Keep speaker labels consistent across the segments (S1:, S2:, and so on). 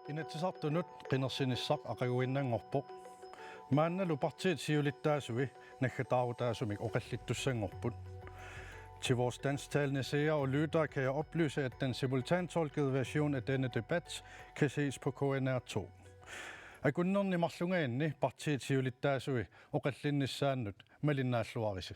S1: Inatsisartunut qinnersinissaq aqaguinnaangorpoq maannalu partiet siulittaasui naggataaruutaasumik oqallittussanngorput. Til vores dansktalende seere og lyttere kan jeg oplyse, at den simultantolkede version af denne debat kan ses på KNR2. Agunnerni marlungaanni partiet siulittaasui oqallinnissaannut malinnaalluarisi.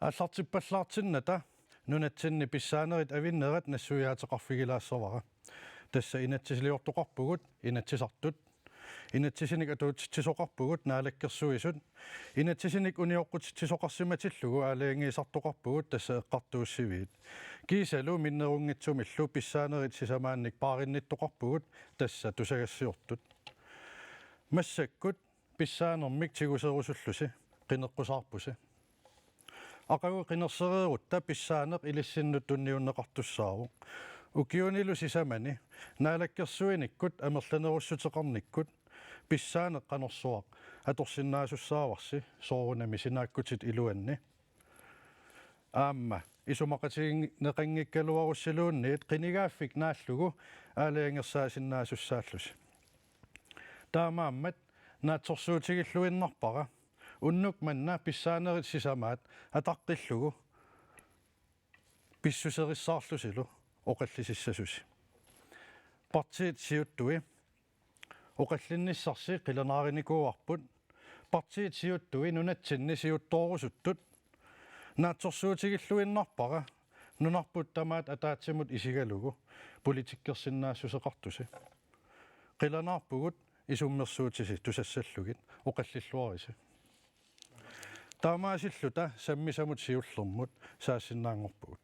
S1: Аллартиппаллаартинната нунатсинни писсаанерит авиннерат нассуяатеқарфигилаассавара тасса инатсисилиортоқарпугут инатсисартут инатсисиник атуутитсисоқарпугут наалаккерсуисут инатсисиник униоққутитсисоқарсиматиллугу аалаангиисартоқарпугут тасса эққартууссивиит кисалу миннерунгитсумиллу писсаанерит сисамаанник пааринниттоқарпугут тасса тусагассиортут массаккут писсаанермик тигусерусуллуси қинеққусаарпуси Aqagu qinnersereerutta pissaaneq ilissinnu tunniunneqartussaaru ukiunilu sisamani naalakkersuinikkut amerlanerussuteqarnikkut pissaaneq qanersuaq atorsinnaasussaavarsi soorunami sinaakkutit iluanni aamma isumaqatigineqanngikkaluarussiluunniit qinigaaffik naallugu aalaangersaasinnaasussaallus taamaammat naatsorsuutigilluinnarpara unnuk manna pissaanerit sisamaat ataqqillugu pissuserissаарlusilu oqallisissasusi partiit siuttui oqallinnissarsi qilanaarinikuarput partiit siuttui nunatsinni siuttoorusuttut naatsorsuutigilluinnarpara nunarput tamaat ataatsimut isigalugu politikkersinnaassuseqartusi qilanaarpugut isummersuutisi tusassallugit oqallilluarisi Taamaasilluta sammisamut siullermut saassinnaangorpugut.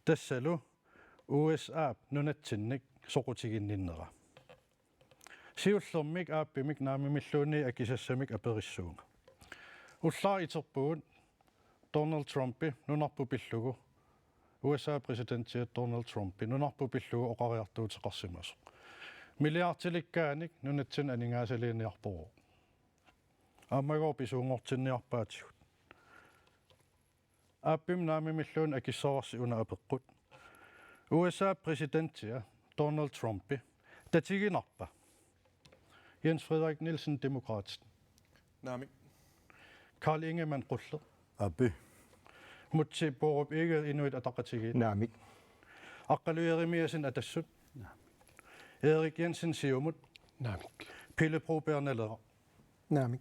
S1: Tassalu USA nunatsinnik soqutiginninnera. Siullermik aappimik naamimilluuni akisassamik aperissuunga. Ullaariterpugut Donald Trumpi nunarpupillugu USA presidenttiat Donald Trumpi nunarpupillugu oqariartuuteqarsimasoq. Milliartilikkaanik nunatsin aningaasaliiniarporu. Amagorpisuungortinniarpaatigut aappim naamimilluun akissararsi una apeqqut USA presidenttia Donald Trumpi tatiginarpa Jens Frederik Nielsen demokraatist
S2: Naami
S1: Carl Ingemann quller
S3: Abby
S1: Mutsi Borup ikke inuit ataqatigit
S3: Naami
S1: Aqqaluerimiasin atassut Erik Jensen siumut
S2: Naami
S1: Pille Broberg nalera
S3: Naami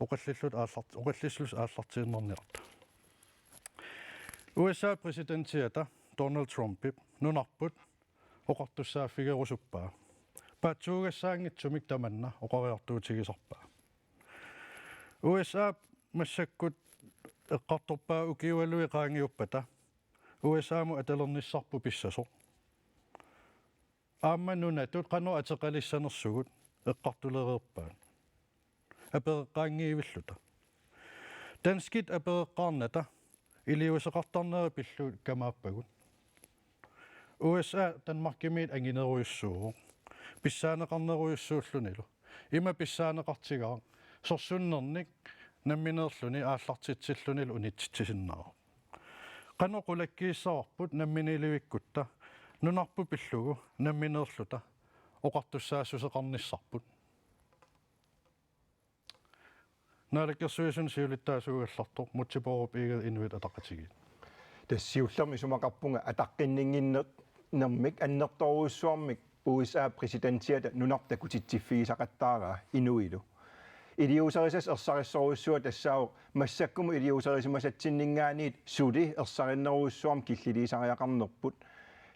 S1: oqallillus aallartiinnerniarta USA presidenttiata Donald Trump nunarput oqartussaafigerusuppaa paatsuugassaangitsumik tamanna oqariartuutigisarpaa USA massakkut eqqartorpaa ukiualui qaangiuppata USA mu atalernissarpu pissasoq aamma nunatut qanu ateqalissanersugut eqqartulereerpaan apereqqaangiivilluta danskit apereqqaarnata iliuseqartarneri pillu kamaappagut USA Danmarkimiit angineruyussuugu pissaaneqarneruyussuullunilu ima pissaaneqartigaa sorsunnernik nammineerluni aallartitsillunilu unitsitisinnaaru qano qulakkiissarput namminilivikkutta nunarpu pillugu nammineerluta oqartussaassuseqarnissarput Naalakkersuisun siulittaasuugallartor Mutsi-Borup iigat inuit ataqatigit
S3: tassiullermi sumaqarpunga ataqqinninginneq nermik annertoruussuarmik USA presidenttiata nunartakutittiffigisaqattaaraa inuilu iliuserisas ersarissoruussua tassaauq massakkumu iliuserisimasatsinningaaniit suli ersarinneruussuarm killiliisariaqarnerput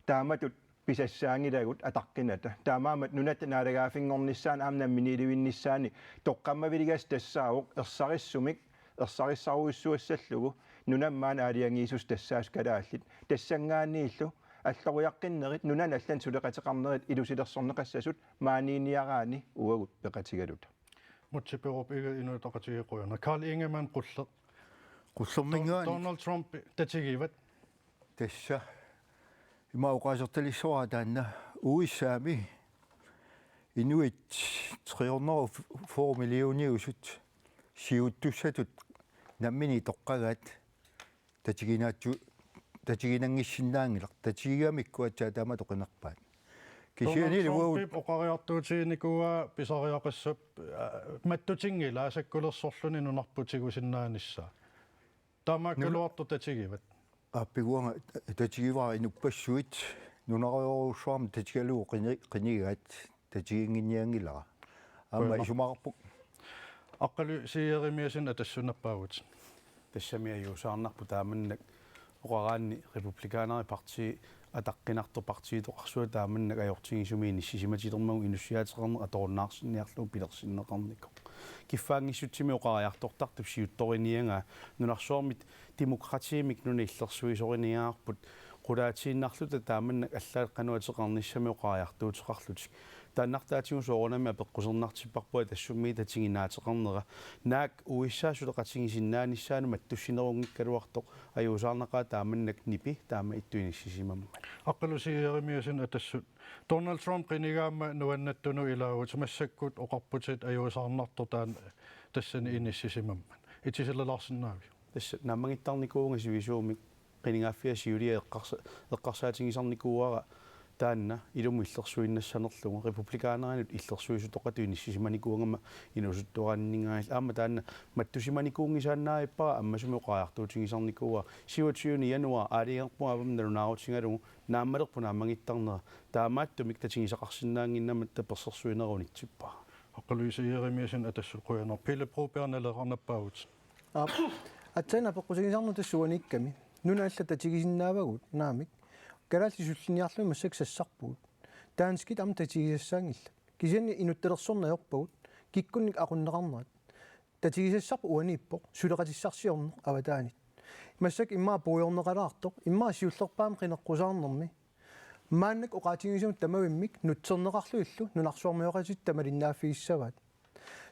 S3: taamatut pisassaangilagut ataqqinata taamaamat nunat naalagaafinngornissaan aamnamminilivinnissaani toqqammaviligas tassaauq ersarissumik ersarissaruissuassallugu nunammaan aaliangiisus tassaas kalaallit tassangaanniillu аллориаққиннерит нунан аллан сулеқатеқарнерит илусилерсорнеқассасут маанинниараани уагут пеқатигалута
S1: Mutsi-Borup iigat inuit ataqatigiquyana Carl Ingemann quller
S3: qullermingaani
S1: Donald Trump tatigivat
S3: tassa imauqaasertalissuara taanna uissaami Inuit 304 millioner usut siuttussatut nammini toqqagat tatiginaangissinnaangilaq tatigigamikkuatsaa taama toqinarpaat kisiani lugu
S1: Trump oqariartuutiinikua pisariaqassap mattutingila asakkulersorluni nunarputigusinnaanissa taamaakkaluartu tatigivat
S3: appiguanga tatigivaa inupassuit nunariorussuarma tatigalugu qinigaat tatiginginniangilara amma isumaqarpuk
S1: aqqalu siierimiasin atassunappaagut
S2: тассамиаюусаарнарпу тааманнак оқараанни републикаанери парти атаққинарту партиитоқарсуа тааманнак аёртигисумиини сисиматилермагу инуссиаатеқарне аторунаарсинниарлуу пилерсиннеқарникко киффаангиссутсими оқариартортартуп сиутторинианга нунарсуармит демократиимик нуна иллерсуисориниаарпут qulaatiinnarluta taamannак аллааққануатеқарниссами оқариартуутеқарлутик тааннартаатигу соорнами апеққусернартиппарпуа тассумми татигинаатеқарнера наак уиссаасулеқатигисиннааниссаану маттуссинерунгиккалуартоқ аюусаарнақаа тааманнак нипи таама иттуиниссисимамма
S1: аққалусиеримиасин атассут Donald Trump qinigaamma nuannаттуну илаагут массаккут оқарпутит аюусаарнартор таан тассани иниссисимамма итисилалаарсинаави
S2: тасса наммагиттарникуунга сивисуумик qiningaaffia siulia eqqarsaatigisarnikuuara taanna ilum illersuinnassaanerlugu republikaanerinut illersuisutoqatuinissimanicuangama inusuttuqaanningaal aama taanna mattusimanikuungisaannaaippa ammasumi oqaartuutigisarnikuua 27 januar aaligerpu avam nalunaarutingalugu naammalerpu naamangittarnera taamaattumik tatigisaqarsinnaanginnamat tapersersuinerunitsippa
S1: аққалусиерimiasin атассуқуянер пилепрупернелерарнаппаагут
S4: атсана пеққусигисарну тассуаникками нунаалла татигисиннаавагут наамик караалли суллиниарлуми массак сассарпугут таанскит ам татигисассаангилла кисиани инутталерсорнаёрпагут киккунник aqunneqarnerat татигисассарпу уаниппоқ сулеқатиссарсиорнеқ аватаанит массак иммаа пуйорнеқалаартоқ иммаа сиуллерпаам қинеққусаарнерми мааннак оқаатигисумут тамавиммик нутсернеқарлуиллу нунарсуармиоқатит тамалиннааффигиссаваат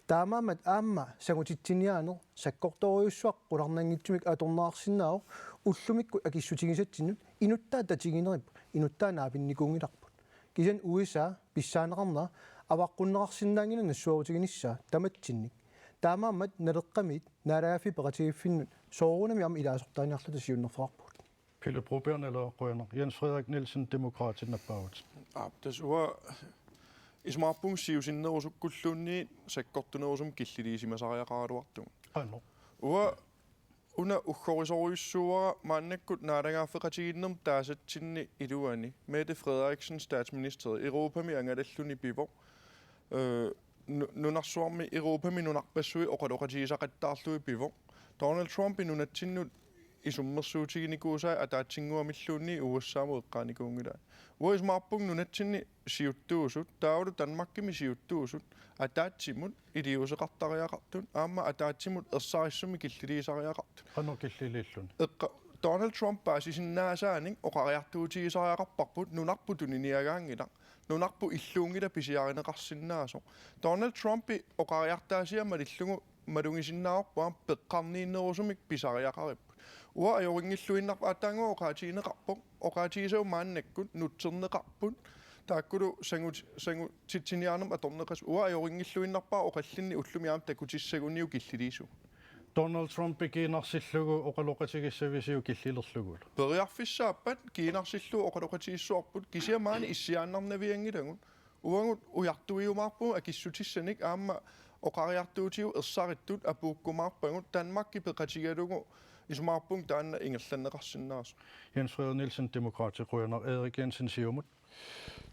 S4: таамаамат аама сагутитсиниаанер саккорториуссуақ қуларнангитсумик аторнаарсиннаау уллумикку акиссутигисатсинут инуттаа татигинерип инуттаа наапинникунгиларпут кисан USA писсаанеқарнаа аваққуннеқарсиннаангина нассуарутигиниссаа таматсинник таамаамат налеққамит наалагаффи пеқатигиффиннут соорунами ам илаасортааниарлута сиуннерфаарпут
S1: пилепрупернелеққуянер Jens Frederik Nielsen demokraatinnappaagut
S5: тасуа исмаарпунг сиусиннерусуккуллуунни саккортунерусум киллилиисимасариақаралуартугу
S1: анно
S5: уа уна уххорисоруйуссууара мааннаккут наалагааффеқатигиннерм таасатсинни илуани Mette Frederiksen statsminister Europami ангалаллуни пиво нунарсуарми Europami нунарпассуи оқалоқатигисақаттаарлуи пиво Donald Trump нунатсиннут исуммерсуутигиникуусаа атаатсингуамиллуунни уассааму эққааникуунгила уисмаарпуг нунатсинни сиуттуусут таавалу танмаккими сиуттуусут атаатсимут илиусеқартариақартун аама атаатсимут ерсариссуми киллилиисариақартун
S1: анно киллилииллун
S5: эққа Donald Trump паасисиннаасааник оқариартуутигисариақарпарпут нунарпутуниниагаангила нунарпу иллуунгила писиаринеқарсиннаасо Donald Trump оқариартаасиама лиллугу малунгисиннааварпуам пеққарнииннерусумик писариақарип уа аёрингиллуиннарпа атаангоо оқаатигинеқарпоқ оқаатигисау мааннаккут нутсернеқарпут тааккулу сангу титсиниарнам аторнеқас уа аёрингиллуиннарпаа оқаллинни уллумиаам такутиссагуниу киллилису
S1: Donald Trump kiinarsillugu oqaloqatigissavisиу киллилерлугул
S5: периарфиссааппат киинарсиллуу оқалоқатигиссуарпут кисиамаани иссиааннарнавиангилагун уангут уяртуиумаарпу акиссутиссаник аама оқариартуутиу ерсариттут апууккумаарпагут танмакки пеқатигалугу исмаарпунг таанна ингерланнеқарсиннаарсу
S1: Jens Frederik Nielsen demokraatiquyaner Erik Jensen siumut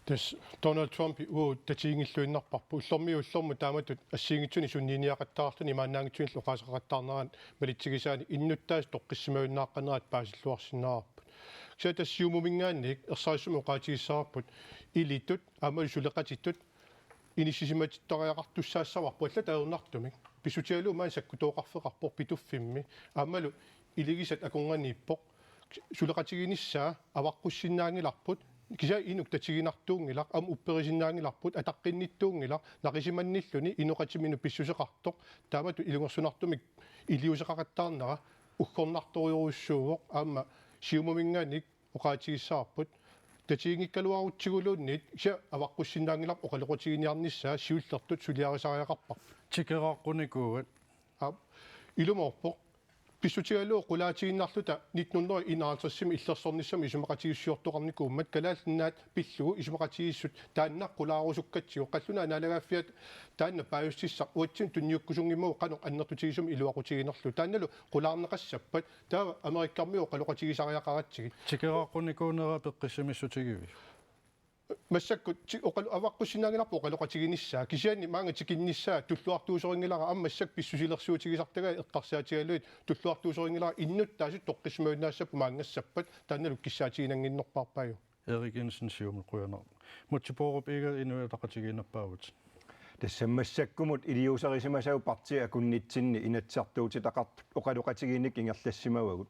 S6: тас Donald Trump татиингиллуиннарпарпу уллормиуллорму тааматут ассиингитсуни сунниниақаттаарлуни мааннаангитсуни лоқаасеқаттаарнеран малитсигисаани иннуттаас тоққиссимавиннааққанерат паасиллуарсинаарпут кса тассиумумингаанник ерсаассуми оқаатигиссаарпут илитут аамали сулеқатиттут иниссисиматиттариақартуссаассаварпу алла таернартумик писутиалу маан саккутооқарфеқарпор питуффимми аамалу илигисат акунганииппоқ сулеқатигиниссаа аваққуссиннаангиларпут кися инук татигинартуунгилар ам упперисиннаангиларпут атаққинниттуунгилар нақисиманниллуни инуқатимину писсусеқартоқ таамату илунгерсунартумик илиусеқақаттаарнера уггорнарториуруссууоқ аама сиумумингааник оқаатигиссаарпут татиингиккалуарутсигулуунниит ся аваққуссиннаангилар оқалоқутигиниарниссаа сиуллертут сулиарисариақарпа
S1: тикерааққуникуугат
S6: илумоорпоқ писсутигалуу қулаатигиннарлута 1951 иллерсорниссами исумақатигиссиортоқарникууммат калааллиннаат пиллугу исумақатигиссут тааннақ қулаарусуккатсиу қаллуна аналагааффиат таанна пааюстиссақ уатсин тунниуккусунгимуу қано аннертутигисум илуақутигинерлу таанналу қулаарнеқассаппат таава америккармиу қалоқатигисариақаратсиги
S1: тикерааққуникуунера пеққиссимиссутигиви
S6: массакку оқал аваққуссинаагиларпо оқалоқатигиниссаа кисианни маанга тикинниссаа туллуартуусорингилара аммассак писсусилерсуутигисартага эққарсаатигалуит туллуартуусорингилара иннуттаасут тоққисмауинаассаппу маангассаппат таанналу киссаатигинангиннерпарпаю
S1: Erik Jensen siumul quyanaq mutipoorup iga inuataqatigiinappaavut
S7: тассаммассаккумут илиусарисимасау парти акуннитсинни инатсартуути тақарт оқалоқатигиинник ингерлассимавагут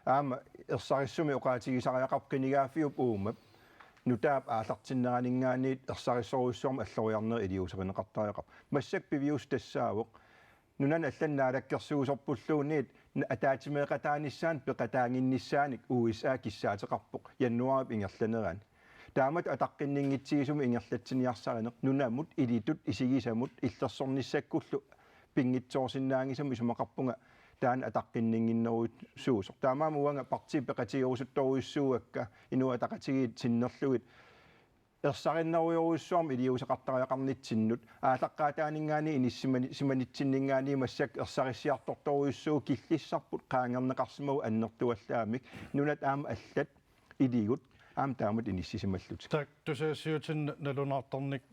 S7: аама ерсариссуми оқаатигисариақаркинигааффиуп уумап нутаап аалартиннеранингааниит ерсариссоруйссуарма аллориарнер илиусаринеқартариақар массак пивиус тассаавоқ нунан алланнаалаккерсуусорпуллуунниит атаатимеэқатааниссаан пеқатаангинниссааник USA киссаатеқарпоқ яннуарип ингерланерaan таамат атаққиннингитсигисуми ингерлатсиниарсаринеқ нунамут илитут исигисамут иллерсорниссаккуллу пингитсоорсиннаангисами сумақарпунга таан атаққиннингиннеруит суусоқ таамаама уанга парти пеқатигорусутторуиссууакка инуатақатигиит синнерлугит ерсариннеруйоруиссуарми илиусеқартариақарнитсиннут аалаққаатаанингаани симанитсиннингаани массак ерсариссиарторторуиссуу киллиссарпут qaangerneqarsimau аннертуаллаамик нунат аама аллат илигут аам таамат иниссисималлут
S1: так тусаасиутин налунаарторник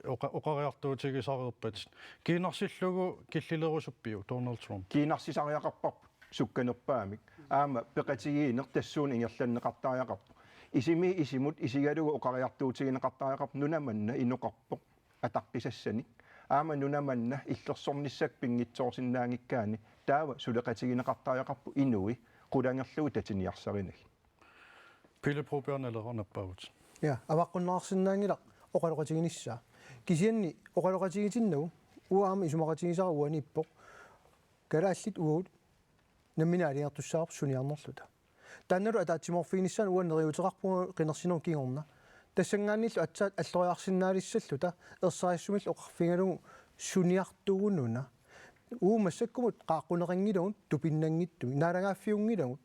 S1: оқариартуутигисариерпат кинарсиллугу киллилерусуппиу Donald Trump
S7: кинарсисариақарпарпут сукканерпаамик аама пеқатигиинер тассуун ингерланнеқартариақарпу исими исимут исигалугу оқариартуутигинеқартариақарп нунаманна инуқарпоқ атаққисассаник аама нунаманна иллерсорниссак пингитсоорсиннаангиккаани таава сулеқатигинеқартариақарпу инуи қулангерлугу татиниарсаринаг
S1: пилепробиарнелернаппаавут
S4: я аваққуннаарсиннаангила оқалоқатигиниссаа кисианни оқалоқатигитиннагу уаама исумақатигисара уаниппоқ калааллит уут намминаалиартуссаарп суниарнерлута таанналу атаатсиморфиниссаан уаннериутеқарпуга қинерсинеру кигорна тассангаанниллу атсаат аллориарсиннаалиссаллута ерсариссумил оқарфингалугу суниартугунуна уумассаккумут qaaqquneqangilugun tupinnaangittu naalagaafiungilagut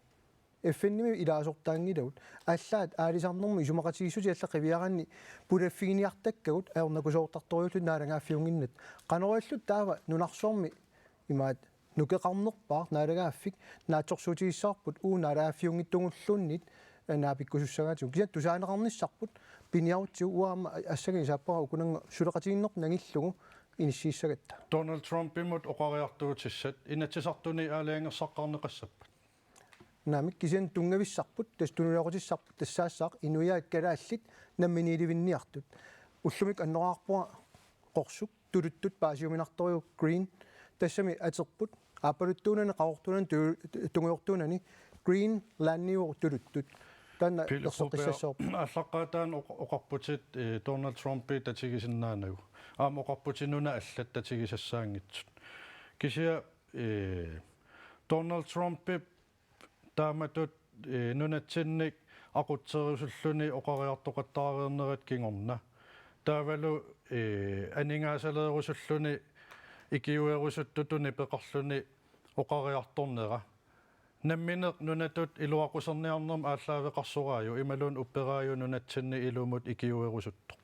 S4: эффенними илаасортаангилавут аллаат аалисарнэрми исумақатигиссути алла қивиаранни пулаффигиниартаккагут аернакусоортарториуллу наалагааффиунгиннат қанеруаллут таава нунарсуарми имаат нукеқарнерпаар наалагааффик наатсорсуутигиссаарпут наалагааффиунгиттугуллууннит наапиккусуссагаатигу киса тусаанеқарниссарпут пиниарутсигу уаама ассаги сааппара укунанга сулеқатигиннерп нагиллугу иниссииссагатта
S1: Donald Trump имут оқариартуутиссат инатсисартуни аалаангерсаққарнеқассаппат
S4: наамик кисиан тунгависсарпут тас тунулеқутиссарпут тассаассаақ инуяат калааллит намминиливинниартут уллумик аннераарпуа қорсук тулуттут паасиуминарториу green тассами атерпут аапалуттуунани қаортунан тунгиортуунани green ланниу тулуттут таана ерсоқиссассоо
S1: аллаққаатаан оқарпутит Donald Trump татигисиннаанагу аама оқарпутинуна аллат татигисассаангитсут кисиа Donald Trump тааматут нунатсинник aqutserussulluni oqariartoqattaareernerat kingorna taavalu aningaasaleerusulluni ikiuerusuttutuni peqarluni oqariartornera nammineq nunatut iluaqusarniarnerm ааllaавеқарсораaju ималун уппераaju нунатсинни илумут ikiuerusutto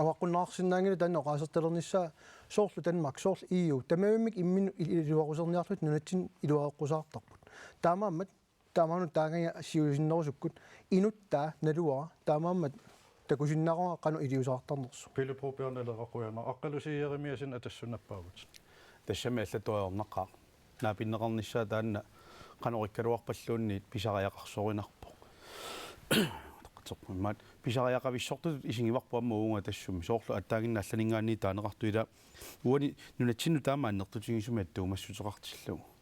S4: аваққуннаарсиннаангила танна оқаасерталернissaа соорлу Danmark соорлу EU тамавиммик иммину илуақусерниарлут нунатсин илуақусаартарпут таамааммат таамаану таангая сиулисиннерусуккут инуттаа налуара таамааммат такусиннараа кану илиусаартарнерсу
S1: пилупропиорнелеқақуяна аққалусиеримиасин атассунаппаагут
S2: тассами аллатуариорнаққаа наапиннеқарниссаа таанна канориккалуарпаллуунниит писариақарсоринарпо таққатсерпумаат писариақависсортут исингиварпуамма уунга тассуми соорлу аттаагинна алланингаанни таанеқартуила уани нунатсинну таамааннертутигисуми аттуумассутеқартиллугу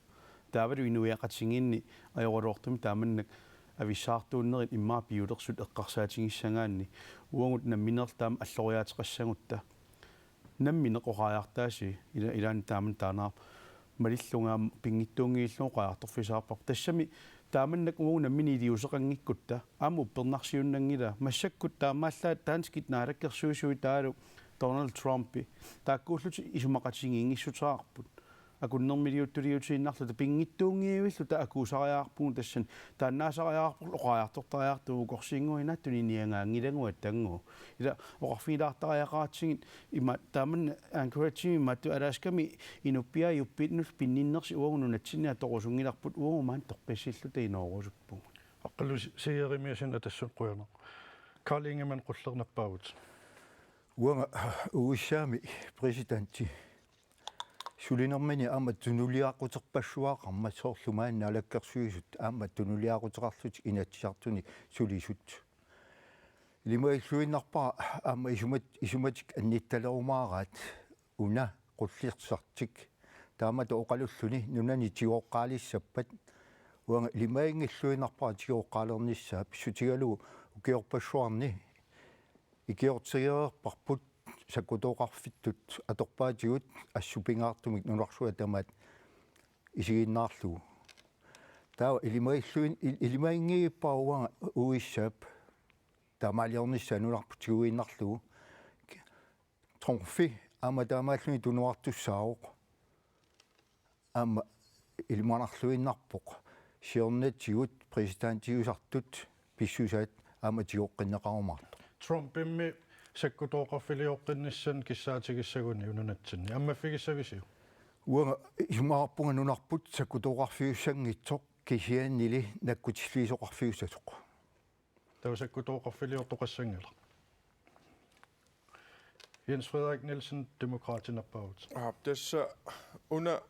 S2: таавалу инуиақатсигинни аёролуортуми тааманнак ависсаартууннерит иммаа пиулерсут эққарсаатигиссагаанни уангут намминерлтаам аллориаатеқассагутта намминеқорааяартааси илаани тааман таанаа малиллунгаам пингиттуунгииллуу қаартарфисаарпар тассами тааманнак угуна минилиусеқангиккутта ааму пернарсиуннангила массаккут таамааллаа таанскит наалаккерсуисуи таалу Donald Trumpi тааккууллути исумақатингингиссутаарпут акуннэрмилиуттулиутииннарлута пингиттуунгиивиллута акуусариаарпугу тассан тааннаасариаарпу оқаяртортариартуу корсиингуинааттуни ниангаангилангуат тангу ила оқарфилаартариақаатсигит има тааман анкуратсими матту аласками инуппиа юппитнус пинниннерси уагуну натсинниа торусунгиларпут уагумаан тоққиссиллута иноорусуппугу
S1: аққалу сиеримиасин атассун қуяна Карл Инgemан қуллернаппаагут
S3: уанга уиссаами президенти сулинермани аама тунулиақутерпассуаақарма соорлумаанна алаккерсуисут аама тунулиақутерарлут инатсиартуни сулисут лимаиллуиннарпаа аама исуматик аннитталерумаараат уна qullirsartik таамата оқалуллуни нунани тиоққаалиссаппат уанга лимаингиллуинарпаа тиоққаалерниссаа писсутигалугу укиорпассуарни икиортигерпарпут сакутооқарфиттут аторпаатигут ассупингаартумик нунарсуа тамаат исигиннаарлугу таа илимаингииппауга уиссаап таамаалиорнissaа нунарпутигуиннарлугу тронфи ама таамааллуни тунуартуссаавоқ ама илиманарлуиннарпоқ сиорнатигут президентигусартут писсусаат ама тиоққиннеқарумаарто
S1: Trumpimmi саккутооқарфилиоққиннissan киссаатигиссагуни унунатсинни аммаффигиссависиу
S3: уанга исумаарпунга нунарпут саккутооқарфиуссангитсоқ кисианнили наккутиллиисоқарфиуссасоқ
S1: тавсаккутооқарфилиортоқассангала Jens Frederik Nielsen Demokraternapaut
S5: tässä una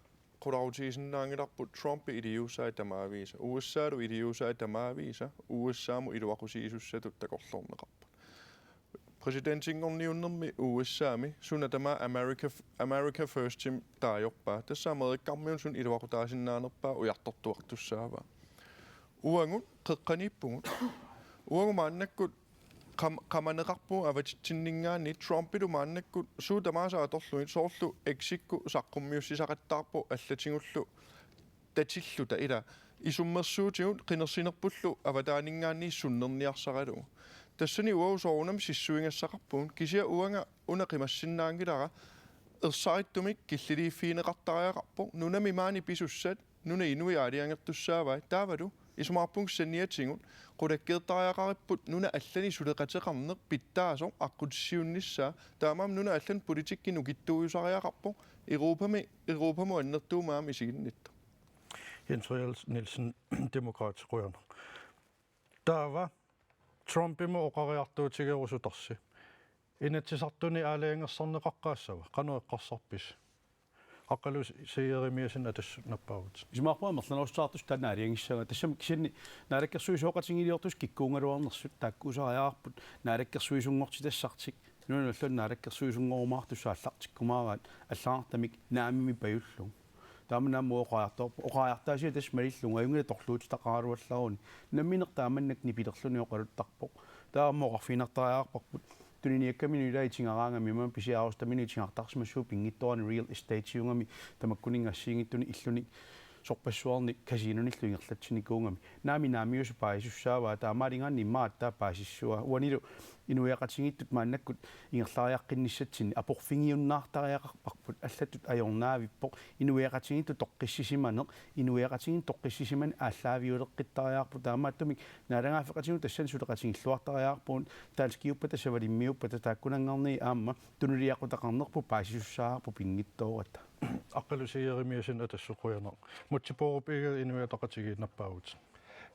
S5: qulautiisinnaangilarput Trump idiusaa tamaavisa USA idiusaa tamaavisa USA mu iluaqusiisussatut takorlorneqarpa presidentingorniunnermi USA mi sunatama America First Tim taajorpa tässä amerikkammiun sun iluaqutaasinnaanерpa ujartortuartussaava uangun qeqqanippungut uangumaannakkut qamaneqarpu avatitsinningaani Trumpilu maannakkut suutamaasaatorluit soorlu eksikku saqqummiussisaqattaarpu allatingullu tatilluta ila isummersuutigut qinersinerpullu avataaningaanni sunnerniarsaralu tassani uausoorunam sissuingassaqarpuun kisia uanga uneqimassinnaangilara ersarittumik killiliiffiineqartariaqarpu nunami maani pisussat nuna inuiaaliangertussaavai taavalu исумаарпунгсанниатингут qulakkeertariaqaripput nuna allani suleqateqarneq pittaasoq aqqutissiunnissa taamaam nuna allan politikkinu kittuuyusariaqarpu Europamu annertuumaam isiginnitta
S1: Jens Frederik Nielsen Demokrat Røerne Taava Trumpimmu oqariartuutigerusutarsi inatsisartuni aalaangersarneqaqqaassava qanueqqarsarpis аққалу сиерimiasin атассунаппаагут
S2: исмаарпаа мерланерустаартус танаалиангиссага тассам кисинни наалаккерсуисооқатингилиортус киккуунгалуарнерсут тааккусариаарпут наалаккерсуисунгорти тассартик нуналлун наалаккерсуисунгоормаартуссааллартиккумаараат аллаартамик наамими паюллу таамнааму оқаартаасиа тас малиллунга аюнгила торлуутитақаралуалларуни намминертааманнакни пилерлуни оқалуттарпоқ тааммоқарфинертариаарпарпут тунниаккамини илаитингараангами мам писиаарустамини тингартарсмассуу пингитторани real estate юнгами тамаккунингассиингиттуни иллуни сорпассуарни казинуниллу ингерлатсиникуунгами наамиусу паисуссааваа таамаалингаанни иммааттаа паасиссуа уанилу инуяқатингиттут мааннаккут ингерлариаққинниссатсинни апорфингиуннаартариақарпарпут аллаттут аёрнаавиппоқ инуяқатингитту тоққиссисиманеқ инуяқатингин тоққиссисиман ааллаавиулеққиттариаарпу таамааттумик налангаафеқатингу тассан сулеқатингиллуартариаарпуун таалскиуппата савалиммиуппата тааккунангарни аама тунулиақутақарнерпу паасиссуссаарпу пингиттоората
S1: аққалу сиерimiasin атассуқуянер мутсипоорупига инуятақатигинаппаагут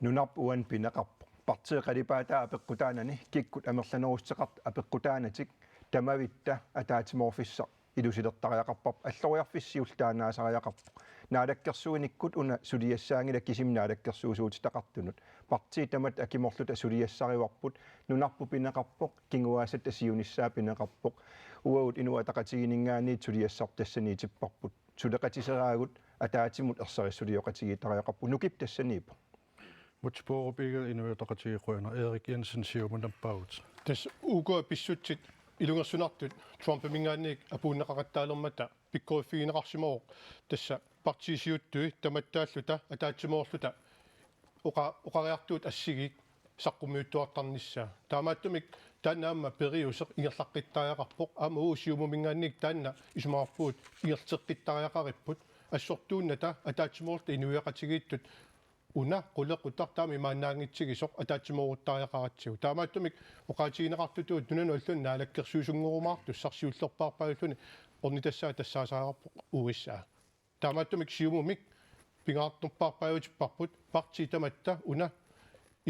S7: нунарп уан пинеқарпо партиеқалипаатаа апеққутаанани киккут амерланерустеқарт апеққутаанатик тамавитта атаатиморфисса илусилертариақарпап аллориарфиссиултаанаасариақарпо наалаккерсуиниккут уна сулиассаангила кисимнаалаккерсуусуутитақартунут парти тамат акиморлута сулиассариварпут нунарпу пинеқарпоқ кингуаасат асиуниссаа пинеқарпоқ уаут инуатақатигинингаани сулиассартассаниитиппарпут сулеқатисераагут атаатимут ерсариссулиоқатигитариақарпу нукип тассанииппо
S1: мутсипоорупига инуятақатигиқуяна Erik Jensen сиумунаппаагут
S6: тас уго писсутсит илунгерсунартут Trump мингаанник апууннеқақаттаалермата пиккориффигинеқарсимаоқ тасса партисиуттуи таматтааллута атаатсимоорлута uqariartuut assigi saqqumuuttuartarnissaa taamaattumik taannaamma periuseq ingerlaqqittajaqarpoq aama uusiumumingaannik taanna isumaarpuut ingerteqqittariaqaripput assortuunnata ataatsimorta inuiaqatigiittut una qulequtar taami maannaangitsigisoq ataatsimorutariaqaratsigu taamaattumik uqaatigineqartutuut nunanu allun naalakkersuusungurumaartus sarsiullerpaarpaalluni ornitassaa tassaasaaqarpoq uissaa taamaattumik siumumik pingaartorpaarpaajutipparput parti tamatta una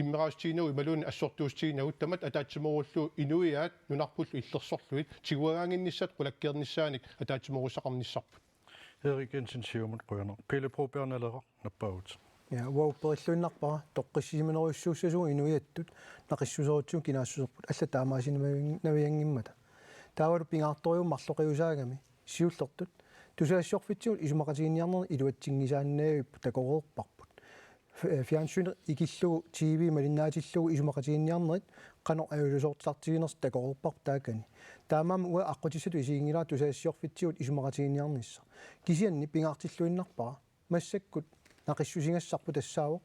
S6: иммерааstiinau ималуун ассортуустиинагу тамат атаатсиморуллу инуиаат нунарпуллу иллерсорлуит тигуагаангинниссат qulakkiernissaanik атаатсиморусақарниссарпут
S1: Erik Jensen siumut qoyana Pelle Proberneler nappaut
S4: ja уаупериллуиннарпара тоққиссиминеруйуссууссасуу инуиаттут нақиссусерутсуу кинаассусерпут алла таамаасинавиангиммата таавалу пингаарториум марлоқиусаагами сиуллертут тусаассорфитсуут исумақатигинниарнер илуатсингисааннаавиппу такореерпарпут фиансюн икиллугу TV малиннаатиллугу исумақатигинниарнерит қанор аюлусоортартигинерс такореерпарпу таакани таамаама уа аққутиссату исигингилаа тусаассиорфитсуут исумақатигинниарнисса кисианни пингаартиллуиннарпара массаккут нақиссусингассарпу тассаавоқ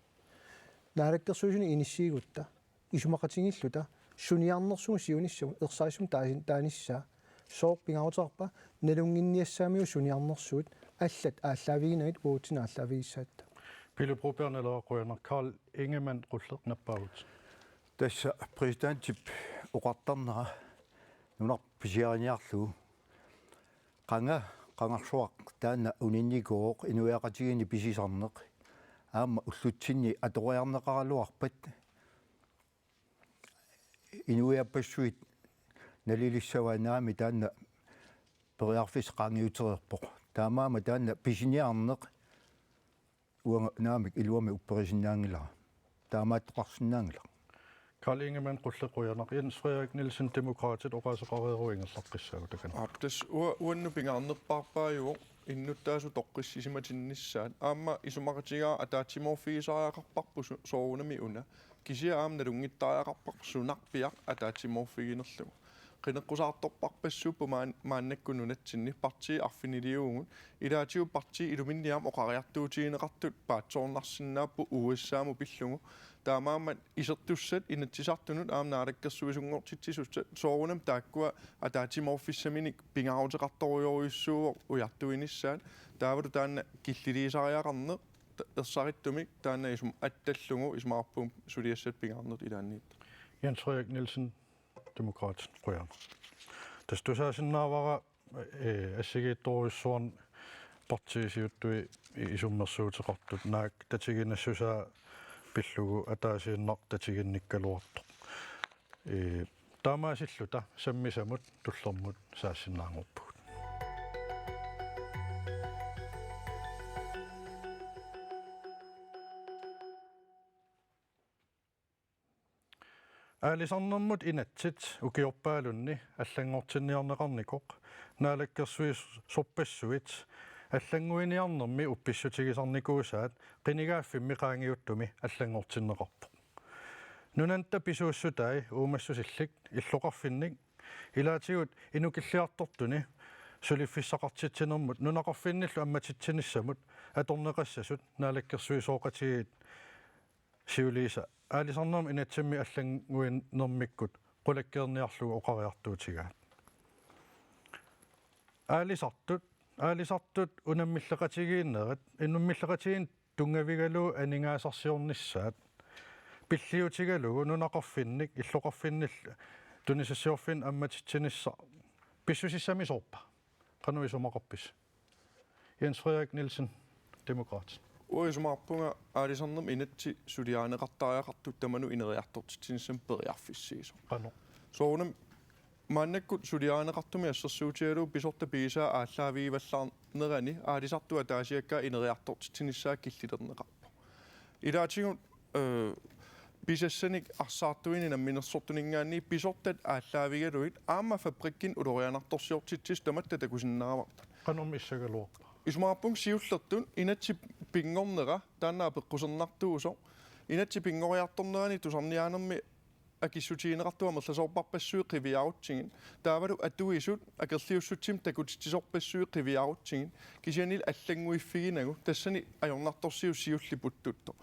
S4: наалаккерсуусуни иниссиигутта исумақатингиллута суниарнерсугу сиуниссагу ерсаассум тааниссаа соор пингаутерпа налунгинниассаамиу суниарнерсуут аллат ааллаавигинагит уутина ааллаавигиссаатта
S1: Pelle Proberneler qoyana Karl Ingemann qulleq nappaut
S3: Tässä presidentip uqartarnera nunarp pisiariarlu qangarsuaq taanna uninniguoq inuiaqatigini pisisarneq aamma ullutsinni atoriarneqaraluarpat inuiappassuit nalilissavaanaami taanna periarfis qaangiutererpoq taamaama taanna pisiniarneq uanga naamik iluami upperisinnaangila taamaattoqarsinnaangila
S1: Karl Ingemann qulleq qoyana Jens Frederik Nielsen demokraatit oqasoqareeruingerlarqissaagu takan
S5: aptas uannu pingaarnerpaarpaajuo innuttaasu toqqissisimatinnissaat aamma isumaqatigaa ataatsimorfigisaariaqarparpu soorunami una kisia aamna lungittaariaqarparpu sunarpiaq ataatsimorfiginerlugu qineqqusaartorparpassuuppu maannakkununatsinni partii arfiniliuungut ilaatiu partii iluminniaam oqariartuutigineqartut paatsoornarsinnaappu uassaamu pillungu taamaammat isertussat inatsisartunut aamna alakkersuisungortitsisussat soorunam taakkua ataatimorfissaminik pingaaruteqartorioriussuuq ujartuinissaat taavalu taanna killiliisariaqarne ersarittumik taanna isum attallungu ismaarpum suliassat pingaarnert ilaanniit
S1: Jens Frederik Nielsen demokraat qoyana tastusaasinnaavara assigiittoruissuarn partiisiuttui isummersuuteqartut naak tatiginnassusaa pillugu ataasiinnar tatiginnikkaluartoq taamaasilluta sammisamut tullermut saassinnaangorpugut аалисарнэрмут инатсит укиорпаалунни аллангортинниарнеқарникоқ наалаккерсуис сорпассуит аллангуиниарнэрми упписсутигисарникуусаат қинигааффимми qaangiuttumi аллангортиннеқарпо нунанта писууссутай уумассусиллик иллоқарфинник илаатигут инукиллиартортуни сулиффиссақартитсинермут нунақарфинниллу амматитсиниссамут аторнеқассасут наалаккерсуисооқатигит сиулииса аалисарнерм инатсимми аллангуиннэрмиккут qulakkiерниарлугу оқариартуутигаат аалисартут унаммиллеқатигииннерат иннуммиллеқатигин тунгавигалу анигаасарсиорнissaат пиллиутигалугу нунақарфинник иллоқарфиннил тунисассиорфин амматитсинисса писсусиссами соорпа qanуисумақарпис Jens Frederik Nielsen demokraat
S5: uisumaarpunga aalisarnerm inatsi suliaaneqartariaqartut tamanu ineriartortitsinissam periarfissiiso
S1: qano
S5: soorunam maannakkut suliaaneqartumi assersuutialu pisorta piisaa aallaavigivallаарnerani aalisartua taasiakkaa ineriartortitsinissaa killiterneqarpu ilaatigut pisassanik arsaartuini namminersortuningaanni pisortat aallaavigaluit aamma fabrikkin ulorianartorsiortitsis tamatta takusinnaavart
S1: qanum issagaluorpa
S5: ismaarpung siullertun inatsi pingornera taannaa peqqusernartuuso inatsi pingoriartornerani tusarniaanermi акиссутигинеқартуа мерласоорпарпассуи қивиарутсигин таавалу аттуисут акерлиуссутсим такутитсисорпассуи қивиарутсигин кисианил аллангуиффигинагу тассани ajornartorsiu siulliputtutto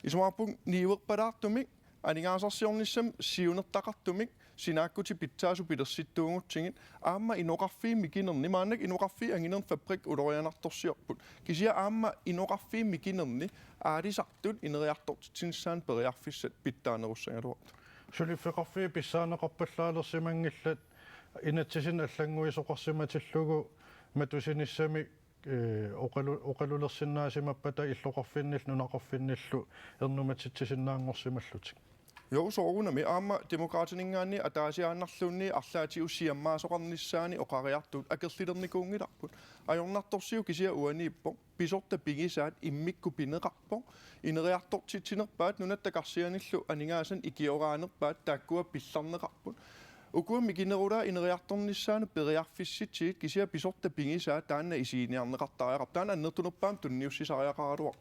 S5: исумаарпун ниуерпалаартумик анигаасарсиорниссам сиунертақартумик синааккути питсаасу пилерситтуунгутсигит аама иноқарфиимми кинерни маанак иноқарфи ангинерн фабрик улорианарторсиорпут кисиа аама иноқарфиимми кинерни аалисартут инериартортитсинссаан периарфиссат питтаанеруссагалуарт
S1: сулиффеқарфи писсаанеқарпаллаалерсимангиллат инатсисин аллангуисоқарсиматиллугу матусиниссами оқалулерсиннаасимаппата иллоқарфиннил нунақарфинниллу ернуматситсисиннаангорсималлутик
S5: Jousoogunami aama demokraatinningaanni ataasiaannarluunni arlaati ussiammaasoqarnissaani oqariartut akerlilernikuungilarput ajornartorsiu kisia uaniippo pisorta pigisaat immikku pineqarpo ineriartortitsinerpaat nunattakarsianillu aningaasan ikioraanerpaat taakkua pillarneqarput ukuammi kinerulaa ineriartornissaanu periarfissitsiit kisia pisorta pigisaat taanna isiiniarneqartariaqar taana annertunerpaam tunniussisariaqaraluar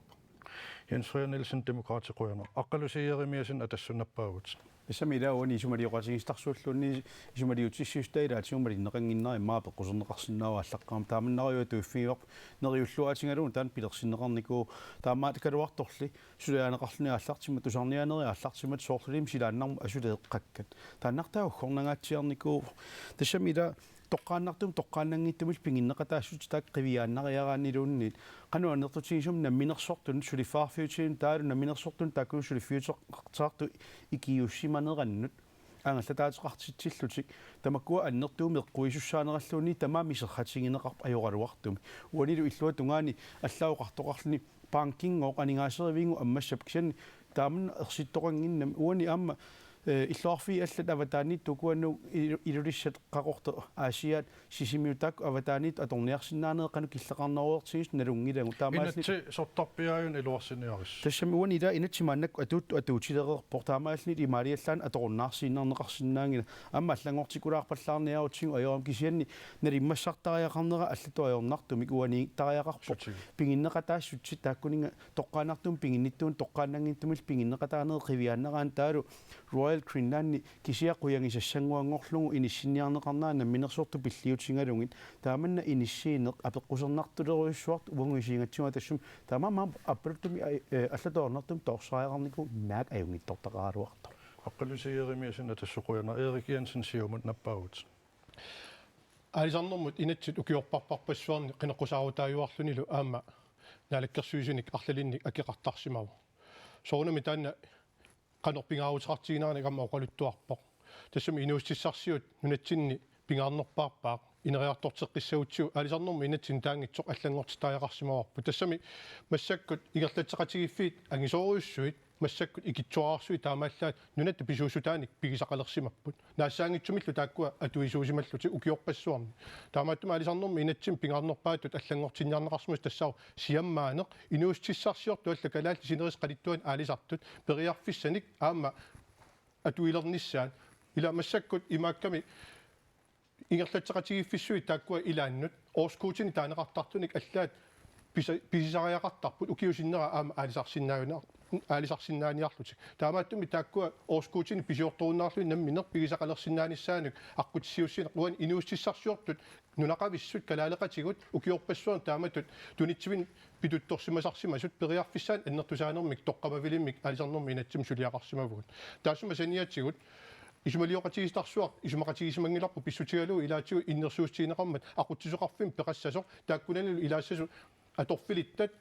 S1: Jens Frøer Nielsen, demokraatikuerner. Aqalusiierimiasin atassуннаппаагут.
S2: Исамила уани исумалиоқатигистарсууллуунни исумалиутиссиустаила атиумали неқангиннаа имаапе қусернеқарсинаава аллаққаам тааманнариуа туиффииоқ нериуллуатингалуун таан пилерсиннеқарникуу таамаат калуарторли сулиаанеқарлуни аллартимма тусарнианери аллартиммат соорлулим силааннарму асулеэққаккат тааннартаа уггорнангаатсиарникуу тассамила тоққааннартум пингиннеқатаассут таак қивиааннариарааннилуунниит qanуаннертутигисум намминерсортун сулиффаарфиутигин таалу намминерсортун таакку сулиффиутеқартаарту икиуссиманераннут аангаллатаатеқартитсиллутик тамаккуа аннертууми эққуисуссаанераллуунни тамаамисерхатигинеқарп ajorалуартум уанилу иллуа тунгаани аллаоқартоқарлуни панкингоо анигаасеривингу аммассап кисани тааман ерситтоқангиннам уани аама иллуарфи аллат аватаанит тукуанну илулиссат қақорто аасиат сисимиутак аватаанит аторниарсинаанеэқану киллеқарнеруертигис налунгилагу таамаасни
S1: инатси сортарпиааюн илуарсиниарис
S2: тассами ида инатсимааннак атуутилереерпор таамаални имаалиаллаан аторуннаарсииннарнеқарсинаангина амма аллангортикулаарпаллаарниарутсигу аёрам кисианни налиммассартариақарнера аллату аёрнартумик уани тариақарпо пингиннеқатаассутси тааккунинга тоққаанартум пингинниттуун тоққааннангинтумил пингиннеқатаанеэ қивиааннераан таалу Royal Greenland кисиаққуянгисассангуангорлугу иниссиниарнеқарнаана минерсорту пиллиутингалугит тааманна иниссиинеқ апеққусернартулеруйуссуарт уангуисиингатсуга тассум таамаама аппертуми аллаторнартум тоорсариақарнику наак аюнгиттортақаалуарта
S1: аққалусиеримиасина тассуқуяна Erik Jensen сиумут наппаагут
S6: алисарнэрмут инатсит укиорпарпарпассуарни қинеққусаарутааюарлунилу аама наалаккерсуисиник арлалинник акеқартарсимаву соонами таанна qanorpingaaruteqartiginarani kamma oqaluttuarpoq tassumi inuussissarsiut nunatsinni pingaarnerpaarpaaq ineriartorteqqissagutsu alisarnermu inatsin taangitsoq allangortitariaqarsimavarpu tassami massakkut igerlatseqatigiffiit angisooriussuit massakkut ikitsuararsuit taamaallaat nunatta pisuusutaanik pigisaqalersimapput naassaangitsumillu taakkua atuisuusimalluti ukiorpassuarni taamaattuma alisarnermu inatsin pingaarnerpaatut allangortinniarneqarsimus tassau siammaaneq inuustissarsiortu alla kalaal sineris qalittuan aalisartut periarfissanik aamma atuilernissaat ila massakkut imaakkami ингерлатсеқатигиффиссуи тааккуа илааннут оорскуутини таанеқартартуник аллаат писисариақартарпут укиусиннера аама аалисарсиннааниарлутик таамааттуми тааккуа оорскуутини писиорторуннаарлуи намминер пигисақалерсиннааниссаанук аққутиссиуссинеқ уан инуустиссарсуортут нунақависсут калаалеқатигут укиорпассуан тааматут тунитсивин питутторсимасарсимасут периарфиссаан аннертусаанермик тоққамавилиммик алисарнерми инатсим сулиақарсимавгут таассума саниатсигут исумалиоқатигистарсуар исумақатигисимангиларпу писсутигалуу илаатигу иннерсуустиинеқармат ақутсисоқарфим пеқассасо тааккуналу илаассасу аторфилиттат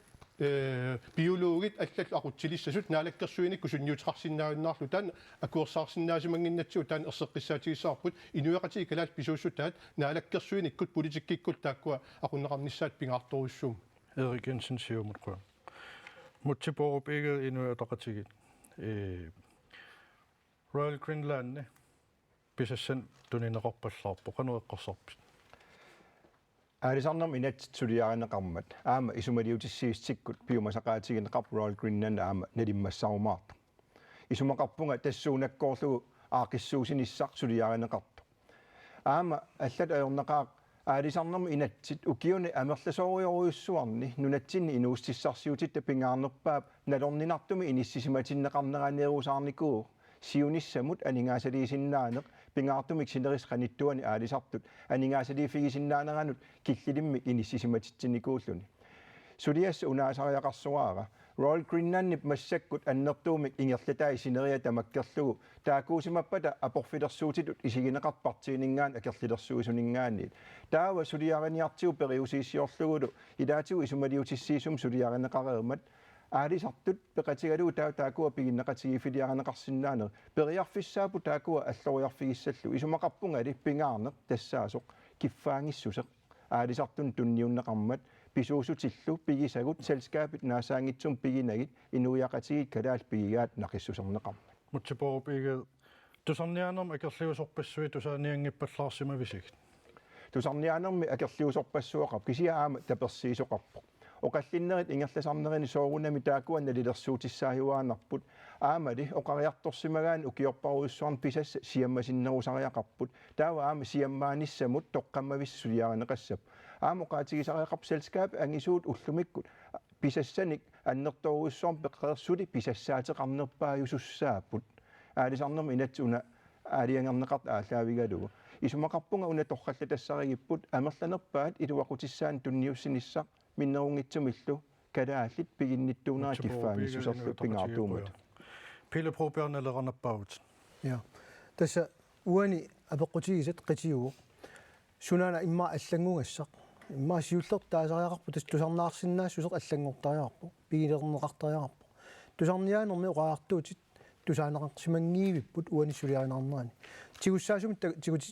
S6: биологит аллаллу ақутсилиссасут наалаккерсуиникку сунниутеқарсиннаавиннаарлу таан акуерсаарсиннаасимангиннатсигу таан ерсеққиссаатигиссаарпут инуяқатиги калаал писууссутаат наалаккерсуиниккут политиккиккут тааккуа ақуннеқарниссаат пингаарторуссуум
S1: Erik Jensen сиумут куа мутсипоорупиге инуятақатигит Royal Greenland писассан тунинеқарпаллаарпо кануэққарсарпит
S7: алисарнерми инат сулиаринеқармат аама исумалиутиссиистиккут пиумасақаатигинеқар Royal Greenland аама налиммассарумаарта исумақарпунга тассуунаккоорлугу аақиссуусиниссар сулиаринеқарту аама аллат аёрнеқаа алисарнерми инатсит укиуни амерласоориоруйуссуарни нунатсинни инуустиссарсиутитта пингаарнерпаап налорнинартуми иниссисиматиннеқарнераанерусаарникуу siunissamut aningaasaliisinnaanaq pingaartumik sinerisqanittuani aalisartut aningaasaliifigisinnaanеранут киллилиммик иниссисиматитсинникууллуни сулиас унаасариақарсуаара Royal Greenlandip массаккут аннертуумик ингерлатаи синериа тамаккерлугу таакуусимаппата апорфилерсуутитут исигинеқарпартиинингаан акерлилерсуусунингаанниит таава сулиараниартиу периусииссиорлугулу илаатигу исумалиутиссиисум сулиаранеқареермат аалисартут пеқатигалуу таакуа пигиннеқатигифилиаранеқарсинаанер периарфиссаапу таакуа аллориарфигиссаллу исумақарпунгали пингаарнеқ тассаасоқ киффаангиссусеқ аалисартун тунниуннеқармат писуусутиллу пигисагут селскаапит наасаангитсум пигинагит инуиақатигит калаал пигигаат нақиссусернеқарма
S1: мутсипоопиге тусарниаанерм акерлиусорпассуи тусааниангиппаллаарсимависигит
S7: тусарниаанерми акерлиусорпассуоқап кисиаама таперсиисоқарпоқ оқаллиннерит ингерласарнерини соорунами таакуанна лилерсуутиссааюаанарпут аамали оқариарторсимагаан укиорпаруйуссуарн писасса сиаммасиннерусариақарпут таава аама сиаммааниссамут тоққаммависсулиаранеқассап аамоқаатигисариақарп селскаап ангисуут уллумиккут писассаник аннерторуйуссуарн пеққерсули писассаатеқарнерпааюсуссааппут аалисарнерми инатсуна аалиангернеқарт ааллаавигалугу исумақарпунга уна торраллатассаригиппут амерланерпаат илуақутиссаан тунниуссиниссақ миннерунгитсумиллу калааллит пигинниттуунера киффаангиссусерлу пингаартуумат
S1: пилепропиарнелеранаппаут
S4: я тасса уани апеққутигисат қитиуо сунана имма аллангунгассақ имма сиуллер таасариақарпу тас тусарнаарсиннаассусеқ аллангортариарпу пигилернеқартариарпу тусарниаанерми оқаартуутит тусаанеқарсимангиивиппут уани сулиаринаарнерани тигуссаасуми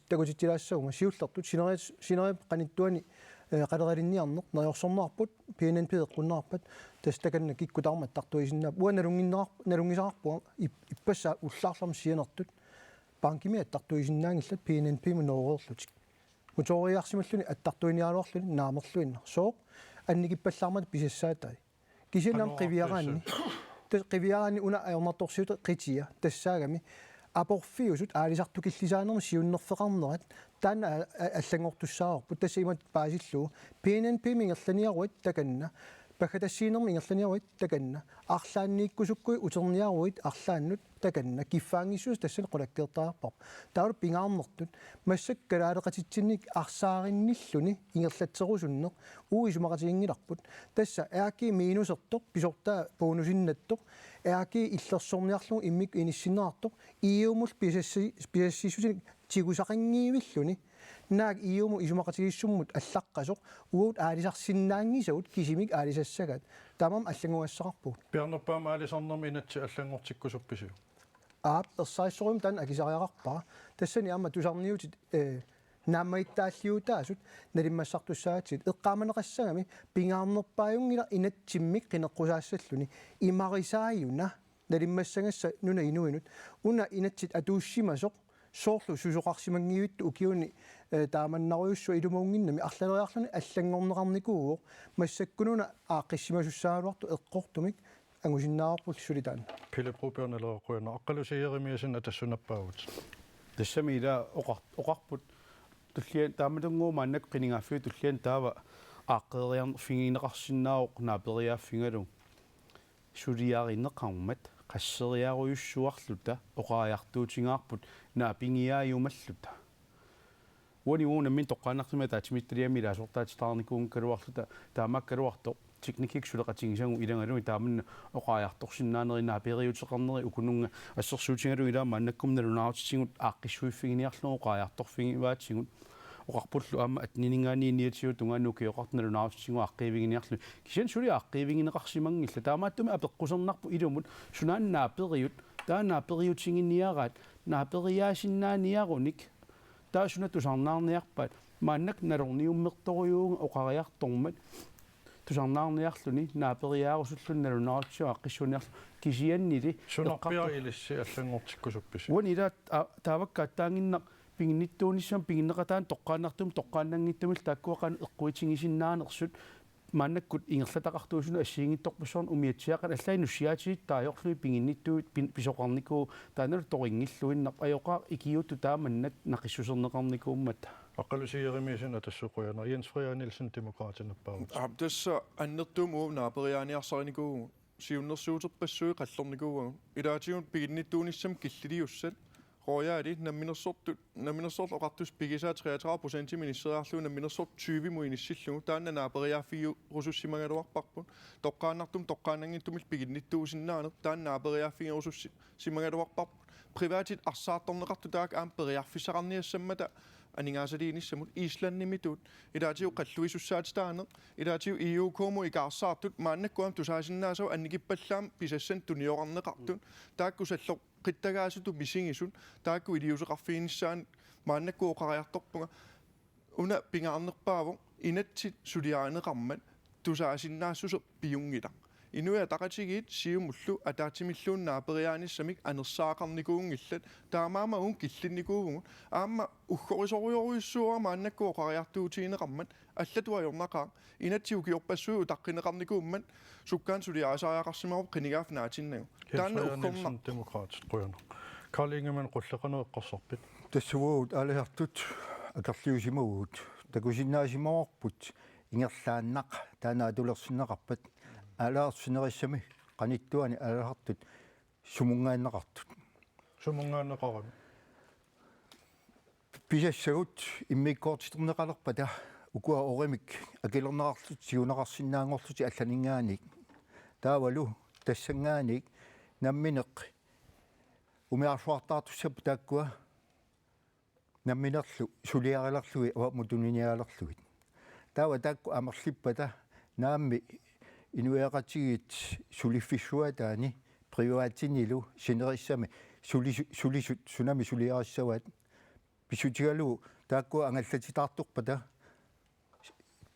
S4: тагутиттилаассагума сиуллертут синерип қаниттуани qalerilinniarneq nariorsornerput PNNP-eqqunnerpat tastakанна киккутаармат тартуисиннаап уаналунгиннеқарпу иппасса уллаарларм сианертут банкими аттартуисиннаангиллат PNNP муноориерлутик моториарсималлуни аттартуиниалуарлуни наамерлуинна соо анникиппаллаармат писассаатай кисинам қивиараанни қивиараанни уна аернарторсиута қития тассаагами апорфиусут аалисарту киллисаанерми сиуннерфеқарнерат таана аллангортуссаарпу тассимат паасиллу PNNP мингерланиаруит таканна пахатассиинерми ингерланиаруит таканна арлааннииккусуккуи утерниаруит арлааннут таканна киффаангиссуус тассана қулаккертаарпар таавар пингаарнертут массак калаалеқатитсинник арсааринниллуни ингерлатсерусуннеқ уисумақатигингиларпут тасса ааки минусертоқ писортаа бонусиннаттоқ ааки иллерсорниарлугу иммик иниссиннаартоқ иумул писассисусин тигусақангиивиллуни наак иуму исумақатигиссуммут аллаққасоқ уут аалисарсиннаангисагут кисимик аалисассагат тамам аллангуассақарпут
S1: пиарнерпаама аалисарнерми инатси аллангортиккусупписиу
S4: персаиссорум тан акисариақарпара тассани аама тусарниутит нааммаиттааллиутаасут налиммассартуссаатит эққааманеқассагами пингаарнерпааюнгила инатсиммик қинеққусаассаллуни имарисааюна налиммассагасса нуна инуинут уна инатсит атууссимасоқ соорлу сусоқарсимангиуитту укиуни тааманнаруйуссу илумуунгиннами арлалериарлуни аллангорнеқарникууоқ массаккунуна ааққиссимасуссаалуарту эққортумик ангусиннаарпул сулитаан
S1: пилепропиарнелеқуина аққалусиеримиасин атассунаппаагут
S2: тассамиила оқарпут туллиан таамалунгуумааннак қинингаффиу туллиан таава ааққериарн фигинеқарсиннаауқ наапериааффингалу сулиаринеқармат qasseriaruйуссуарлута оқариартуутингаарпут наапингиааюмаллута уаниуунаммин тоққааннартума таатимитталиами лаасортаатитаарникуун калуарлута таамаккалуарто техникик сулеқатингисагу иlanгалуи тааманна оқариарторсиннаанеринаа периутеқарнери укунунга ассерсуутингалу илаама аннаккумналунаарутитингут ааққиссуиффигиниарлу оқариарторфигиваатсигут оқарпуллу аама атнинингаани иниатиут тунгааннукиоқартналунаарутитингу аққиивигиниарлу кисиан сули аққиивигинеқарсимангилла таамааттуми апеққусернарпу илумут сунааннаа периут таанаа периутингинниараат наапериаасиннааниаруник таасуна тусарнаарниарпаат мааннак налорниуммерторюунга оқариартормат тусарнаарниарлуни наапериаарусуллунналунаарутсуа аққиссуниарлу кисианнили
S1: сунарпиа илисси аллангортиккусупписи
S2: уанила тааваккаат таангиннақ пигинниттуунissam пигиннеқатаан тоққааннартум тоққааннангиттумил тааккуақаан эққуитингисиннаанерсут мааннаккут ингерлатақартуусуна ассиингитторпуссорн умиатсиақат аллаи нуссиаатигит таajorlui пигинниттуит писоқарникуу таанеру торингиллуиннақ аёқаа икиутту тааманнат нақиссусернеқарникууммат
S1: аққалусиеримиасин атассуқуяна Jens Freja Nielsen demokraatinappaавут
S5: тасса аннертуум уу наапериааниарсариникуу siunnersuuterpassuи qallornikuuagun ilaatiun piginnittuunissam killiliussat royaali namminersort oqartus pigisaa 33% ministeriarlu namminersort 20 muinissilluu taanna naaperiaafiu rusussimangaluarparpun toqqaannartum piginnittuusinnaane taanna naaperiaafiu rusussimangaluarparpun privaatit arsaartorneqartu taak aam periarfissaqarniassammata aningaasaliinissamut Islannimitut ilaatiu qalluisussaatitaane ilaatiu EU-koomu ikaarsaartut maannakkuam tusaasinnaasau annikippallaan pisassan tunioqarneqartun taakkusalloq qittagaasutu misingisun taakku iliuseqarfiinissaan maannakku oqariartorpunga una pingaarnerpaavo inatsit suliaaneqarman tusaasinnaassuser piungila inuya taqatigit siumullu ataatimilluun naaperiaanissamik anersaaqarnikuungillat taamaama uun killinnikuugun aamma uggorisoruyoruissuua maannakku oqariartuutiineqarman аллатуайорнақаа инатсиукиорпассуу таққинеқарникууммат суккаан сулиаасаариақарсимаруп қинигаафнаатиннагу таанна уккорна
S1: демократит қуяна калингаман қуллеқанеэққарсарпит
S3: тассуут алиартут акерлиусимагуут такусиннаасимаорпут ингерлааннақ таанаа тулерсиннеқарпат алаарсинериссами қаниттуани алаартут сумунгааннеқартут
S1: сумунгааннеқарами
S3: писассагут иммиккоортитернеқалерпата укуа оремик акилернеқарлут сиунеқарсинаангорлути алланингааник таавалу тассангааник намминеқ умиарсуартаартуссаппу тааккуа намминерлу сулиариларлуи авамутуниниалерлуит таава таакку амерлиппата наамми инуяқатигит сулиффиссуатаани приваатинилу синериссами сулисут сунами сулиариссават писутигалу тааккуа ангаллатитаарторпата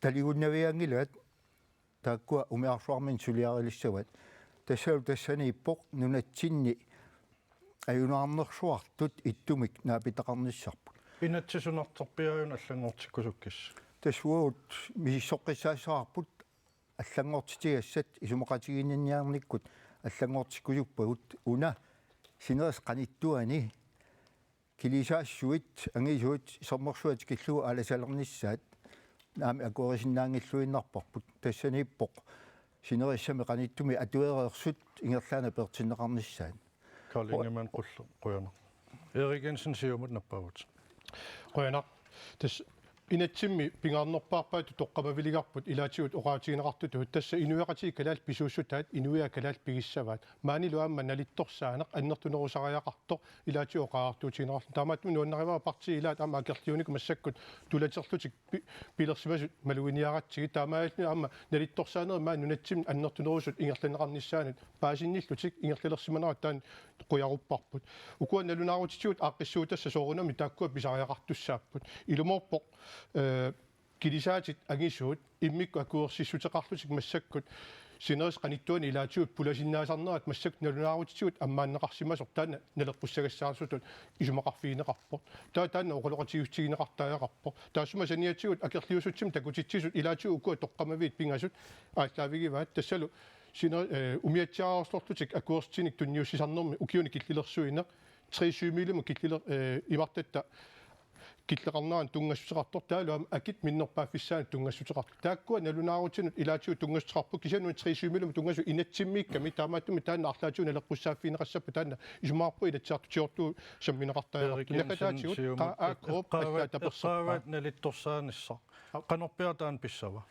S3: талигуннавиангилаат тааккуа умиарсуармин сулиарилиссават тассани иппоқ нунатсинни аюнаарнерсуартут иттумик наапитақарниссарпут
S1: инатсисунарторпиаюн аллангортиккусуккис
S3: тассуут мисиссоққиссаассаарпут аллангортитигассат исумақатигинниарниккут аллангортиккусуппагут уна синерис қаниттуани килисаассуит ангисуут сормерсуат киллуу аласалерниссаат наами акуорисиннаангиллуиннарпарпут тассаниппоқ синериссами қаниттуми атуереерсут ингерлаана пертиннеқарниссаат
S1: калингаман қуяна эригенсен сиумут наппагут
S6: қуяна тас инатсимми пингаарнерпаарпаату тоққамавилигарпут илаатигут оqaатигинеқартуту тасса инуяқатиг калаал писууссутаат инуя калаал пигиссаваат маанилуамма налитторсаанеқ аннертунерусариақарто илаатиг оqaартуутигинеқарлу таамааттуми нуаннариваа парти илаат аама акерлиуник массаккут тулатерлутик пилерсимасут малуиниаратсиги таамаални аама налитторсаанер маа нунатсим аннертунерусут ингерланеқарниссаанут паасинниллутик ингерлилерсиманерат таан қуяруппарпут укуа налунаарутитигут ааққиссуутасса соорунами тааккуа писариақартуссааппут илуморпоқ килисаатит агисуут иммикку акуерсиссутеқарлутик массаккут синерис қаниттуани илаатиут пуласиннаасарнерат массак налунаарутитигут аммааннеқарсимасор таана налеққуссагассаарсутут исумақарфиинеқарпо таана оқолоқатигутсигинеқартаяақарпо таассума саниатсигут акерлиусутсим такутитсисут илаатиу укуа тоққамавиит пингасут ааллаавигиваат тассалу синер умиатсиаарслортутик акуерстиник тунниуссисарнерми укиуни киллилерсуинеқ 3 мм киллилер имартатта киллеқарнаан тунгассутеқартор таалуам акит миннерпааффиссаан тунгассутеқартор тааккуа налунаарутинут илаатиу тунгассутеқарпу кисануи 3 мм тунгасу инатсиммикками таамааттуми таана арлаатиу налеққуссааффиинеқассаппу таана исумаарпу илатсаартутиорту самминеқартаяақарту накатаатигут ааккооп аллаатаперсерпаа
S1: налитторсаанисса канорпиатаан писсава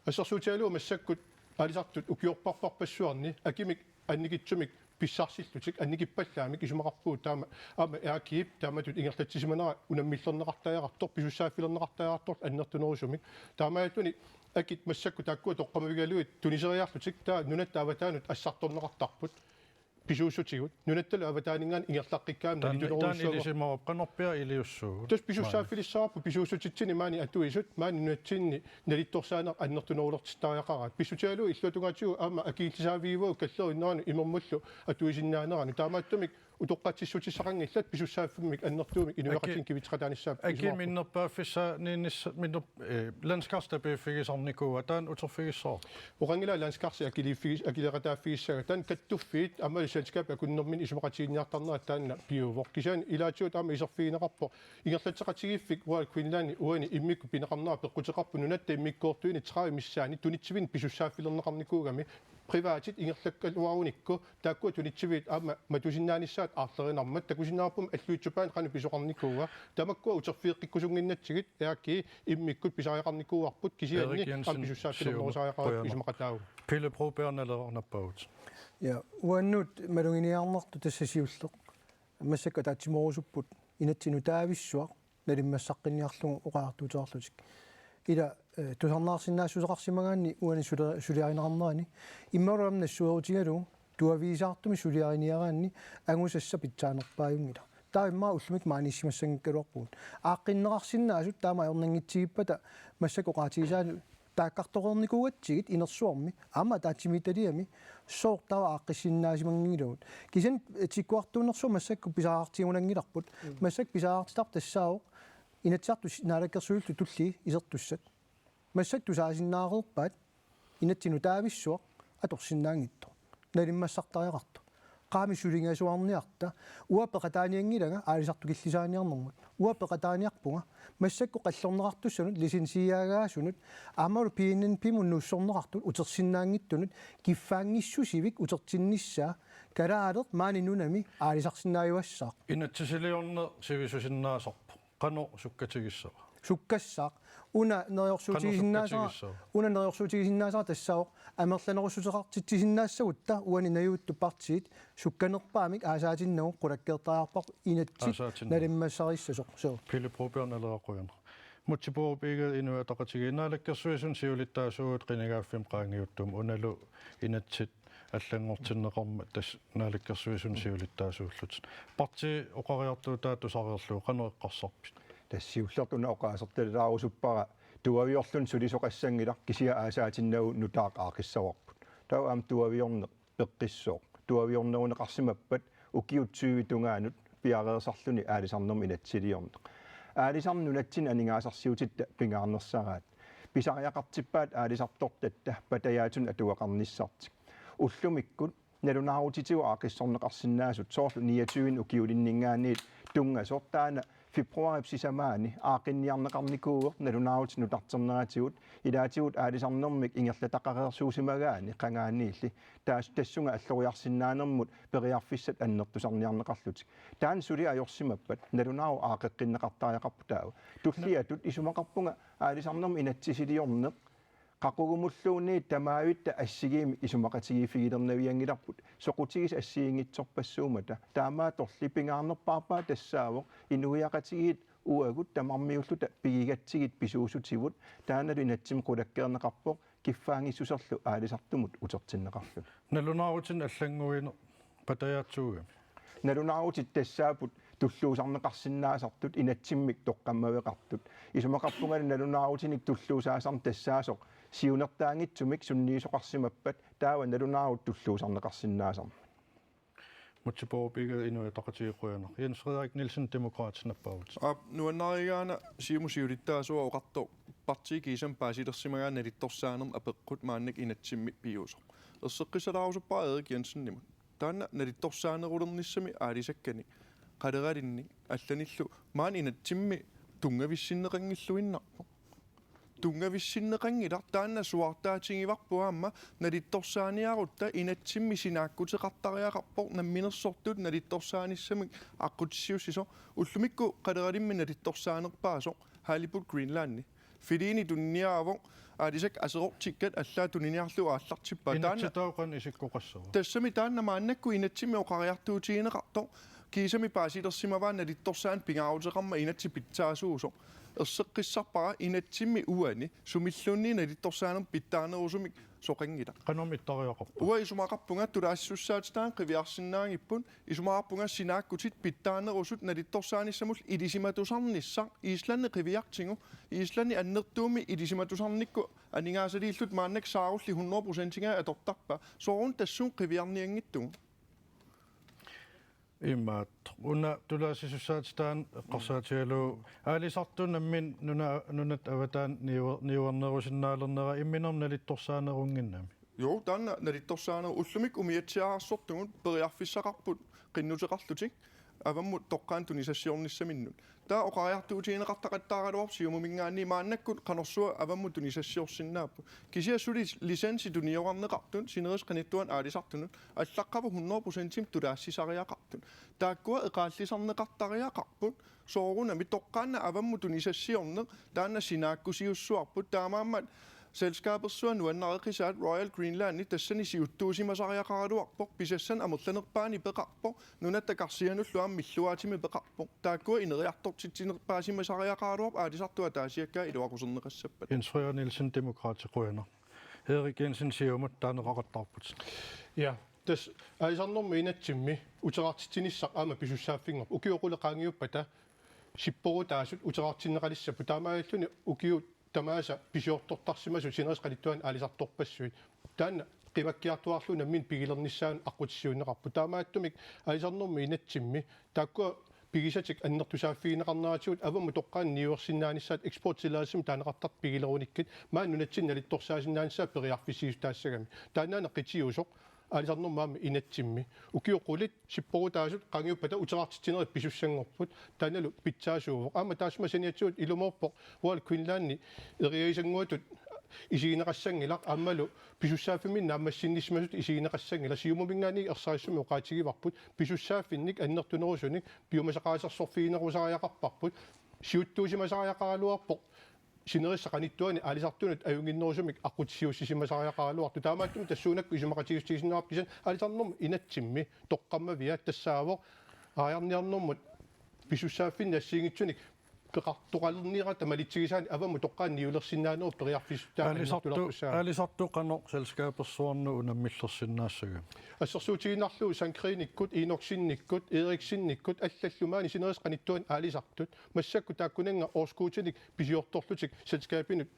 S6: ассерсуутиалуа массаккут алисартут укиорпарпарпассуарни акимик анникитсумик писсарсиллутик анникиппаллаамик исумақарпуу таама аама яакиип тааматут ингерлатсисиманера унаммиллернеқартаяақартор писуссааффилернеқартаяақартор аннертунерусумик таамаатуни акит массакку тааккуа тоққамавигалуит тунисериарлутик таа нунат аватаанут ассарторнеқартарпут писуусутигут нунаттала аватаанингаан ингерлаққиккаам налитунерусуа
S1: илисимаоп канорпиа илиуссуу
S6: тус писуссааффилиссаарпу писуусутитсини маани атуисут маани нунатсинни налитторсаанеқ аннертунерулертиттариақараат писутиалу иллутунгаатигу аама акиилисаавиивуу каллериннаани имермуллу атуисиннаанерани таамааттумик утоққатсиссутиссақангиллат писуссааффиммик аннертуумик инуяқатин кивитсақатааниссаа
S1: акин миннерпааффиса ниннис миннер ландскарстапииффигисарникуа таан утерфигиссоо
S6: оқангила ландскарси акилеқатааффигиссага таан каттуффиит аммали селскап акуннэрмин исумақатигинниартарнера таанна пиувоқ кисаани илаатиут аама исерфигинеқарпо ингерлатсеқатигиффик уал квинлаани уани иммикку пинеқарнера пеққутеқарпу нунатта иммиккоортуини 30 миссаани тунитсивин писуссааффилернеқарникуугами privaatit ingerlakkaluarunikku taakku tunitsivit aama matusinnaanissaat aarlerinarmat takusinnaarpum alluutsupaan qanu pisoqarnikuuga tamakkua uterfiiqqikkusunginnatigit yaakki immikkut pisariaqarnikuuarput kisianni ampisussaakkilernerusariaqarat isumaqataagu
S1: Pille probeernalernappaut.
S4: Ja uannut malunginiarnertu tassasiulleq массакка таатсиморусуппут инатсину таависсуа налиммассаққинниарлугу оқаартуутеарлутик ила тусарнаарсинаассусеқарсимагаанни уани сулиаринеқарнерани иммаруамна суерутигалу туависаартуми сулиариниараанни ангусасса питсаанерпааюнгила таа имма уллумик maaниссимассангиккалуарпугут ааққиннеқарсинаасут таама аернангитсигиппата массак оқаатигисаалу тааккарторерникугатсигит инерсуарми аама таатсимиталиами соортава ааққиссиннаасимангилугут кисен тиккуартуунерсу массакку писааартигунангиларпут массак писааартитар тассао инатсаарту наалаккерсуиллу тулли исертуссат массак тусаасиннаарерпаат инатсину таависсуа аторсиннаангитто налиммассартариақарто qaami sulingaasuarniarta uappeqataaniangilanga aalisartu killисааниарнэрмут uappeqataaniarpunga массакку qallernerartussunut lisensiaagaasunut aamalu piinnin pimunnuussornerartut utersinnaangittunut kiffaangissusivik utertinnissaa kalaalert maaninunami aalisarsinnaayuassaa
S1: Inatsisiliorne sivisusinnaasorpu qano sukkatigissaa
S4: sukkassaq una neriorsuutigisinnaasara tassaoq amerlanerussutеқартитсисиннаассагутта уани наюуттуппартиит сукканерпаамик аасаатиннагу qulakkeertaaarpaq inatsit nalimmassarissasuq soo
S1: Pille probeernaleraquyan. Mutsipuupiiga inua taqatigiinaalakkersuisun siulittaasuut qinigaaffim qaangiuttum unalu inatsit аллангортиннеқарма тас наалеккерсуисун сиулиттаасууллут парти оқариартуутаату сариерлуу канеэққарсарпит
S7: тассиуллертуна оқаасерталаарусуппара туавиорлун сулисоқассангила кисиа аасаатиннагу нутаақ аақиссаварпут тау аам туавиорне пеққиссоо туавиорнерунеқарсимаппат укиутсуивитунгаанут пиареерсарлуни аалисарнерми инатсилиорне аалисарнунатсин анингаасарсиутитта пингаарнерсараат писариақартиппаат аалисартортатта патаяатун атуақарниссартик уллумиккут налунаарутитигу аақиссорнеқарсинаасут соорлу 29 укиулиннингаанниит тунга сортаана фебруарипсисамаани аақинниарнеқарникуугер налунаарутину тартернератигут илаатигут аалисарнермик ингерлатақареерсуусимагаани қангаанниилли тассунга аллориарсинаанермут периарфиссат аннертусарниарнеқарлутик таан сули ajorsimappat налунаару аақеққиннеқартариақарпутаау туллиатут исумақарпунга аалисарнерми инатсисилиорнеқ qaqugumulluunni tamaawitta assigiimi isumaqatigifigilernaviyangilарпут soqutigiis assiingitsorpassuumata taamaa torlipingaarnerpaarpaa tassaavoq inuiaqatigit uagut tamarmiulluta pigigatsigit pisuusutivut taanalu inatsim qulakkeerneqarpoq kiffaangissuserlu aalisartumut utertinneqarlu
S1: налунааруутин аллангуина патаяатсуугами
S7: налунааруутит тассаапут туллуусарнеқарсинаасартут инатсиммик тоққаммавеқартут исумақарпунгалу налунааруутиник туллуусаасарн тассаасоқ сиунертаангитсумик сунниисоқарсимаппат таава налунаарут туллуусарнеқарсинаасарм
S1: мутсипуупига инуа тақатигиқуяна Jens Frederik Nielsen demokraatsinappaavut
S5: nuannaarigaana siimusiulittaasua oqarto partikiisam paasilersimagaan nalittorsaanerm apeqqut maannak inatsimmi piuusoq erseqqisalaarusuppa Erik Jensen nimu taanna nalittorsaanerulernissami aalisakkani qalegalinni allanillu maan inatsimmi tungavissinneqangilluinnarpo tungavissinneqangila taanna suartaatigivarpuaamma nalittorsaaniarutta inatsimmi sinaakkuteqartariaqarpo namminersortut nalittorsaanissamik aqqutissiussiso ullumikku qalegalimmi nalittorsaanerpaaso Halibut Greenlandni filiini tunniaavo aalisak aserortikkat allaa tuniniarlu aallartippa taanna
S1: inatitauqan isikkoqassava
S5: tassami taanna maannakku inatsimmi oqariartuutigineqarto kiisami paasilersimavaan nalittorsaan pingaaruteqarma inatsi pitsaasuuso erseqqissarpara inatsimmi uani sumillunni nalittorsaaner pittaanerusumik soqangila
S1: qanomittariaqarpa
S5: ua isumaqarpunga tulaassussaatitaan qiviarsinnaangippun isumaqarpunga sinaakkutit pittaanerusut nalittorsaanissamul ilisimatusarnissa Islanni qiviartingu Islanni annertuumi ilisimatusarnikku aningaasaliillut maannak saarulli 100%-inga atortarpa soorun tassuun qiviarniangittugu
S1: иммаат уна тулаасисуссаатитаан эққарсаатигалу аалисартунаммин нунат аватаан ниуернерусиннаалернера имминерналитторсаанерунгиннами
S5: Jo, taanna nalittorsaaner ullumik umiatsiaarssortugut periarfissaqarput qinnutеқарлутик avammut toqqaantunisassioornissaminnu taa oqariartuutiineqartaqattaaruap siumumingaanni maannakkut qanersua avammutunisassioorsinnaappu kisia suli lisensitunioarneqartun sinerisqanittuan aalisartunut allaqqavu 100% tulaassisariaqartun taakkua eqaallisarneqartariaqarput sooruna mitoqqaanna avammutunisassioorneq taanna sinaakkusiussuarput taamaammat selskaapersuan nuannareqisaat Royal Greenland tassani siuttuusimasariaqaraluarpoq pisassan amerlanerpaani peqarpoq nunattakarsianulluam milluaatimi peqarpoq taakkua ineriartortitsinerpaasimasariaqaraluarp aalisartua taasiakkaa iluaqusernеқассаппат
S1: Jens Røger Nielsen demokraatikuiner. Erik Jensen siumut taaneqaqattarput.
S6: Ja, tässä aisarnormi inatsimmi uterartitsinissaq aama pisussaaffinngor ukiuquleqaangiuppata sipporutaasut uterartinneqalissappu taamaalluni ukiu tamaasa pisiortortarsimasu sinerisqalittuan aalisartorpassuit taanna qimakkiartuarluna min pigilernissaan aqutissiunneqarpu taamaattumik aisarnormi inatsimmi taakkua pigisatik annertusaafiineqarnaatigut avammu toqqaan niuersinnaanissat exportsilaasum taaneqartart pigilerunikkit maannunatsin nalittorsaasinnaanissa periarfisiustaassagami taannaana qitiusoq aalisarnormaami inatsimmi ukiuqulit sipporutaasut qangiuppata uterartitsineret pisussangorput taanalu pitsaasuuvoq aama taasma saniatsuut ilumorpoq Royal Greenlandni eriaisanguatut isiineqassangilaq aammalu pisussaaffimmin naammassinnismasut isiineqassangila siumumingaani ersaissumi uqaatigivarput pisussaafinnik annertunerusunik piumasaqaasarsorfiinerusariaqarparput siuttuusimasariaqaraluarpoq sinerissaqanittuani aalisartunut ajunginnerusumik aqutissiussimasariaqaraluartu taamaattum tassuunakku isumaqatigistigisinnaarpisan aalisarnerm inatsimmi toqqammavia tassaavoq aayarniarnermut pisussaaffin assiingitsunik peqartuqalerniirata malitsigisaani avammu toqqaan niulersinnaaneru periarfisutaaqannertulerpussaa
S1: Alisartu qano selskaapersuarnu unammillersinnaassagam.
S6: ассерсуутигинарлу санкриниккут ииноксинниккут эриксинниккут аллаллумаани синерисқанитtuan аалисартут массакку тааккунанга орскуутиник писиорторлутик сатскаапинут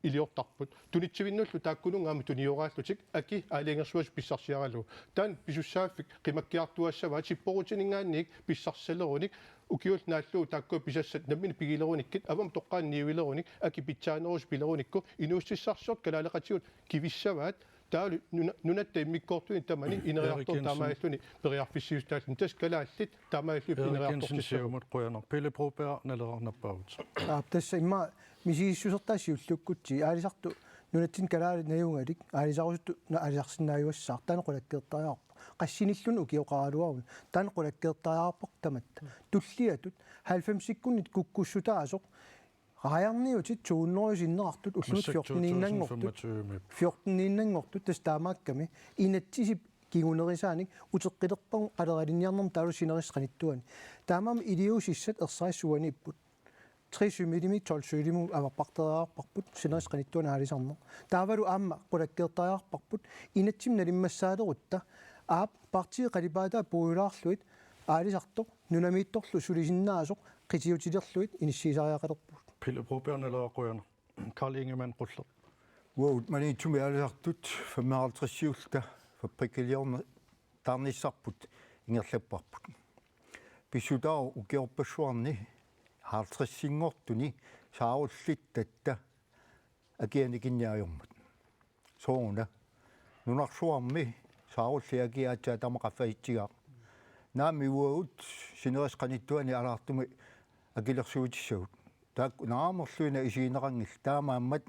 S6: илиортарпут тунитсивиннуллу тааккунунгаама туниорааллутик аки аалиангерсуас писсарсиаралу таан писуссааффик қимаккиартуассаваа сиппорутинингаанник писсарсалеруник ukiult naallu taakku pisassat nammini pigilerinikket avam toqqaan niuilerunik aki pitsaanerus pilerunikku inuussissarsuut kalaaleqatigut kivissavaat taalu nunatta immikkoortuni tamani ineriartortaamaalluni periarfissiustaallun tas kalaallit taamaallu ineriartortissuumut
S1: qoyaner Pelle Broberg nalerarnappaavut.
S4: tässä imma misiissusertaasiullukkutti aalisartu nunatsin kalaali najungalik aalisarusuttu aalisarsinnaayuassаар tanequlakkeertariarpa qassinillun ukioqaraluarun tanequlakkeertariarpoq tamatta tulliatut 90-ikkunnit kukkussutaasoq rajarniutit tuunnerusinnerartut ullut 14 tas taamaakkami inattisip kigunnerisaanik uteqqilerpagu qaleralinniarnerm taalu sinerisqanittuani taamaam iliusissat ersaissuani ipput 3 mm 12 mm avapparteriarparput sinerisqanittuani aalisarner taavalu aamma qulakkeertariarparput inatsim nalimmassaalerutta aap partii qalipaata puulaarluit aalisartoq nunamiittorlu sulisinnaasuq qitiutilerluit inissiisariaqalerput
S1: Pelle Broberg naleraqoyaner Karl Ingemann qulleq.
S3: Wow, manitumi aalisartut 55-siulta fabrikiliorna tarnissarput ingerlapparput pisutaa ukiorpassuarni 50-singortuni saarullit tatta akianikinniajormut sooruna nunarsuarmi saarulliakiaatsaa tamaqaffaitigaa naami uagut sinerisqanittuani alaartumi akilersuutissagut taak naamorluina isiineqangill taamaammat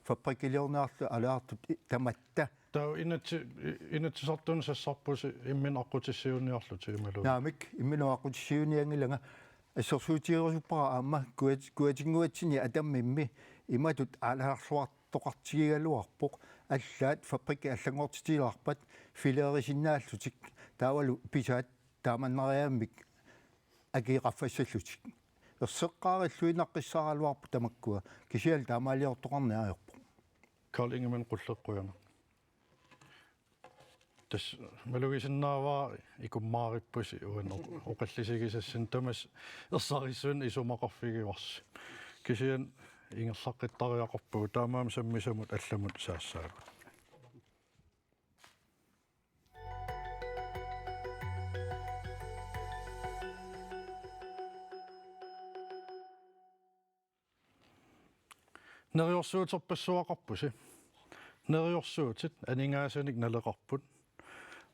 S3: fabrikiliornaarlu alaartut tamatta
S1: Tau inatsisartun sassarpusi immin aqutissiuniarlu tiimalu.
S3: naamik imminuaqutissiuniangilanga ассерсуутиерусуппара аама куатингуатсини атаммимми иматут алаарсуартоқартигигалуарпоқ аллаат фабрика аллангортитилаарпат филерисиннааллутик таавалу писаат тааманнариааммик акиқаффассаллутик ерсеққариллуинаққиссаралуарпу тамаккуа кисиал таамаалиортоқарниариорпо
S1: Karl Ingemann qulleqquyaner. Tas malugisinnaavaa ikummaarippusi uanor oqallisigisassin tamas ersarissuun isumaqarfigivarsi kisian ingerlaqqittariaqarpu taamaam sammisamut allamut saassaalu neriorsuuterpassuaqarpusi neriorsuutit aningaasunik naleqarput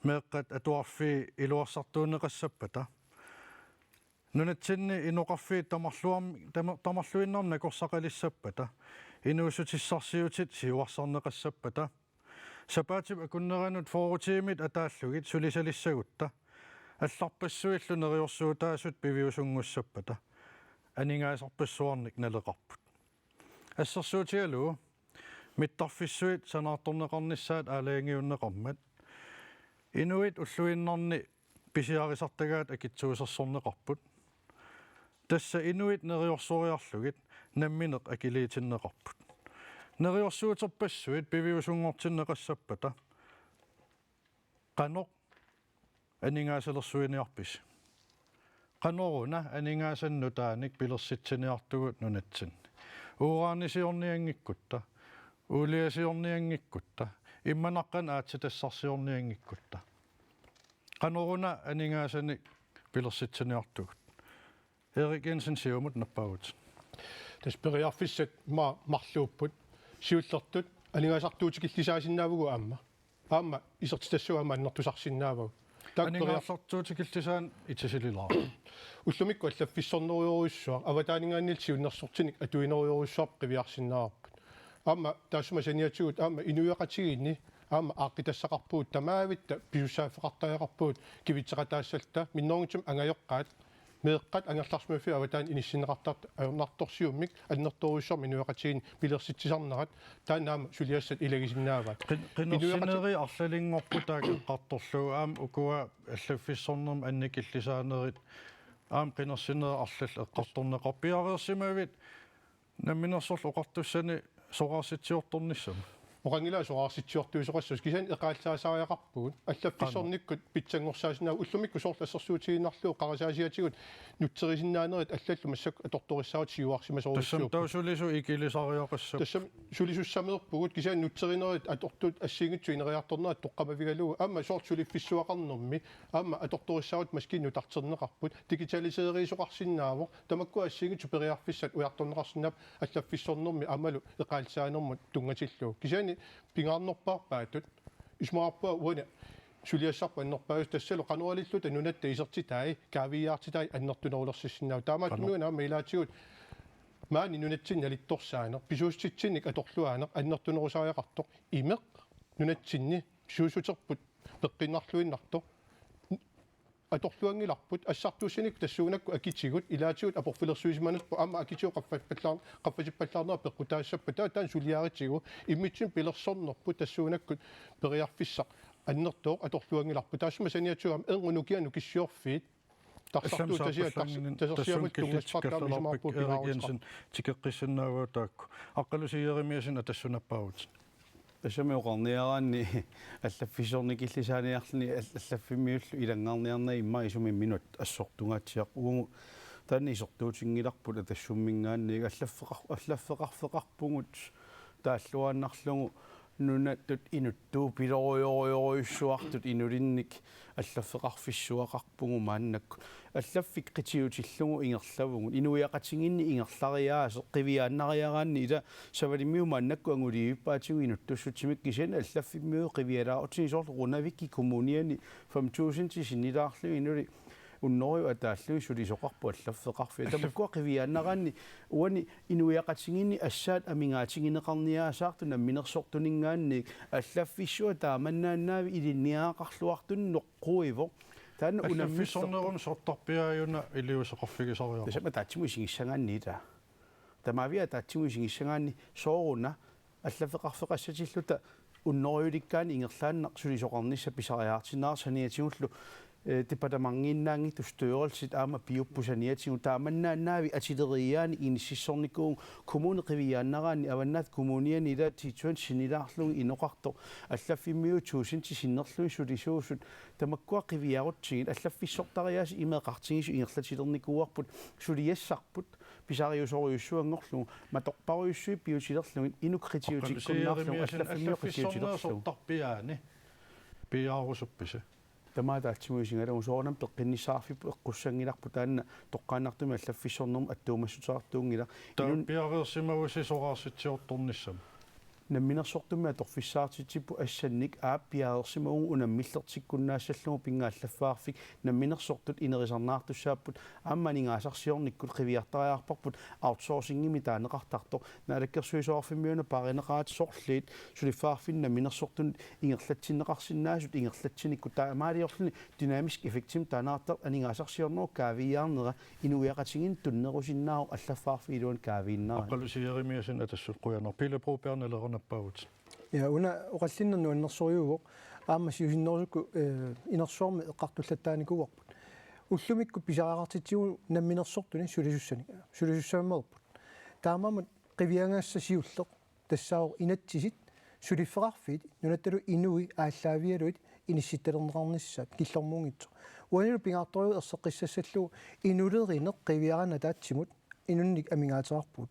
S1: meeqqat atuarfi iluarsartuunneqassapata нунатсинни иноқарфиит тамарлуиннарм накорсақалиссаппата инуусутиссарсиутит сиуарсарнеқассаппата сапаатип акуннеранут форутиимит атааллугит сулисалиссагутта алларпассуиллу нериорсуутаасут пивиусунгуссаппата анингаасарпассуарник налеқарпут ассерсуутигалуу миттарфиссуит санаарторнеқарниссаат аалаангиуннеқармат инуит уллуиннарни писиарисартагаат акитсуусерсорнеқарпут тасса инуит нериорсориарлугит намминеқ акилиитиннеқарпут нериорсуутерпассуит пивиусунгортиннеқассаппата қанеқ анингаасалерсуиниарпис qanoruna aningaasannutaanik pilersitsiniartugut nunatsin uuraanisiorniangikkutta uuliasiorniangikkutta immanaqan aatsitassarsiorniangikkutta qanoruna aningaasani pilersitsiniartugut Erik Jensen siumut nappagut
S6: таспериарфиссат марлууpput сиуллертут анигаасартуутикиллисаасиннаавгу аама исертитассуама аннертусарсиннаавагу
S1: анигаасартуутикиллисаан итсисилилаа
S6: уллумикку аллаффиссорнериоруйуссуа аватаанигааннил сиуннерсортиник атуинериоруйуссуар қивиарсинаараппут аама таасума саниатигут аама инуяқатигинни аама ааққитассақарпуут тамаавитта пиуссаафеқартариақарпуут кивитсеқатаассалта миннооргитсум ангайоққаат меэққат ангерларсмафи аватаан иниссинеқартарт аернарторсиуммик аннерторуйуссор минуяқатигин пилерситсисарнерат таанаама сулиассат илагисиннааваат
S1: qinnersineri arlalingorputaak qartorluu aam ukua аллаффиссорнерм анникиллисаанерит аам qinnersineri арлал эққарторнеқарпиареерсимавит намминерсорлу оқартуссани соқарситсиорторниссама
S6: Orangila soqarsitsuortuusoqassус kisan eqaalsaasariaqarpugut аллаффиссорниккут питсангорсаасинаа уллумикку соорлассерсуутигиннарлуу қарасаасиатигут нутсерисиннааnerit аллаллу массак аторториссаават сиуарсимасоруссуу
S1: тассам таусулису икилисариоқассап
S6: тассам сулисуссамеерпугут кисан нутсеринерит атортут ассиингитсу инериарторнерат тоққамавигалуу амма соорт сулиффиссуақарнэрми амма аторториссаават маскинну тартернеқарпут дигиталисеерисоқарсиннаавоқ тамакку ассиингитсу периарфиссат уярторнеқарсиннаап аллаффиссорнэрми амалу эқаалсаанермут тунгатиллуу кисан пингарнерпаарпаатут исмаарпаа уна сулиассарпа аннерпаус тассалу кануалиллута нунатта исертитаи кавиаартитаи аннертунерулерсиссиннаа таамаатнуна аама илаатигут маани нунатсин налитторсаанер писууститсинник аторлуаанер аннертунерусариақартоқ имеқ нунатсинни писуусутерпут пеққиннарлуиннартоқ аторлуангиларпут ассартуусиник тассуунакку акитсигут илаатигут апорфилерсуисманерпу аама акитсиу qaffasippallaarnaa peqqutaassappa таан сулиаритсигу иммитсин пилерсорнерпу тассуунаккут периарфиссақ аннертоо аторлуангиларпу таассума саниатсуам энгунукиану киссиорфиит тарсартуу тасиамут тунгасфартаамисмаарпу
S1: Jensen тикеққиссиннааваа таакку аққалусиеримиасина тассунаппаагут
S2: Асамиоқарниараанни аллаффисорникиллисааниарлни аллаффимиуллу илангаарниарна имма исуми минут ассортунгаатсиақ угу таанни исортуутингиларпула тассуммингааннига аллаффеқарфеқарпугут тааллуааннарлугу нунаттут инуттуу пилориориориуссуартут инулинник аллаффеқарфиссуақарпугу мааннакку аллаффик қитиутиллугу ингерлавугу инуяқатингинни ингерлариаасе қивиааннариараанни ида савалиммиу мааннакку ангулииппаатигу инуттуссутсимик кисен аллаффиммиу қивиалаартини соорлу рунавикки коммуниани 5000 тисиннилаарлу инули уннориу атааллуи сулисоқарпу аллаффеқарфи тамаккуа қивиааннараанни уани инуяқатингинни ассаат амингаатингинеқарниаасаарту намминерсортунингаанник аллаффиссуа тааманнааннаави илинниаақарлуартун ноққуиво таана
S1: унаммиссорнерум сортарпиааюна илиусеқарфигисариа
S2: тасама таатсиму исигиссагаанниита тамавиа таатсиму исигиссагаанни сооруна аллаффеқарфеқассатиллута уннориуликкаани ингерлааннақ сулисоқарнисса писариаартинаар саниатигуллу департамангиннаанги тустøørelsit аама пиуппусаниатигу тааманнааннаави атилериаани иниссиссорникуун коммуни қивиааннараани аваннаат коммуниани ила титуан синилаарлуги иноқарто аллаффиммиу туусинти синнерлуи сулисуусут тамаккуа қивиарутсигит аллаффиссортариааси имеқартигису ингерлатилерникууарпут сулиассарпут писариусориуссуангорлугу матоқпаруйуссуи пиутилерлугит инукритиутиккуннаарлугу аллаффиммиу қитиутилерлугу
S1: сортарпиаани пиаарусупписа
S2: тамаатаатсимуисингалу соорнам пеққиннисаарфи эққуссангиларпу таанна тоққаанартуми аллаффиссорнерм аттуумассутаартуунгила
S1: таапиареерсимавуси сораарситсиорторниссам
S2: намминерсортумма торфиссаартитиппу ассанник ааппиаерсимагу унаммиллертиккуннаассаллугу пингааllaffаарфик намминерсортут инерисарнаартуссааппут аамманингаасарсиорниккут қивиартариарпарпут аутсорсингими таанеқартартор наалаккерсуисоарфиммиуна паринеқаат сорлиит сулиффаарфин намминерсортун ингерлатсиннеқарсинаасут ингерлатсиникку таамаалиорлуни динамиск эффектим танаартар анингаасарсиорноо каавиаарнера инуиақатингин туннерусиннаау аллаффаарфи илуан каавииннера
S1: аққалусиеримиасин атассут қуянер пилепрупернелернаппагут
S4: я уна оқаллиннерну аннерсориугоқ аама сиусиннерусукку инерсуарми эққартуллаттааникуарпут уллумикку писараартитсигу намминерсортуни сулисуссаммерпут таамамут қивиангасса сиуллеқ тассаау инатсисит сулиффеқарфит нунатталу инуи ааллаавиалуит инисситталернеқарниссаат киллэрмуунгитсо уанилу пингаарториу ерсеққиссассаллу инулеринеқ қивиарана таатсимут инунник амингаатерарпут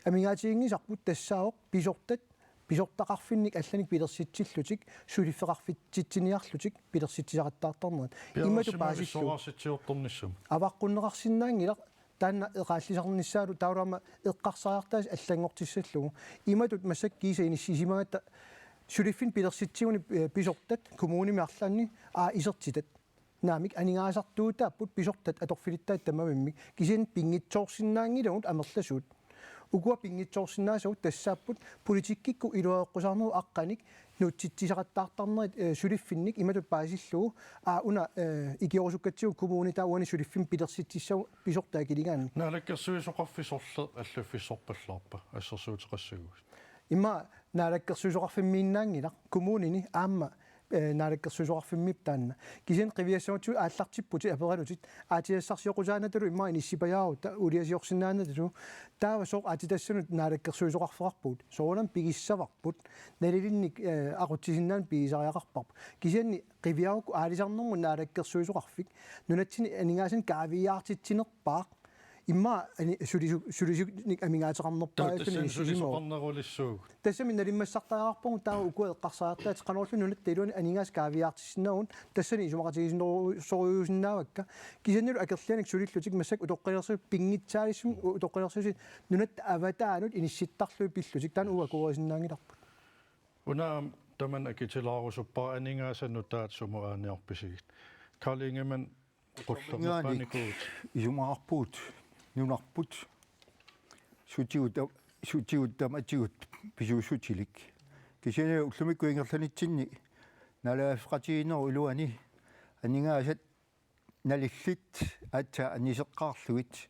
S4: амингаатиингисарпут тассаоқ писортақарфинник алланик пилерситсиллутик сулиффеқарфитситсиниарлутик пилерситсисақаттаартарнерат имату паасиллу
S1: соорситсиорторниссум
S4: аваққуннеқарсинаангилақ таанна эқааллисарниссаалу таулаама эққарсариартаас аллангортиссаллугу иматут массак киса иниссисимагата сулиффин пилерситсигуни писортат коммуними арлаанни исертитат наамик анингаасартуутааппут писортат аторфилиттаат тамавиммик кисин пингитсоорсинаангилугут амерласуут угуа пингитсоорсинаасуут тассааппут политиккикку илуаэққусаарнуу аққаник нуутситсисақаттаартарнерит сулиффинник иматут паасиллугу уна икиорусуккатсигу коммуни таауани сулиффин пилерситсissau писортаа килигаан
S1: наалаккерсуисоқарфисорле аллаффиссорпаллаарпа ассерсуутеқассагус
S4: имма наалаккерсуисоқарфиммииннаангила коммунини аама наалаккерсуисоқарфиммип таанна кисин қивиассаутсу ааллартиппути апералутит аатиассарсиоқусаанаталу имма иниссипаяару улиасиорсинаанаталу таава соо аатитассанут наалаккерсуисоқарфеқарпут соонам пигиссаварпут налилинник ақутсисиннаан пигисариақарпарпу кисианни қивиарукку аалисарнэрму наалаккерсуисоқарфик нунатсини анингаасин каавиаартитсинерпаа имма сулисуник амингаатерарнерпаасуни
S1: сулисоқарнерулиссууг
S4: тассами налиммассартаарпугу таа укуа эққарсаартаат канауллу нунат талуани анингаас каавиаартиссинаагун тассани исумақатигисиннерусориусиннаавакка кисаннеру акерлианик сулиллутик массак утоққилерсу пингитсаалиссум утоққилерсуси нунат аватаанут инисситтарлуи пиллутик таан уакуасиннаангиларпу
S1: уна таман акитилаарусуппаа анингаасанну таат сумуааниарписигит карлингеман qullernerpaanikuut
S3: исумаарпуут нунарпут сутиут таматигут писуусутилик кисине уллумикку ингерланитсинни налаафқатиинер улуани анингаасат налиллит атта анисеққаарлуит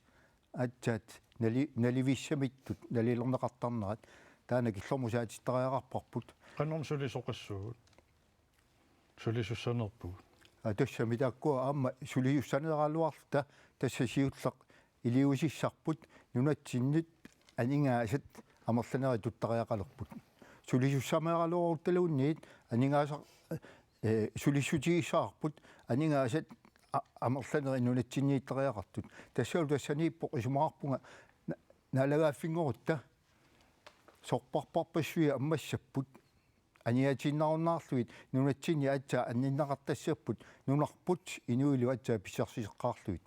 S3: аттаат наливиссамиттут налилернеқартарнерат таана киллормусаатиттариақарпарпут
S1: qannorm sulisoqassugut sulisussaanerpugut
S3: тассами тааккуа аама сулиуссанералуарлута тассасиуллеқ илиусиссарпут нунатсиннит анингаасат амерланери туттариақалерпут сулисуссамералуоруталуунниит анингаасар сулиссутигиссаарпут анингаасат амерланери нунатсиннииттериақартут тассаул тассанииппоқ исумаарпунга налагааффингорутта сорпарпарпассуи аммассаппут аниатиннаарнаарлуит нунатсини атса анниннақартассаппут нунарпут инуилу атса писсарсисеққаарлуит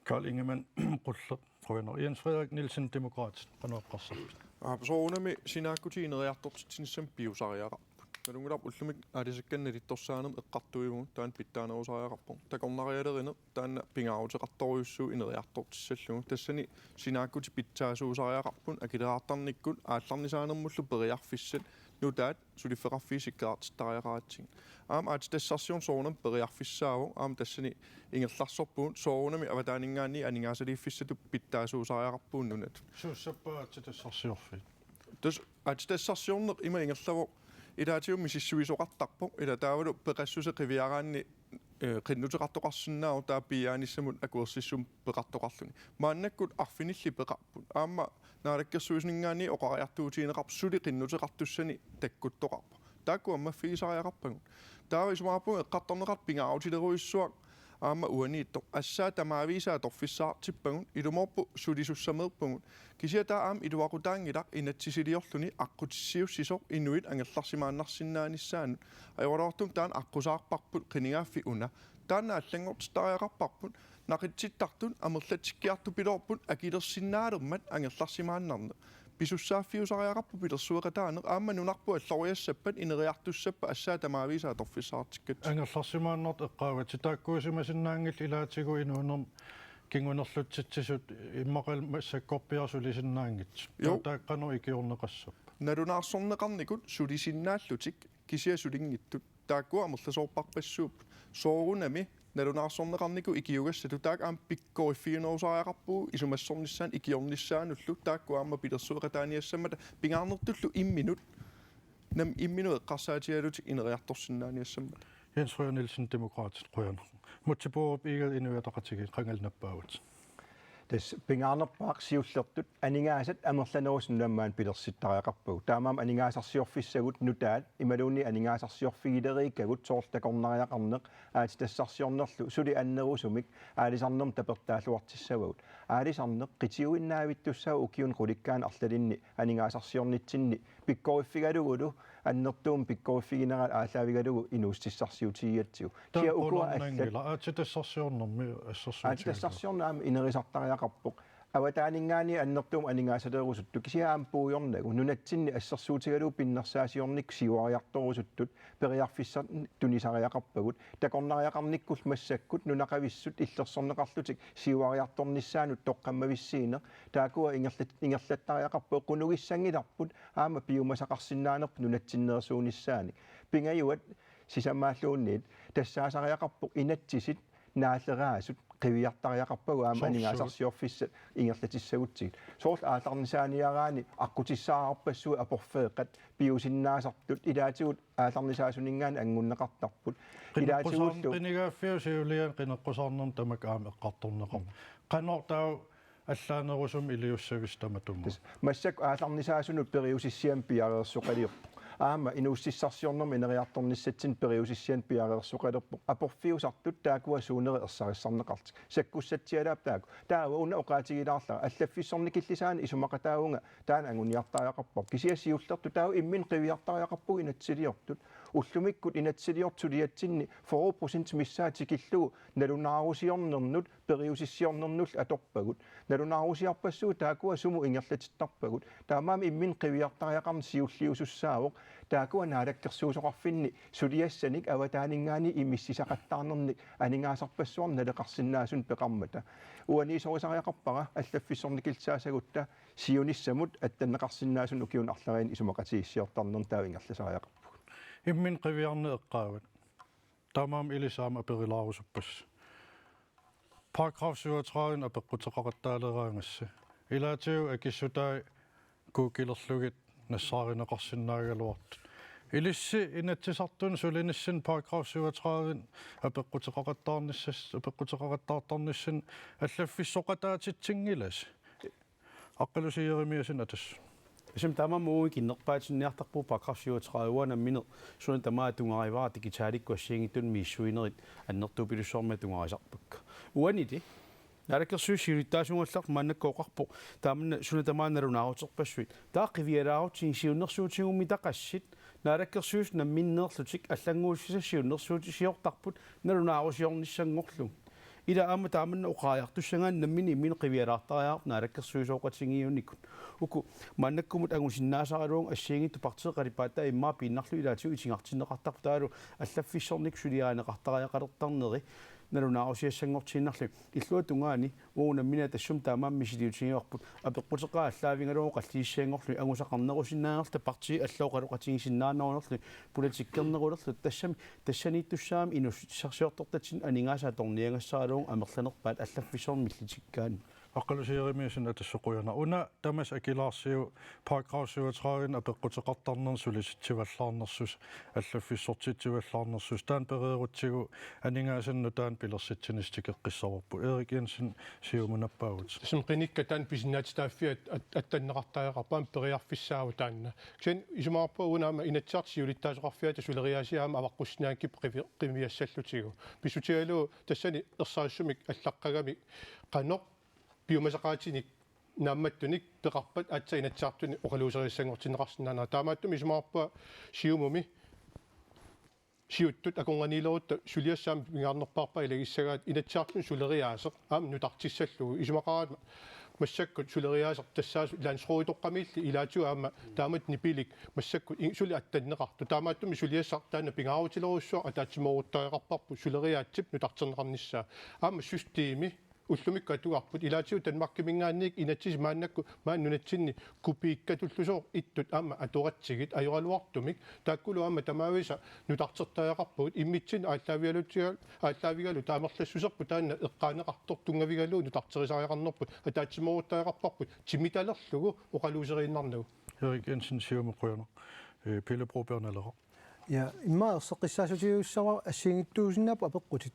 S1: Carl Ingemann qulle qoyner Jens Frederik Nielsen demokrat qanoqqarsarpit
S5: soonami sinaakutiineriartortitsissam piusariaqarput nalungulap ullumik aalisakkanalittorsaanem eqqartuimu taan pittaanerusariaqarpor takornarialerine taanna pingaaruteqartoriussuu ineriartortissallugu tassani sinaakuti pitsaasuusariaqarpun akileraartarnikkut aallarnisaanermullu periarfissat nutaat sulifferarfiisikkaartistariaqaatsin aam aatitassarsiun soonam periarfissaavu aam tassani ingerlarsorpuun soonami avataaningaanni aningaasaliiffissatu pittaasuusariaqarpuun nunat
S1: suussappaatitassarsiorfit
S5: tus aatitassarsiorneq ima ingerlavo ilaatium misissuisoqartarpo ila taavalu peqassuse qiviaraanni qinnuteqartoqarsinnaaru taappiaanissamut akuersissum peqartoqarluni maannakkut arfinilli peqarput aamma naalakkersuisningaani oqariartuutiineqarp suli qinnuteqartussani takkuttoqarpa taakku ammafiisariaqarpagut taava isumaarpun eqqartorneqart pingaarutileruissuaq aamma uaniittor assaa tamaaviisaa torfissaartippagut ilumorpu sulisussameerpagut kisiata aam iluaqutaangilaq inatsisiliorluni aqqutissiussisoq inuit angellarsimaannarsinnaanissaan ajorortum taan aqqusaarparput qinigaaffi una taanna allangortitariaqarparput naqitsittartun amerlatikkiartu pilorput akilersinnaalermat angellarsimaannarne писуссааффиусариақарпу пилерсуэқатаанеқ аама нунарпу аллориассаппат инериартуссаппа ассаа тамаависаа торфиссаартиккат
S1: ангерларсимааннерт эққаавати тааккуусимасиннаангил илаатигу инуунерм кингунерлутситсисут иммақал массаккорпиарсулисиннаангит тааққану икиорнеқассап
S5: налунаарсорнеқарникут сулисиннааллутик кисиасулингиттут тааккуа амерласоорпарпассууп соорунами налунаарсорнеқарнику икиугассату таак аам пиккориффиунерусариақарпуу исумассорниссаан икиорниссаануллу тааккуа аама пилерсуэқатааниассаммата пингаарнертуллу имминут нам иммину эққарсаатиалутик инериарторсиннааниассаммата
S1: Jens Røger Nielsen, demokratisk røger. Muttibuup ikke inuataqatigit qangalnappaavut.
S7: тас пингаанерпаақ сиуллертут анингаасат амерланерусуннаммаан пилерситтариақарпагу таамаам анингаасарсиорфиссагут нутаат ималуунни анингаасарсиорфигилериккагут соорлакорнариақарнеқ аати тассарсиорнерлу сули аннерусумик аалисарнерм тапертаалуартиссавагут аалисарнеқ қитиуиннаавиттуссаа укиун қуликкаан арлалинни анингаасарсиорнитсинни пиккориффигалугулу аннертуум пиккориффигинерал аалаавигалугу инуустиссарсиутигиатсигу киа укуа аллат
S1: аати тассарсиорнерми ассерсуутигила
S7: аати тассарсиорнаам инерисартариақарпоқ аватаанингаани аннертуум анингаасалерусутту кисиаам пууйорнагу нунатсинни ассерсуутигалуу пиннерсаасиорник сиуариарторусуттут периарфиссат тунисариақарпагут такорнариақарниккул массаккут нунақависсут иллерсорнеқарлутик сиуариарторнissaанут тоққаммависсиинеқ таакуа ингерлаттариақарпоо қунугиссангиларпут аама пиумасақарсиннаанерп нунатсиннерсуунissaани пингаюат сисамааллуунниит тассаасариақарпоқ инатсисит нааллераасут qiviyartariaqarpagu aama aningaasarsiorfissat ingerlatissagutsigit soorl aallarnisaaниараани аққутиссаарпассуи апорфеэққат пиусиннаасартут илаатигут aallarnisaasunингаан ангуннеқартарпут илаатигууллу
S1: qinigaaffiusiulian qineqqusarnerm tamak aama eqqartorneqarm qanortau аллаанерусум илиуссагис таматумма
S7: массак aallarnisaasунут периусиссиам пиареерсоқалиор аама инууссиссарсиорнерми инериарторниссатсин периусиссиан пиареерсоқалерпо апорфиусартут таакуа суунери ерсариссарнеқартик саккуссатсиалаап тааку таава уна оқаатигилаарлара аллаффиссорни киллисаани исумақатаавунга таана ангуниартариақарпо кисиассиуллерту таава иммин қивиартариақарпуг инатсилиортут уллумиккут инатсилиортсулиатсинни 4% миссаатикиллугу налунаарусиорнернут периусиссиорнернул аторпагут налунаарусиарпассуу таакуа суму ингерлатиттарпагут таамаами иммин қивиартариақарни сиуллиусуссаавоқ таакуа наалаккерсуусоқарфинни сулиассаник аватаанингаани имиссисақаттаарнерник анингаасарпассуар налеқарсиннаасун пеқармата уанисорисариақарпара аллаффиссорни килсаасагутта сиуниссамут аттаннеқарсиннаасун укиун арлариин исумақатигиссиортарнер таа ингерласариақарпу
S1: иммин qivиарне эққаават таамаам илисаама аперилаарусуппас paragraf 37 апеққутеқақаттаалераангасса илаатиу акиссутаа кукилерлугит нассааринеқарсинаагалуарт илисси инатсисартун сулиниссын paragraf 37 апеққутеқақаттаарниссас апеққутеқақаттаартарниссан аллаффиссоқатаатитсингилас аққалусиеримиасин атас
S2: Исем тама муу киннерпаатинниартарпуу пакрафсиуатраауана минер суна тамаа тунгариваа дигитааликку ассиангиттун мииссуинерит аннертуу пилуссорма тунгарисарпакка уанити наракерсуусиулиттаасунгуллақ мааннаккооқарпо таамна суна тамаа налунаарутеқпассуит тааққивиалаарутсин сиуннерсуутигумми тақассит наракерсуус намминнерлутик аллангууссисассиуннерсуути сиортарпут налунаарусиорниссангорлу ila ama taamanna uqaayartussangaan nammini min qivialaartariaart naalakkersuisoqatigiunikut uku maannakkumut agusinnaasaraluung assiingittu partiqalipaata immaa piinnarlu ilaatiu itingartinneqartarpu taalu allaffissornik suliaaneqartariaqalertarneri налунаарусиассангортииннарлу иллуатунгаани уунаммина тассум таамаамми силиутигиорпут апеққутеқаа аллаавингалуу қаллииссаангорлу агусақарнерусиннаанерта парти аллоқалуқатигисиннаанерунерлу политиккернерулерлу тассанииттуссаами инуссарсиортортатсин анингаасаа торниангассаалуун амерланерпаат аллаффисорн миллитиккаани
S1: аққалусиеримиасин атассоқуяна уна тамас акилаарсиу paragraf 37 апеққутеқартарнер сулиситсиваллаарнерсус аллаффиссортитсиваллаарнерсус таан переерутсигу анингаасанну таан пилерситсинистикеққиссаварпу Erik Jensen сиумунаппаагут
S6: симқиникка таан писинаатитааффиат аттаннеқартариақарпаам периарфиссааву таанна кисен исумаарпа унаама инатсаартиулиттаасоқарфиата сулериаасиаама аваққуссинаакип қимиассаллутигу писутиалу тассани ерсаассумик аллаққагами қано биомасақаатиник наамматтуник пеқарпат аатса инатсаартуни оқалуусериссангортинеқарсинаана таамааттуми исумаарпа сиумуми сиуттут аконганилерутта сулиассаам пингаарнерпаарпа илагиссагаат инатсаартун сулериаасеқ аам нутартиссаллугу исумақараат массаккут сулериаасер тассаасу лансруитоққамилли илаатиу аама таамат нипилик массаккут сули аттаннеқарту таамааттуми сулиассар таана пингаавутилеруссуа атаатсиморуттаеқарпарпу сулериаатсип нутартернеқарниссаа аама системи уллумикка туарпут илаатиу танмаркимингаанник инатсис мааннакку мааннунатсинни купииккатуллусоо иттут аама атуратсигит ajorалуартумик тааккулу аама тамаависа нутартертаеқарпут иммитсин ааллаавигалу таамерлассусерпу таанна эққаанеқартор тунгавигалу нутартерисариақарнерпут атаатсиморуттаеқарпарпут тимиталерлугу оқалуусерииннарнагу
S1: Erik Jensen siumaqquyorner Pelle Broberg-Nallerup.
S4: Ja, иммаерсеққиссаасутиуссава ассиингиттуусиннаапу апеққутит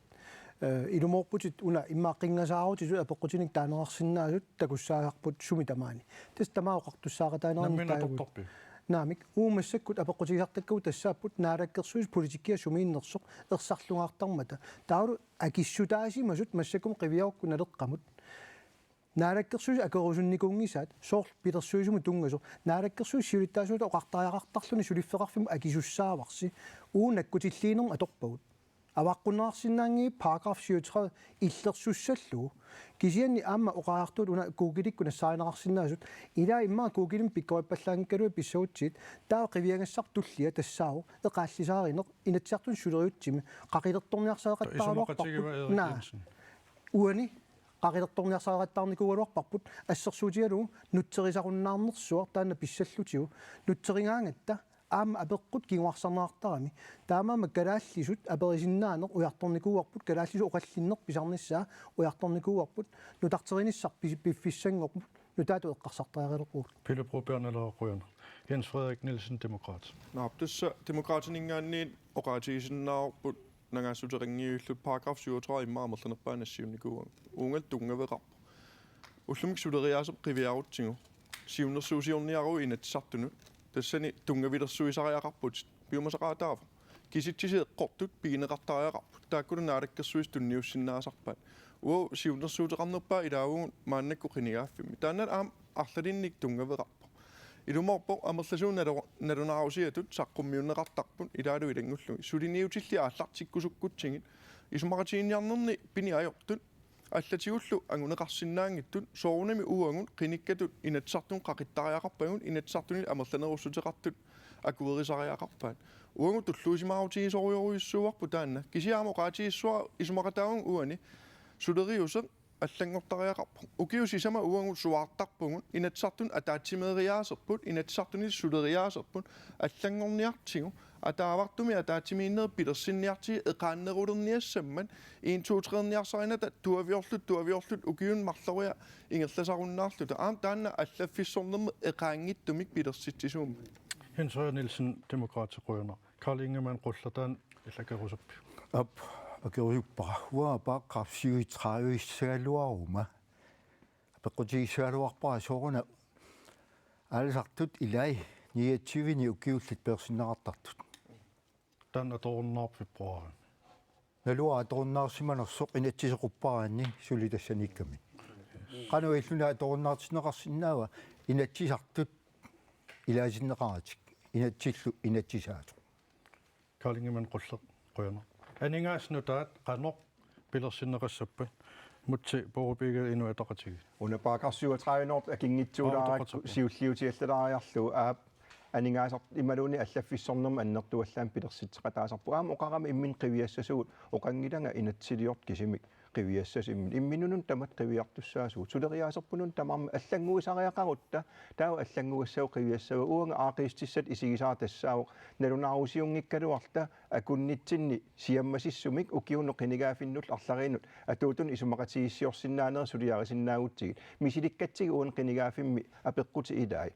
S4: илумоорпутит уна иммааққиннасаарутису апеққутиник таанерарсинаасут такуссаасарпут суми тамаани тас тамаоқартуссаақатаанерни
S1: Намминатортарпи.
S4: наамик уумассаккут апеққутигартакку тассааппут наалаккерсуис политиккиа сумииннерсоқ ерсарлунгаартармата таалу акиссутаасимасут массаккум қивиарукку налеққамут наалаккерсуис акерусунникунгисаат соор питерсуисуму тунгасо наалаккерсуис сиулиттаасуут оқартариақартарлуни сулиффеқарфиму акисуссааварси уунаккутиллиинерм аторпагут аваққунаарсинаанги параграф 37 иллерсуссаллу кисианни аама оқаартуут уна куукиликку нассаанеқарсинаасут илаа иммаа куукилим пиккоиппаллаангкалуи писсаутсит таа қивиангассар туллия тассаау эқааллисааринеқ инатсиартун сулериутсими қақилертторниарсаақаттааруарпарпут наа уани қақилертторниарсаақаттаарникугалуарпарпут ассерсуутигалу нутсерисаруннаарнерсуар таана писсаллутигу нутсерингаангатта аама апеққут кигуарсарнаартарами таамаама калааллисут аперисиннаанеқ уярторникууарпут калааллису оқаллиннер писарниссаа уярторникууарпут нутартериниссар пиффиссангорпут нутаату эққарсартариалерпуут
S1: Pelle Broberg-Nallerup. Jens Frederik Nielsen, Demokrat.
S5: Naaptassa demokraatinningaanniin oqaatigisinnaarput nangaassuterinngiullut paragraf 37 immaamерланерпаанассиунникууга уунgal tungaveqarpu ullumik suleriaasep qiviarutsingu siunnersuusiorniaru inatsartunu тассани тунгавилерсуисариақарпут пиумасақаатаафа киситсисе эққортут пигинеқартариақарпут тааккуна наалаккерсуис тунниуссиннаасарпаат уо сиуннерсуутеқарнерпаа илаагуун мааннакку қинигааффимми тааннат аам арлалинник тунгавеқарпу илуморпо амерласуун налунаарусиатут саққуммиуннеқартарпут илаалу илангуллуги сулиниутилли ааллартиккусуккутсигит исумақатиинниарнерни пини аёртут аллатигуллу ангунеқарсинаангиттут соорунами уангун қиниккатут инатсартун қақиттариақарпагун инатсартуни амерланеруссутеқартут акуерисариақарпаат уангу туллуусимаутигисориоруиссуарпу таанна кисиаамо qaatigissuа исумақатаагун уани сулериусе аллангортариақарпу укиусисама уангу суаартарпугун инатсартун атаатсимериаасерпут инатсартуни сулериаасерпут аллангорниартигу атаавартуми атаатимииннер пилерсинниарти эқааннерулерниассамман 1 2 3-ниарсарината туавиорлут укиун марлориа ингерласаруннаарлута аам таанна аллаффиссорнерме эқаангиттумик пилерситсисуум
S1: Jens Frederik Nielsen, Demokrat til Rønner. Karl Ingemann, Rullerdal, Ilakarusuppi.
S3: Op, og gjorde jo bare paragraf 37 i Sælluaruma. Begrundet i Sælluarpa, sårene. Alle sagt, i lag, 29 i ugiveligt personartet.
S1: Den dronen op ved brøren.
S3: Når du har dronen, så man har så en til rupperen, så lidt af sin ikke med. Kan du ikke lade dronen snakke sin navn? En til sagt, i lag sin ret. En til sagt.
S1: Karl Ingemann, Rønner. Aningas nutat, Ranor, Pillersиннерissappa mutsi porupiga inuataratigi.
S7: Una paragraf 37 nort akingitsuulaarak siulliutiallalaariarlu aap aningaasar imaluni allafissornerma annertuallaam pilersitseqataasarpu aam oqarama immin qiviassasuut oqangilanga inatsiliort kisimik qiviassas imminunun tamat qiviartussaasuut suleriaaserpunun tamarma allanguisariaqarutta taawa allanguassau qiviassava uanga aaqiistissat isigisaa tassaawo nalunaarusiungikkaluarta akunnitsinni siammasissumik ukiunno qinigaafinnull arlariinut atuutun isumaqatigissiorsinnaaner suliarisinnaagutsigit misilikkatsigit uun qinigaafimmi apeqquti ilaai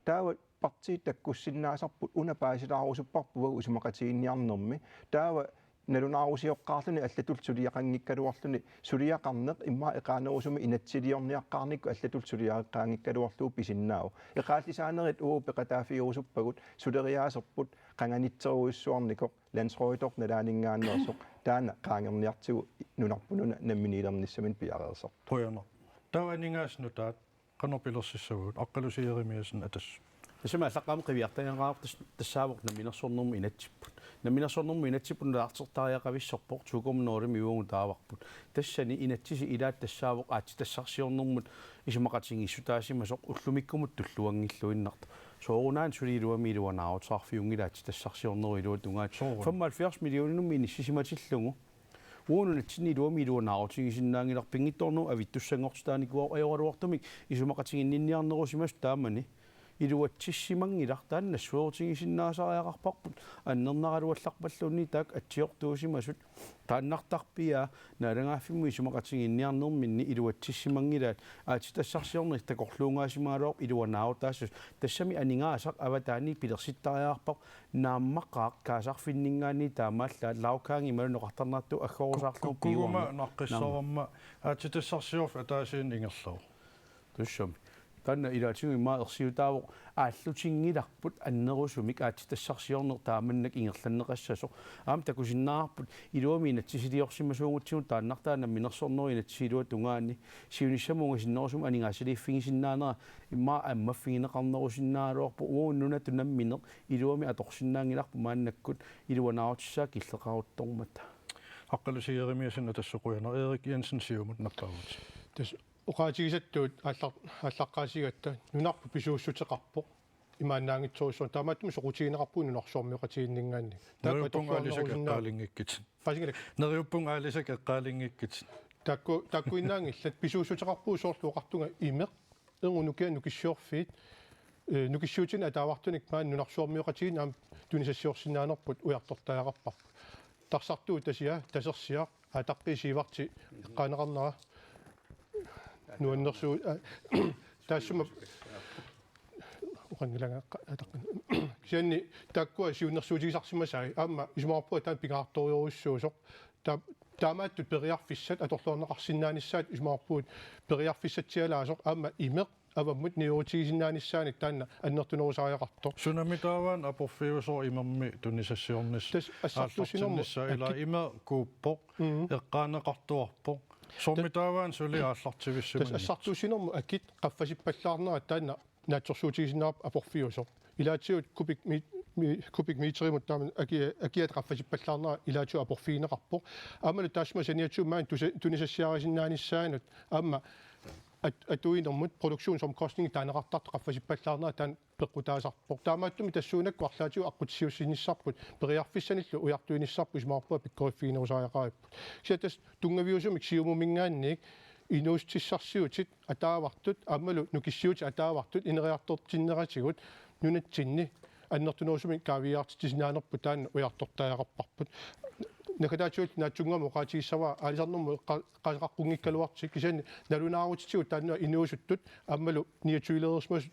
S7: taawa parti takkussinnaasarput unapaasilaarusupparpuva isumaqatiginniarnermi taawa nalunaarusioqqaarluni allatult suliaqanngikkaluarluni suliaqarneq imma eqaanerusumi inatsiliorniaqqaarnikku allatult suliaqaanngikkaluarluu pisinnaau eqaallisaanerit uu peqataafiurusuppagut suleriaaserput qanganitseruissuarnikoq landsroitor nalaaningaannersoq taana qaangerniartigu nunarpununa namminiilernissamin piareerser
S1: Rønner. Der var aningas nutat, Ranor Pillersissavuut, aqqalusiерimiasen atas.
S2: Tässä mä sakkaan qiviartaangaartus tassaavuq naminersornermu inatsipпут наминерсорнэрми инатсипуннаартертариақависсорпоқ туукомнорими уунгутааварпут тассани инатсиси илаат тассаавоқ аати тассарсиорнэрмут исумақатингиссутаасимасоқ уллумиккумут туллуангиллуиннарт соорунaan сулилуами илуанаарутаарфиунгилаати тассарсиорнеру илуат унгаат 75 миллионинумми иниссисиматиллугу уунун атсини илуами илуанаарутигисиннаангилар пингитторну авиттуссангортааникуа аёралуартумик исумақатингинниарнерусимас таамани илуатсиссимангилар таанна суортигисиннаасариақарпарпут аннернаралуалларпаллунни таак атсиортуусимасут тааннартарпиа налангааффимми исумақатингинниарнерминни илуатсиссимангилаат аати тассарсиорнер такорлуунгаасимаалуар илуанаарутаассус тассами анингаасақ аватаани пилерситтариаарпар нааммаққаақ каасарфиннингаани таамаалла лаукаанги малунеқартарнаатту аггорусаарлуу
S1: кугума наққиссарамма аати тассарсиорф атаасиин ингерлау
S2: туссами танна илаатингуи маа ерсиутаавоқ ааллутингиларпут аннерусумик аати тассарсиорнер тааманнак ингерланнеқассасоқ аам такусиннаарпут илуами инатсисилиорсимасуунгутсигун тааннартаана минерсорнери инатсилуат унгаани сиунissамунга синнерусум анингаасилииффигисиннаанера имма аммаффигинеқарнерусиннаалуарпу ууннуна тунамминеқ илуами аторсиннаангиларпу мааннаккут илуанаарутиссаа киллеқаруттормата
S1: аққалусиеримиасинна тассоқуяна Эрик Jensen сиумут наппаагут
S6: тас уqaатигисаттуут аллаққаасигатта нунарпу писууссутеқарпоқ имааннаангитсуусуун таамааттуми соқутигинеқарпуу нунарсуармиоқатигиннингаанни
S1: нериуппунгаалисак
S6: пасигилак
S1: нериуппунгаалисак эққаалингиккит
S6: таккуиннаангиллат писууссутеқарпуу соорлуоқартунга имеқ энгунукиа нукиссиорфиит нукиссуутин атаавартуник маан нунарсуармиоқатигин аам тунисассиорсинаанерпут уяртортаақарпар тарсартуу тасиа тасерсиа атаққисиварти эққаанеқарнера нуаннерсуу таассума уқангилага атаққан кианни таккуа сиуннерсуутигисарсимасаа аама исумаарпуа таан пигаарториоруссуусоқ таамааттут периарфиссат аторлуорнеқарсиннаанissaат исумаарпуут периарфиссатсиалаасоқ аама имеқ аваммут ниуутигисиннаанissaаник таанна аннертунерусариақарто
S1: сунамитааван апорфиусоо имамми тунисассиорнис
S6: тас ассартусинерму
S1: ила име кууппоқ эққаанеқартуарпоқ сомитааван сули ааллартивиссумани
S6: тас ассартусинерму акит қаффасиппаллаарнера таанна наатсорсуутигисиннаап апорфиусоқ илаатиут кубик метримут тааман акиат қаффасиппаллаарнера илаатиу апорфиинеқарпоқ аамалу таасма саниатсуу маан тунисассиарисиннаанissaanут аама атуинермут продукtionsomkostning таанеқартарт қаффасиппаллаарнера таан пеққутаасарпоқ таамааттуми тассуунакку арлаатиу аққутсиуссиниссарпут периарфиссаниллу уяртуиниссарпу исмаарпуа пиккориффигинерусариақариппут сиатас тунгавиусумик сиумумингаанник инуустиссарсиутит атаавартут аамалу нукиссиути атаавартут инериартортиннератигут нунатсинни аннертунерусумик кавиартитисинаанерпу таанна уяртортаақарпарпут накатаачуут наатсунгаму qaatiissava аалисарнэрму qaasaqaqquнгиккалуартик кисаани налунаарутитигут таанна инуусуттут аммалу ниатуилерерсмас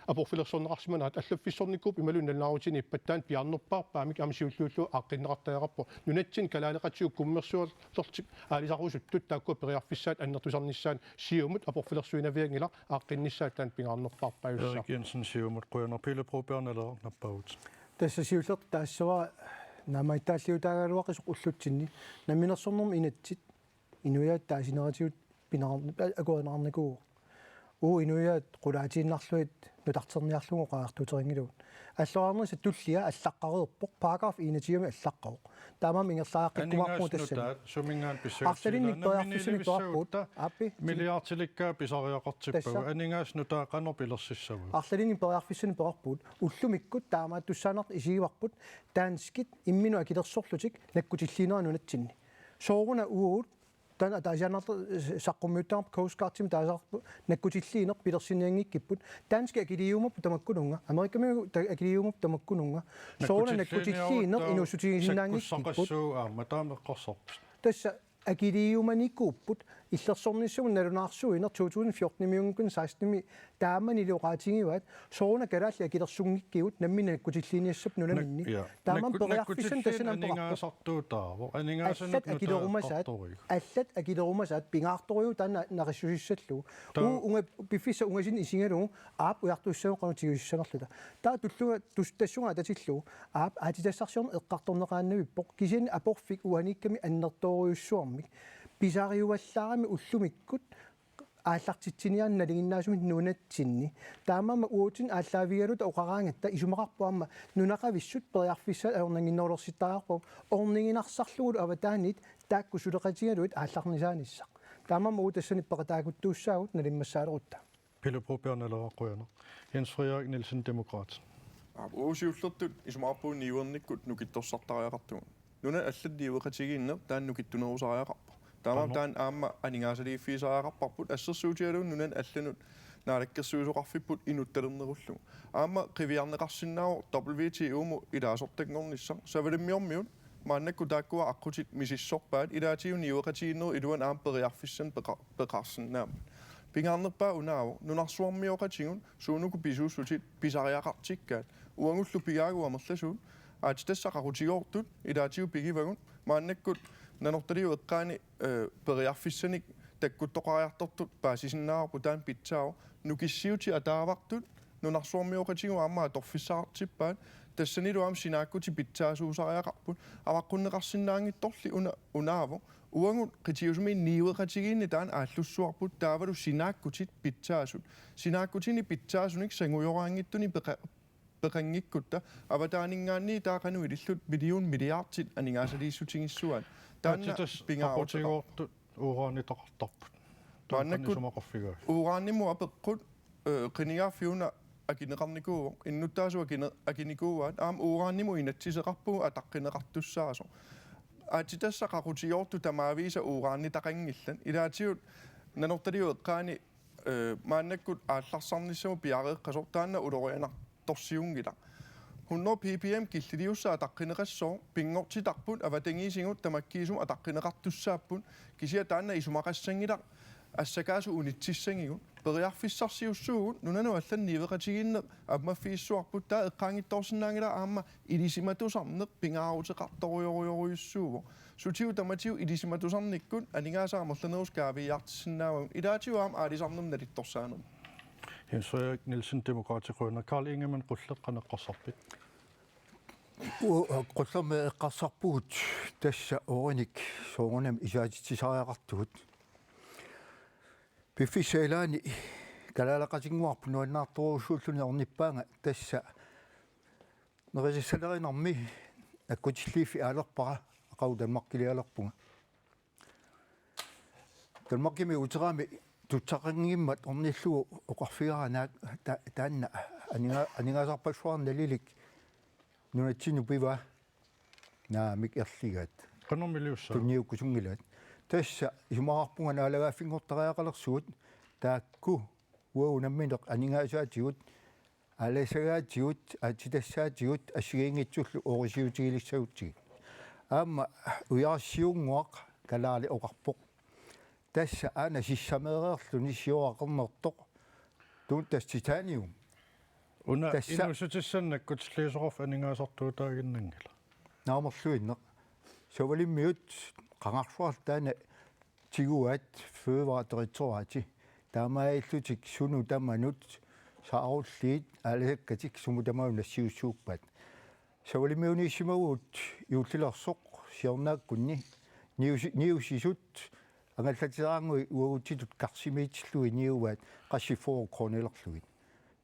S6: апорфилерсорнеқарсиманаат аллаффиссорникууп ималу налнаарутини иппаттаан пиарнерпаарпаамик амсиуллууллу ааққиннеқартаақарпо нунатсин калаанеқатсиук куммерсуарлортик аалисарусуттут таакку периарфиссаат аннертусарниссаан сиумут апорфилерсуинавиангила ааққинниссаат таан пингаарнерпаарпаюссаа
S1: Erik Jensen сиумут қуяна пилепропиарналерaq наппагут
S4: тассасиуллер таассава наамаитааллиутаагалуақис уллутсинни наминерсорнэрми инатсит инуяат таасинератигут пинаарна акуанаарникуу инуяат qulaatiinnarluit нутартерниарлугу qaartuuteriнгилугут аллуарнерса туллиа аллаққареерпоқ параграф 21 аллаққаоқ таамаам ингерлааққиккумарпуу тассана
S1: сумингаан
S4: писсаалинникторарпут аппи
S1: миллиардтиликкаа писариақартиппагу анингаас нутаа қанер пилерсиссаву
S4: арлини периарфиссани перарпут уллумиккут таамаат туссаанерт исигиварпут таанскит иммину акилерсорлутик наккутиллинера нунатсинни сооруна уут тана таасианарт саққуммиуттаарп коускаартим таасаарпу наккутиллиинер пилерсиниангиккиппут таански акилиумап тамаккунунга америкками акилиумап тамаккунунга сооруна наккутиллиинер инуссутигисиннаангиккиппут
S1: саққассуу аама таамеққарсарпут
S4: тасса акилиуманикууппут иллерсорниссагун налунаарсуинер 2014 миунгкун 16 таамани лоqaатингиваат сооруна калаалли акилерсунгиккиут наммина кутиллиниассап нуламинни тааман периарфиссан тассанам
S1: анингаасартуутааво анингаасанут
S4: аллат акилерумасаат пингаарториу таана нариссусиссаллу унга пиффисса унгасин исингалу аап уяртуссагу qanutigiussанерлута таа туллуга тустассунга татиллу аап аатитассарсиорн эққарторнеқааннавиппоқ кисиани апорфик уаникками аннерториуссуармик писариуваллаарами уллумиккут ааллартитсиниарна налигиннаасумит нунатсинни таамаама уутин ааллаавигалут оқараангатта исумақарпуамма нунақависсут периарфисса аорнангинноорлситтариарпу орнингинарсарлугулу аватаанит таакку сулеқатигалуит аалларнисааниссақ таамаама уутассани пеқатаакуттууссаагут налиммассаалерутта
S1: пилупропиарналераққуяна Jens Frederik Nielsen Demokrat.
S5: Uusиуллертут исумаарпуун ниуерниккут нукитторсартариақартугун нуна аллатниуеқатигииннер таан нукиттунерусариақарпа таамаам таан аама анингаасалииффисариақарпарпут ассерсуутигалуун нунан алланут наалаккерсуусоқарфиппут инутталернеруллугу аама қивиарнеқарсиннааву WTO-му илаасортакнорниссар савалиммиормиут мааннакку тааккуа аққутит мисиссорпаат илаатиу ниуеқатигиннер илуан аам периарфиссан пеқарсиннаама пингарнерпаа унааву нунарсуармиоқатигун суунуку писууссутит писариақартиккаат уангуллу пигаагуамерласуут аатитассақарутигоортут илаатиу пигивагун мааннаккут нанорталиу эққаани периарфиссаник таккуттоқариартортут паасисиннаарпу таан питсаау нукиссиути атаавартут нунарсуармиоқатигу аамаа торфиссаартиппаат тассанилу аам синааккути питсаасуусариақарпут аваққуннеқарсинаангитторли унааву уангут қитиусми ниуеқатигиинни таан ааллуссуарпут таавалу синааккутит питсаасут синааккутини питсаасуник сангуйораангиттуни пеқангиккутта аватаанингаанни таақану илиллут миллиартит анингаасалииссутингиссуат таанна пингаартигоорту
S1: ураанитақартарпут
S5: тааннаккут ураанниму апеққут қинигааффиуна акинеқарникуу иннуттаасуа акиникууаат аам ураанниму инатсисеқарпугу атаққинеқартуссаасо аатитассақарутигоорту тамаависа урааннитақангиллан илаатиут нанорталиу эққаани мааннаккут аалларсарниссаму пиареэққасор таанна улорианар торсиунгила 100 ppm киллилиуссаа таққинеқассоо пингортитарпут аватангиисингут тамаккиисум атаққинеқартуссааппут кисиа таанна исумақассангила ассакаасу унитсиссангигут периарфиссарсиуссуугут нунану аллан нивеқатигиинне аммаффииссуарпут таа эққаангитторсинаангила аама илисиматусарнеқ пингаарутеқарторуйоруйоруйуссууво сутиу таматиу илисиматусарниккут анингаасаамерланерус каавиартиссиннаавагун илаатиу аама аалисарнерм налитторсаанерм
S1: Jens Frederik Nielsen Demokratikrønner Karl Ingemann qulleqqaneqqarsarpit
S3: qullerme eqqarsarpugut tassa orinik soorunam isaatitsisariaqartugut Piffissaalaani kalaalaqatinguarpu nuannaartoruussuulluni ornippaanga tassa nerisissalerinarmi akkutilliiffi aalerpara aqau Danmarkilialerpunga Danmarkimi uteraami tutsaqangimmat ornillugu oqarfigaranaak taanna aningaasarpassuarnalilik nunatsinu piva naamik erligaat
S1: qanormiliussa
S3: tunniukkusungilaat tassa isumararpunga naalagaaffinngortariaqalersugut taakku uaunammineq aningaasaatigut аласагаатигут атитассаатигут ассигиингитсуллу орисиутигилиссагутсиг аама уярсиунгуақ калаали оқарпоқ тасса ана сиссамеереерлуни сиоақернертоқ туут тас титаниум
S1: уна инусутиссаннаккут слиисоқарф анингаасартуутаагиннангила
S3: наамерлуиннеқ савалиммиут қангарфуар таана тигуат фødevareterritoriati таамаиллутик суну таманут сааруллиит алаккатик сумутамаунассиуссууппат савалимиунисимагуут юуллилерсоқ сиорнааккунни ниусисут ангаллатираангуи уагутитут карсимиитиллуи ниуваат qassifoo кронелерлуит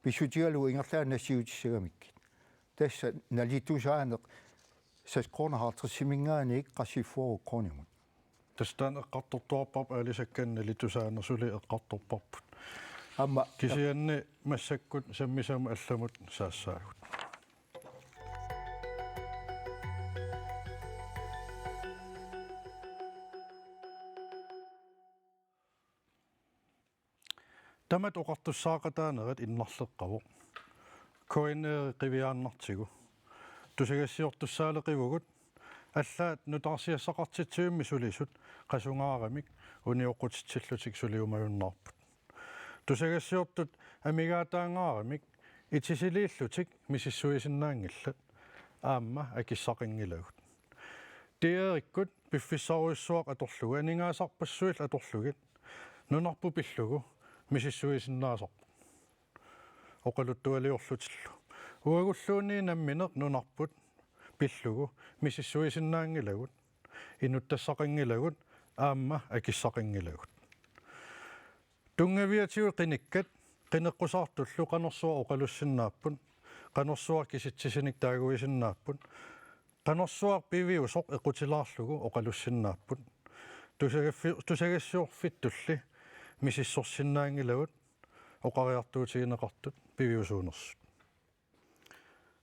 S3: писутигалу ингерлаанассиутиссагамиккит тасса налитусаанеқ 6 kroner 50 симингааник qassifoo кронемут
S1: тастан эққартортуарпарп алисакканна литусаанерсули эққарторпарпут
S3: амма
S1: кисианни массаккут саммисама алламут саассаагут тамат оқартуссаақатаанерат иннарлеққавоқ коиннери қивиааннартигу тусагассиортуссаалеқивгут аллаат нутарсиассақартитсиумми сулисут қасунгаарамик униоққутитсиллутик сулиумаюннаарпут тусагассиортут амигаатаангаарамик итисилииллутик мисиссуисиннаангиллат аама акиссақингилагут тиериккут пиффиссаруиссуақ аторлуга анингаасарпассуил аторлугит нунарпу пиллугу мисиссуисиннаасарпу оқалуттуалиорлутиллу уагуллуунни намминеқ нунарпут пиллугу мисиссуисиннаангилагут инуттассақингилагут аама акиссақингилагут тунгавиатиу qinnikkat qinneqqusartullu qanersuа oqalussinnaapпун qanersuа kisitsissinik taaguisinnaapпун qanersuar piviusoq equtilaarlugu oqalussinnaapпут tusagassiorfittulli misissorsinnaangilagut oqariartuutigineqartut piviusuunersut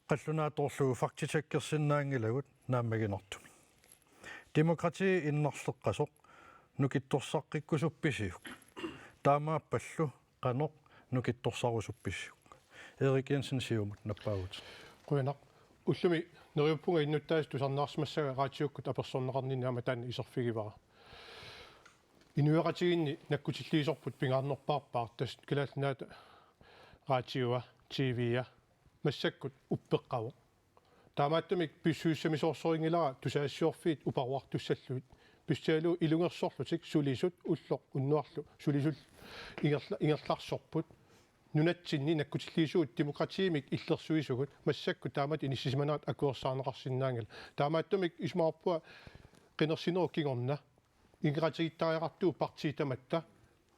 S1: qallunaatoorlugu faktitakkersinnaangilagut naammaginertumi demokrati innarleqqasoq nukittorsaqqikkusuppisiuk таамааппаллу канеқ нукитторсарусупписсук Erik Jensen сиумут наппаагут
S6: Quyanaq ullumi neriuppunga innuttaas tusarnaarsimassaga raatiukкут аперсорнеқарниннаама таана исерфигивара инуяқатигинни наккутиллиисорпут пингаарнерпаарпаар тас килаалнаата раатиуа TV-я массаккут уппеққаво таамааттамик писсуиссамисоорсорингилара тусаассиорфиит упаруартуссаллуит писсаалу илунгерсорлутик сулисут уллоқ уннуарлу сулисут ингерларсорпут нунатсинни наккутиллиисуут демократиимик иллерсуисугут массакку таамат иниссисиманаат акуерсаарнеқарсинаангал таамааттумик исмаарпуа қинерсинеру кигорна ингратигиттариақартуу партиитаматта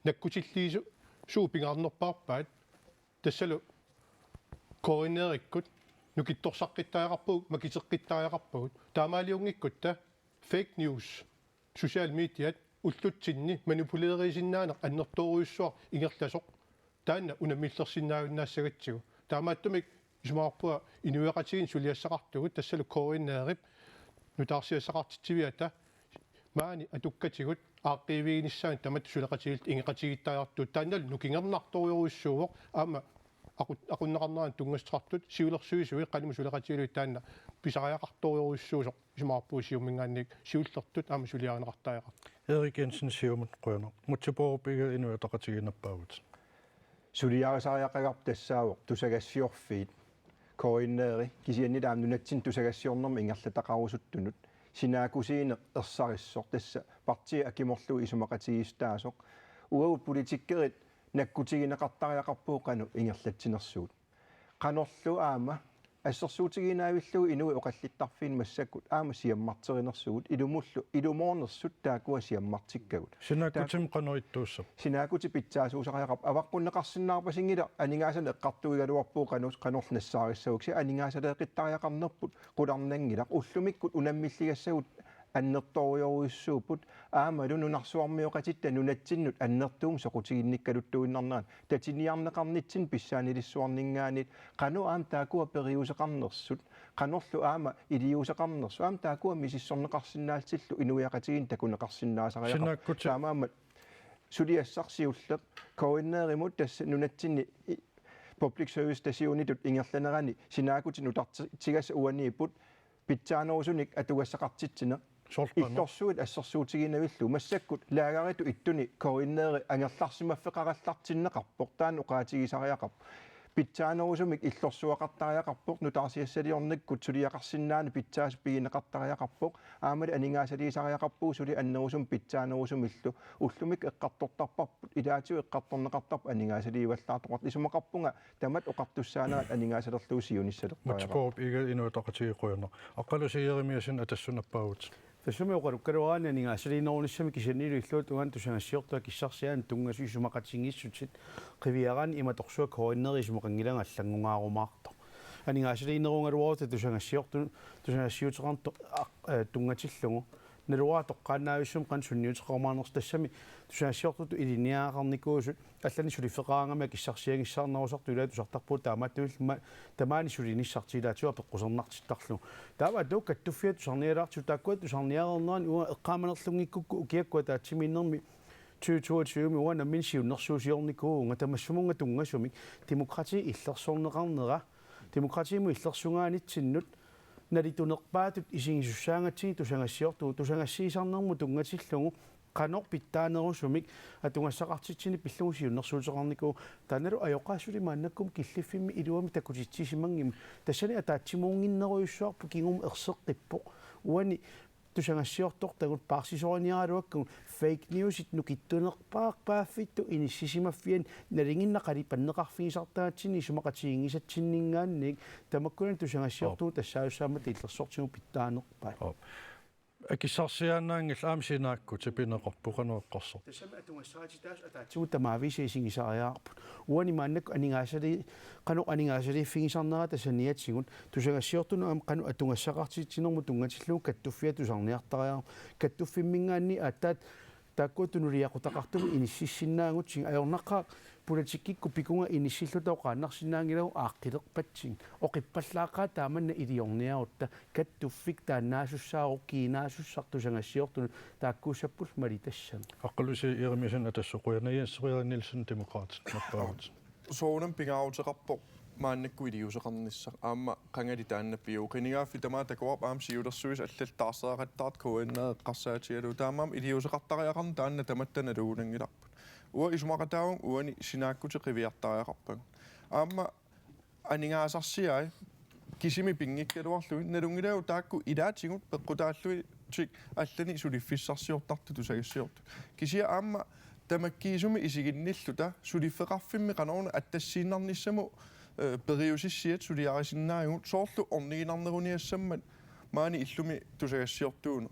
S6: наккутиллиису суупингаарнерпаарпаат тассалу кооринериккут нукитторсаққиттариақарпуг макитеққиттариақарпугут таамаалиунгиккутта fake news social media уллутсинни манипулеерисиннаанеқ аннерторуйуссуар ингерласоқ таанна унаммиллерсиннаавиннаассагатсигу таамааттумик исмаарпуа инуяқатигин сулиассақартугут тассалу кооринеерип нутаарсиассақартитсивиата маани атуккатигут ааққивигиниссаан тамат сулеқатигилт ингеқатигиттариартуут тааннал нукингернарторуйуруссууоқ аама aqunneqarneraan tungastrartut siulersuisuи qanima suleqatiluit taanna pisariaqartoriuruissuusoq ismaarpuu siummingaannik siullertut aama suliarinaqartaaqa
S1: Erik Jensen siumut quyaneq mutsuporupiga inuataqatiginerpaagut
S7: suliarisariaqagap tassaawoq tusagassiorfiit koinneeri kisiannitaam nunatsin tusagassiornerma ingerlataqarusuttunut sinaakusiine ersarissor tassa partia akimorlu isumaqatigiistaasoq uavut politikkerit наккутигинеқартариақарпуу ингерлатсинерсуут qanorlu aama ассерсуутигинааvillugu inui oqallittарфиин массаккут аама сиаммартеринерсугут илумоорнерсут таакуа сиаммартиккагут
S1: синаакутим qanuittuussap
S7: синаакути питсаасуусариақап аваққуннеқарсинаарпасингила анигаасане эққартуигалуарпуу qanornassaarissaguksi анигаасалеэқиттариақарнерпут qulарнангилақ уллумиккут унаммиллигассагут аннерториоруиссуупут аамалу нунарсуармиоқатитта нунатсиннут аннертуум соқутигинниккалуттуиннарнаан татиниарнеқарнитсин писсаанилиссуарнингаанит қану аам таакуа периусеқарнерсут qanorlu aama iliusaqarnersu aam taakua misissorneqarsinnaалтиллу инуяқатигин такунеқарсиннаасариақар таамаамат сулиассарсиуллеқ коиннееримут тасса нунатсинни public service стасионитут ингерланерани синаакутину тартигас уанииппут питсааноорусуник атугассақартитсина иллорсуит ассерсуутигинавиллу массаккут лаагариту иттуни коиннеери ангерларсимаффеқараллартиннеқарпоқ таан уқаатигисариақап питсааноорусумик иллорсуақартариақарпоқ нутаарсиассалиорниккут сулиақарсинаани питсаас пигинеқартариақарпоқ аамали анингаасалисариақарпуу сули аннерусум питсааноорусумиллу уллумик эққартортарпарпут илаатиу эққарторнеқартарп анингаасалииваллаартоқат исумақарпунга тамат оқартуссаанаат анингаасалерлуу сиуниссалертариақар
S1: мутпооп ига инуатақатигиқуйерна аққалусиеримиасин атассунаппаагут
S2: тасуми оқалуккалуаани анингаасалинерунissami кисаннилу иллуут уган тусангассиортуа киссарсиаан тунгасуисумақатингиссутит қивиараани иматорсуа коиннерисумақангиланга аллангунгаарумаарто анингаасалинерунгалуарта тусангассиутеқарто тунгатиллугу налуа тоққаанаависсум қан сунниутеқармаанерс тассами тусаассиортуту илиниаақарникуусут аллани сулиффеқаангама киссарсиагиссаарнерусарту илаату сартарпуут таамааттуилма тамаани сулиниссартилаатиуа пеққусернартиттарлу таава доккаттуффиат сарниалаарту тааккуат сарниаернерани уа эққааманерлунгиккукку укиаккуа таатсимииннерми 2022 уана минсиуннэрсуусиорникуунга тамассумунга тунгасумик демократи иллерсорнеқарнера демократииму иллерсунгаанитсиннут налитунерпаатут исигисуссаангатсиги тусангассиорту тусангассиисарнерму тунгатиллугу qanor pittaanerusumik atungassaqartitsini pillugusиуннэрсуутеқарнику таанеру аёқаасули мааннаккум киллиффимми илуами такутитсисимангим тассани атаатсимуунгиннеруйуссуарпу кигум ерсеққиппоқ уани тусангассиортор тагут парсисориниаралуаккун fake news нукиттунерпаақпааффитту иниссисимаффиан налингиннақали паннеқарфигисартаатсини сумақатигингисатсиннингаанник тамаккунан тусангассиортуу тассааюссаамат иллерсортигу питтаанерпаа
S1: акиссарсиаанаангил аамсинаакку типинеқарпуқануэққарсо
S2: тасама атунгассаатитаас атаатсигу тамаависисигисариаарпут уани мааннак анигаасали кану анигаасали фигисарнера тасаниатсигут тусагассиортуну ам кану атунгассақартитсинерму тунгатиллуу каттуффиа тусарниартариаа каттуффиммингаанни аттаат тааккуутунулиақутақартуми иниссиссиннаангутсин аёрнаққаа политиккикку пикунга иниссиллутау qaannarsinnaangilagu aaqqilerpatsin oqippallaaqaa taamanna iliorniarutta kattuffik taannaasussaaru kiinaasusartusangassiortunu taakkuussappul malitassam
S1: аққалуси иримисан атассоқуянаиассерианнилсун демократит маппаагут
S5: соонам пингааутеқарпо мааннакку илиусеқарниссақ аама қангали тааннаппиу қинигааффи тамаа такуап аам сиулерсуис аллалтаарсеақаттаат куэннаа қарсаатиалу таамаам илиусеқартариақарн таанна таматтана луунангиларпут уа исумақатаавун уани синааккути қивиартариақарпаг аама анигаасарсиай кисими пингиккалуарлуи налунгилау таакку илаатигут пеққутааллуи тик аллани сулиффиссарсиортарту тусагиссиорту кисия аама тамаккиисуми исигинниллута сулиффеқарфимми қанорна аттассииннарниссаму периусиссиат сулиарисиннааюут соорлу орнигинарнеруниассаммат маани иллуми тусагассиортууну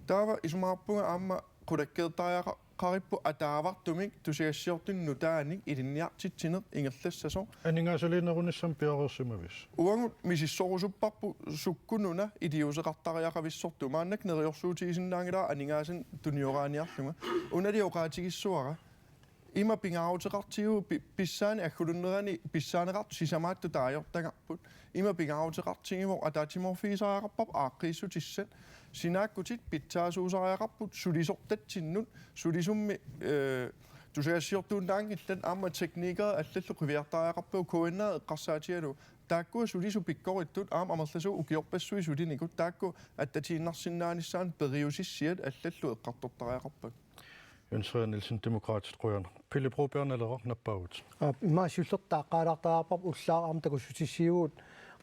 S5: таава исумаарпунга аама qulakkeertariaqa qarippu ataavартумик тусигассиортунну тааник илинниартитсинеқ ингерлассасо
S1: анигаасулиинерунissam пиарерсимавис
S5: уангут мисиссорусуппарпу суккунуна илиусеқартариақависсорту мааннак нериорсуутигисиннаангила анигаасин туниорааниарлунга уналиоқаатигиссуара има пингааутеқартигу писсаани аккулуннерани писсаанеқарт сисамаатту таajortangarput има пингааутеқартигимо атаатиморфисариақарпап ааққииссутиссат синааккутит питсаасуусариақарпут сулисортатсиннут сулисумми тусагассиортууннаангиллат аама техникер аллаллу қивиартариақарпуу куиннаа эққарсаатиалу таакку сулису пиккориттут аама амерласу укиорпассуи сулиникут таакку аттатииннарсиннааниссаан периусиссиат аллаллу эққартортариақарпак
S1: Jensreen Nielsen demokraatit qujana Pille Broberneler nappaut
S4: ма суллертааққаалартаарпар уллаарам такуссутиссиуут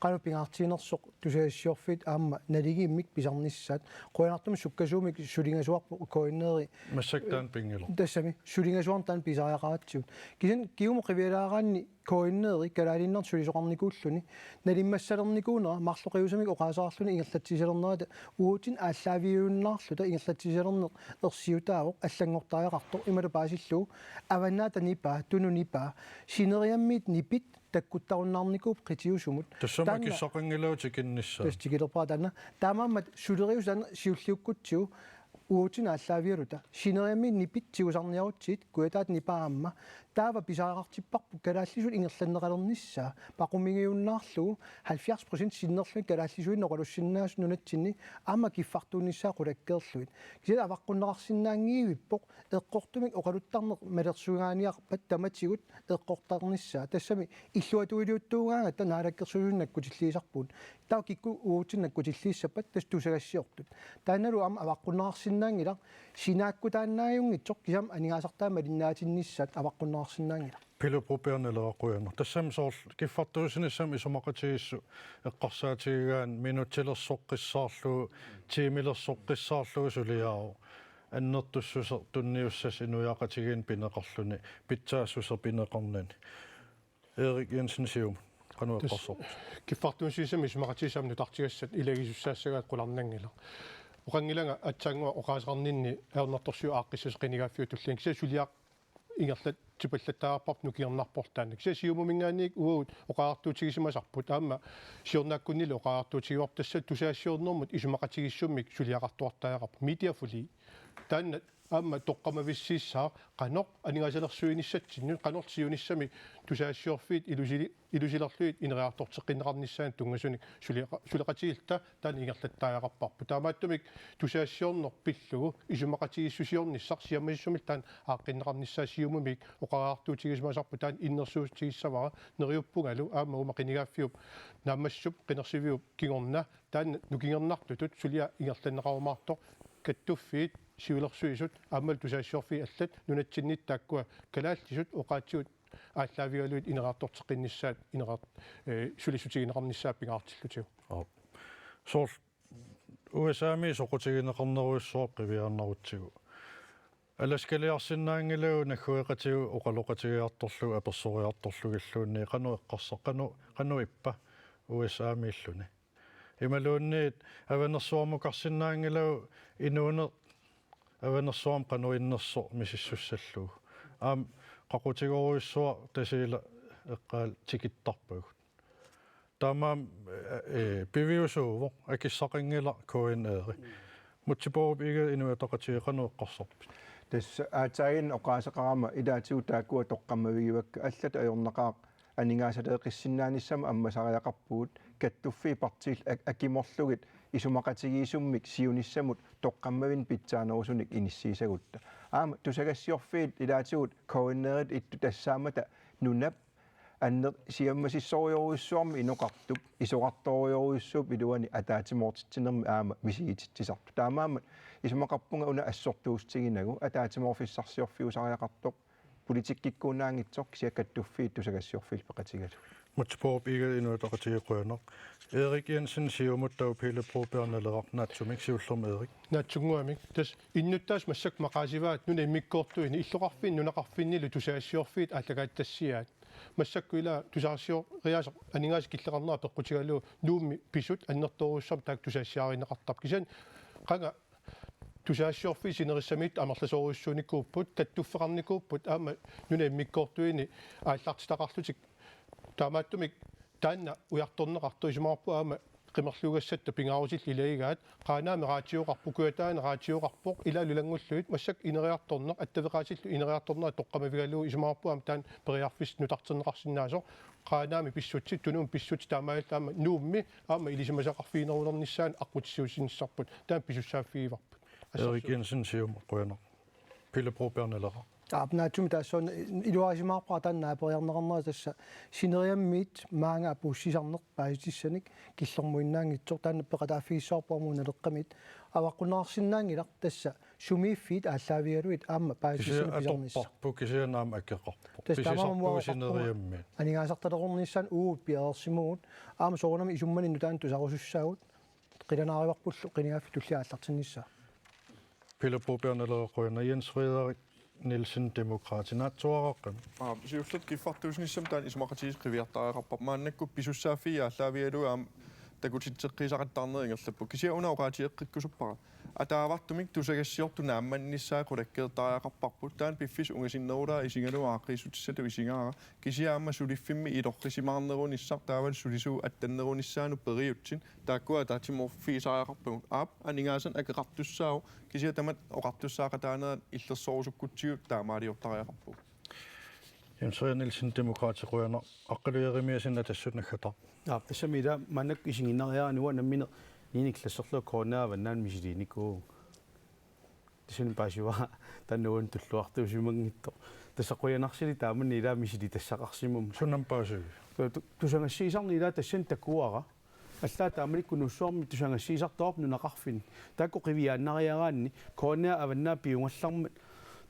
S4: qanu pingaartiinersoq tusaassiorfit aamma naligimik pisarnissaat quyanartum sukkasuumik sulingasuarpu koinneeri
S1: massaktaan pingilo
S4: tassami sulingasuartaan pisariaqaatiut kisan kiumu qivilaaraanni koinneeri kalaalinner sulisoqarnikuulluni nalimmassalernikuunera marloqiusamik oqaasaarluni ingerlatsisalernerata uutin ааllaaviuunnaarluta ingerlatsisalerner ersiutaaroq аллангортариақарто имала паасиллуу аваннаата нипаа тунунипаа синериаммит нипит таккуттаруннаарникууп qitiusumut
S1: тассама киссақангилаутикиннissaa
S4: тастигилерпаа таана таамааммат сулериусаан сиуллиуккутсиу уутин ааллаавиалута синериамми нипитсигусарниарутсиит куятаат нипаамма таава писаақартиппарпу калааллисут ингерланнеқалернissaa пақумигиуннаарлугу 70% синнерлуи калааллисуиннеқалуссиннаасу нунатсинни аама киффартуунissaa qulakkeerluit кисал аваққуннеқарсинаангиивиппоқ эққортумик оқалуттарнеқ малерсугааниарпат таматсигут эққортарнissaa тассами иллуатуилиуттуугаага танаалаккерсулуннаккутиллиисарпуут таа кикку уутиннаккутиллииссаппат тас тусагассиортут тааналу аама аваққуннеқарсинаангила синааккутаанааюнгитсоқ кисам анигаасартаа малиннаатиннissaат аваққуннеқарсинаангила
S1: Pille Broberneler qujana тассам соор киффартуусинissam исумақатигиссу эққарсаатигаан минутилерсоққиссаарлу тимилерсоққиссаарлу сулиаау аннертуссусер тунниуссас инуяақатигиин пинеқарлуни питсаассусер пинеқарнани Erik Jensen Sium qanueqqarsoq
S6: киффартуусисами исумақатигиссаамну тартигассат илагисуссаассагаат qulарнангила оқангилага атсаангуа оқаасеқарнинни аернарторсиу ааққиссас қинигааффиу туллин киса сулиақ ингерлат типаллаттаарпарп нукиернарпортаана киса сиумумингааник уут оқаартуутигисимасарпут аама сиорнааккуннилу оқаартуутигиортассат тусаассиорнэрмут исумақатигиссуммик сулиақартуартаақарп медиафули таанна аама тоққамависсииссаа қаноқ анигаасалерсуиниссатсинну қанортсиуниссами тусаассиорфиит илусилерлуит инериартортеққиннеқарниссаан тунгасуник сулеқатигилта таан ингерлаттаақарпарпу таамааттумик тусаассиорнер пиллугу исумақатигиссусиорниссар сиамассумил таан ааққиннеқарниссаа сиумумик оқараартуутигисмасарпу таан иннерсуустигиссавара нериуппунгалу аама умақинигааффиуп наамассуп қинерсивиуп кигорна таан нукингернартутут сулиа ингерланнеқарумаарто каттуффиит сиулерсуисут аамал тусаассиорфи аллат нунатсиннит тааккуа калааллисут оқаатсиут ааллаавигалуит инераартортеқиннissaат инераат сулисутигинеқарниссаа пингаартиллутиу
S1: соор USA-ми соқутигинеқарнеруиссоо қивиаарнарутсигу аласкалиарсинаангилагу наггуэқатигу оқалоқатигиарторлу аперсориарторлугиллуунни қану эққарсақ қану иппа USA-ми иллуни ималуунниит аванерсуармукарсинаангилау инуунеқ аванерсуарм кануиннерсо мисиссуссаллугу аам қақутигоруйссуа тасиила эққаал тикиттарпагут таамаам пивиусууво акиссақингила коинеери мутсипооруп ига инуятақатигеқану эққарсарпит
S7: тасса аатаагин оқаасеқарама илаатигу тааккуа тоққаммавигивакка аллата аёрнақаақ анигаасалеэқиссиннааниссама аммасариақарпугут каттуффи партиил акиморлугит исумақатигиисуммик сиуниссамут тоққаммавин питсаанерусуник иниссиисагутта аама тусагассиорфиит илаатигут коиннерит итту тассаамата нунап аннер сиаммасиссориоруйссуарми иноқартуп исоқарториоруйссууп илуани атаатимоортитсинерми аама мисигитсарту таамаама исумақарпунга уна ассортуустигинагу атаатиморфиссарсиорфиусариақартоқ политиккиккуунаангитсор кисиаккаттуффиит тусагассиорфил пеқатигалу
S1: мутсипооруп ига инуятақатигеқуянеқ Erik Jensen сиумуттау пилепрупернелерaq наатсумик сиуллерми Erik
S6: наатсунгуамик тас иннуттаас массак мақаасиваат нуна иммиккоортуини иллоқарфин нунақарфиннилу тусаассиорфиит ааллагааттассиаат массаккуила тусаарсиор риасо анингаас киллеқарнаа пеққутигалу нуумми писут аннерторуссам таак тусаассиаринеқартап кисaan қага тусаассиорфи синериссамит амерласоруйссууникууппут каттуффеқарникууппут аама нуна иммиккоортуини ааллартитақарлутик таамааттумик таанна уярторнеқарту исумаарпу аама qimmerlugassattu pingarusil ilagigaat qaanaami raatioqarpukuataana raatioqarpoq ilalulangulluit massak ineriartorneq attaveqaasillu ineriartornera toqqamavigaluu isumaarpuam taan periarfis nutarterneqarsinnaaso qaanaami pissutsit tunum pissuti taamaallaama nuummi aama ilisimasaqarfiinerulernissaан aqqutsiusinnissarput taan pisussaaffiivarput
S1: Erik Jensen sium qoyana pillepropernelara
S4: таапнаатсуми таассон илуарисимаарпаа тааннаапериарнеқарнера тасса синериаммиит маанга апуссисарнеқ пааситиссаник киллэрмуиннаангитсор таанна пеқатааффигиссаарпуамуу налеққамит аваққунаарсиннаангилар тасса сумииффиит ааллаавигалуит аама паасиссани писарнисса
S1: аппу кисианаам аккеқарпу
S4: писисарпу
S1: синериамми
S4: анигаасарталерорнissaан уут пиаерсимуут аама соорнами исуммани таан тусарусуссаагут қиланаариварпуллу қиниааффи туллиааллартиннissaa
S1: pillepropernelara qoyana Jens Frederik Nielsen demokratinaatsuaraqam
S5: сиуллат киффартуусниссам таан исумақатигис қивиартаареқарпар мааннакку писуссааффиа ааллаавигалу аама такутитсеққисақаттаарнерингерлаппу кисиаунаоқаатиэққиккусуппара атаавартумик тусагассиорту наамманниссаа қулаккеэртаариақарпарпут таан пиффис унгасиннерулаа исингалуа ааққисутиссату исингаара кисиаама сулиффимми илоррисимаарнерунissар таавал сулисуу аттаннерунissaanu периутсин тааккуа таатиморфисаариақарпагут аап анигаасан акеқартуссаау кисиа тамат оқартуссаақатаанерат иллерсорусуккутсиут таамаалиортариақарпу
S1: Jens Frederik Nielsen demokratiquyana aqqaluerimiasinna tassunnaggata
S2: тассамида манак исингиннериаануа наммине ниниклассерлу коорнааваннаан мисилиникуу тисин паасива таннуун туллуартуусимангитто тассақуянарсили тааманни илаа мисили тассақарсимум
S1: sunnam paasugi
S2: тусангассиисарни илаа тассан таккуара аллаа таамаликку нуссуарми тусангассиисартоорп нунақарфин таакку қивиааннариараанни коорнаа аваннаа пиунгаллармат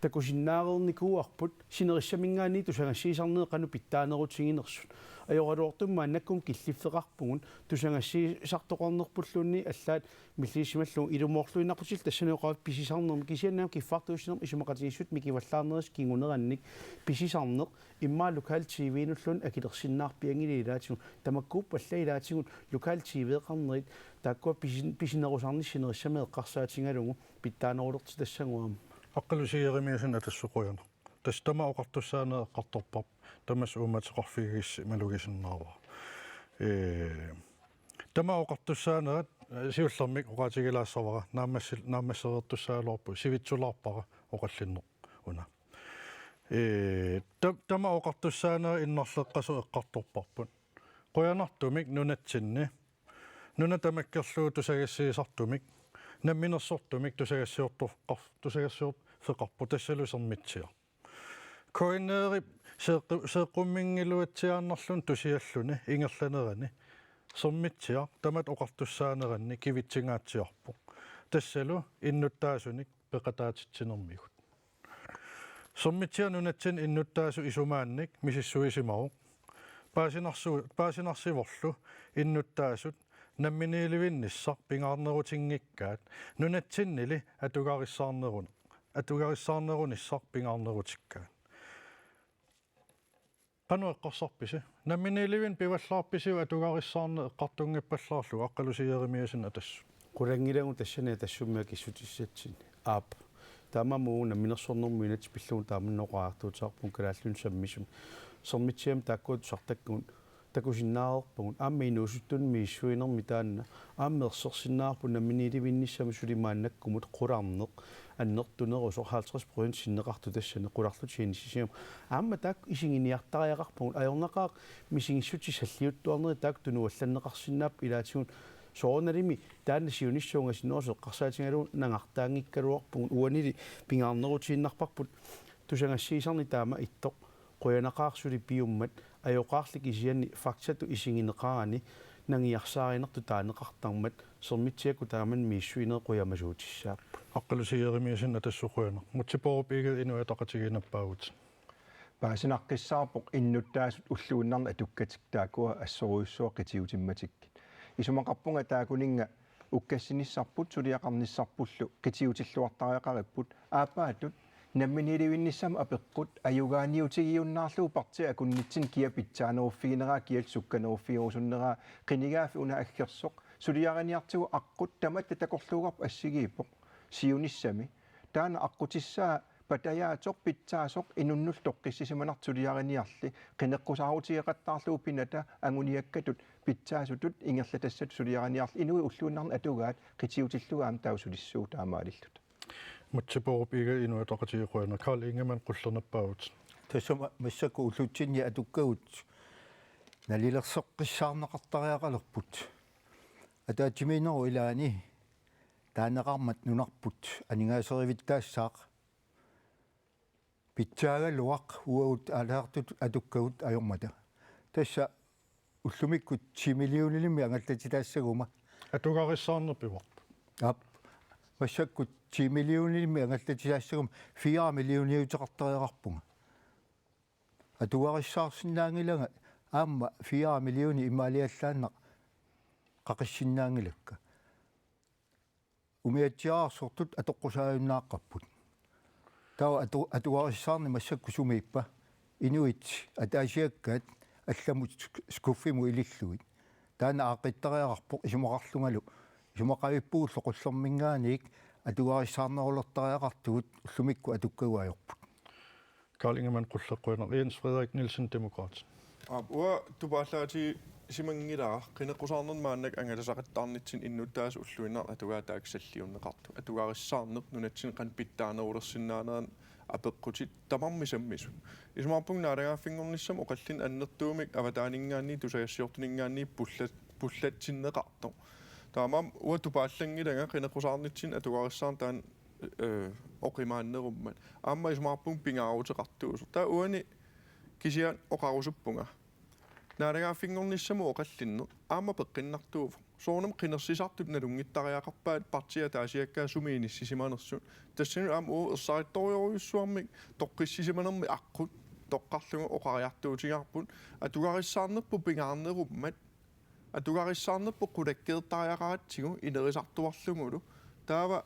S2: такусиннаарерникуарпут синериссамингаани тусангассиисарнеэ кану питтаанерутсигинерсут ajorluortumma annakkum killifferarpugun tusangassiisartoqarnerpulluunni allaat millisimallu ilumorluinarpusil tassanuqaat pisisarnermi kisiannaam kiffartuusnerm isumaqatiissut mikivallaarneris kingunerannik pisisarneq immaa lokal tv-nullun akilersinnaarpiangili ilaatigu tamakkuup allailaatigut lokal tv-eqarnerit taakkua pisinerusarni sinerissameeqqarsaatingalugu pittaanerulerti tassanguam
S1: аққалусиерimiasun атассуқуяна тастама оқартуссаане эққарторпап тамас ууматеқарфигисси малугисиннаава тама оқартуссаанерат сиуллермик оқаатигилаассавара наамассерертуссаалуарпу сивитсулаарпара оқаллиннеқ уна тама оқартуссаанера иннарлеққасу эққарторпарпут қуянартумик нунатсинни нуна тамаккерлуу тусагассиисартумик намминерсортумик тусагассиорторфеқарпу тассалусермитсиа коинери сеққуммингилуатсиаарнерлун тусиаллуни ингерланерани сэрмитсиа тамат оқартуссаанеранни кивитсингаатсиарпу тассалу иннуттаасуник пеқатаатитсинермигут сэрмитсиа нунатсин иннуттаасу исумаанник мисиссуисимару паасинарсиворлу иннуттаасут намминиливиннissaq pingaarnerutiнгиккаат нунатсиннили атугариссаарнерунissaq pingaarnerutikkaat qanueqqarsarpisi namminilivin pivallaarpisiu atugarissaarne eqqartungippallаарlu aqqalusiерimiasин atassu
S2: qurangilagum tassana tassummiak issutissatsin aap taamamuuna minersornermuinat pilluun taamannoqaartuutaarpun kalaallun sammisum sormitsiam taakkuut sartakkuun takusinnaarerpugun aamma inuusuttun miissuinermi taanna aammeersorsinnaarpun namminilivinnissama sulimaannakkumut qularneq аннертунерусо 50% синнеқарту тассане қуларлутиинissisium аама таак исигиниартариақарпугун аёрнақаа мисигиссути саллиуттуарнери таак тунуалланнеқарсинаап илаатигун соорналими таанна сиуниссуунга синнерусо қарсаатингалу нангартаангиккалуарпугун уанили пингаарнерутииннарпарпут тусангассиисарни таама иттоқ қуянақарсули пиуммат аёқарлик исианни фактату исигинеқарани нангиарсааринерту таанеқартармат сормитсиаку тааман мииссуинер қуямасуутиссаап
S1: аққалусиерimiasin атассуқуана мутсипоорупига инуатақатигинаппаагут
S7: паасинаққиссаарпоқ иннуттаасут уллууннарна атуккатик таакуа ассоруйуссуа қитиутимматикки исумақарпунга таакунинга уккассиниссарпут сулиақарниссарпуллу қитиутиллуартариақариппут аапаатут намминиливиннissam апеққут аюгааниутигиуннаарлуу парти акуннитсин киа питсаанеруффигинераа киал сукканеруффигерусуннераа қинигаафи уна аггерсоқ сулиараниартигу аққут таматта такорлуугарп ассигииппоқ сиунissami таана аққутиссаа патаяатоқ питсаасоқ инуннул тоққиссисиманартулиараниарли қинеққусаарутигеқаттаарлуу пината ангуниаккатут питсаасутут ингерлатассат сулиараниарли инуи уллууннарна атугаат қитиутиллугаам таусулиссуу таамаалиллут
S1: мутсипоорупига инуатақатигеқуана Карл Ингеман қуллернаппаагут
S3: тассама массаку уллутсинни атуккагут налилерсоққиссаарнеқартариақалерпут атаатиминеру илаани таанеқармат нунарпут анигаасеривиттаассаақ питсаагалуақ уагут алаартут атуккагут аёрмата тасса уллумиккут 10 миллионилими ангаллатилаассагума
S1: атугариссаарнерпиварп
S3: ап массаккут 10 миллионилими ангаллатилаассагума 4 миллиониутеқартариақарпунга атугариссаарсинаангилага аама 4 миллиони имаалиаллааннақ қақиссиннаангилакка умиатсиаарсортут атоққусааюннааққаппут таа атугариссаарни массакку сумииппа инуит атаасиаккаат алламут скуффиму илиллуит таана аақиттариақарпоқ исумақарлунгалу исумақавиппугу лоқуллермингааник атугариссаарнерулертариақартугут уллумикку атуккагуайорпут
S1: Karl Ingemann qulleqquiner Jens Frederik Nielsen Demokrat
S5: уа тупааллаати симангилаа qinеққусаарнермааннак ангаласақаттаарнитсин иннуттаас уллуинаар атугаа тааксаллиуннеқарту атугаариссаарнеқ нунатсин қан питтаанерулерсиннаанеран апеққутит тамармисаммису исмаарпунгнаалагааффингорниссам оқаллин аннертуумик аватаанингаанни тусаяссиортунингаанни пуллатсиннеқарто таамам уа тупааллангилага qinеққусаарнитсин атугаариссаар таан оқимааннеруммат аама исмаарпунг пингаарутеқартуусу таа уани кисиан оқарусуппунга наалагааффингорниссаму оқаллинне аама пеққиннартууф соонам қинерсисартут налунгиттариақарпаат партия таасиаккаа сумииниссисиманерсут тассину аама уу ерсариториоруйуссуармик тоққиссисиманерми аққут тоққарлугу оқариартуутигарпут атугариссаарнерпу пингаарнеруммат атугариссаарнерпу қулаккеэртариақаратсигу инерисартуарлугулу таава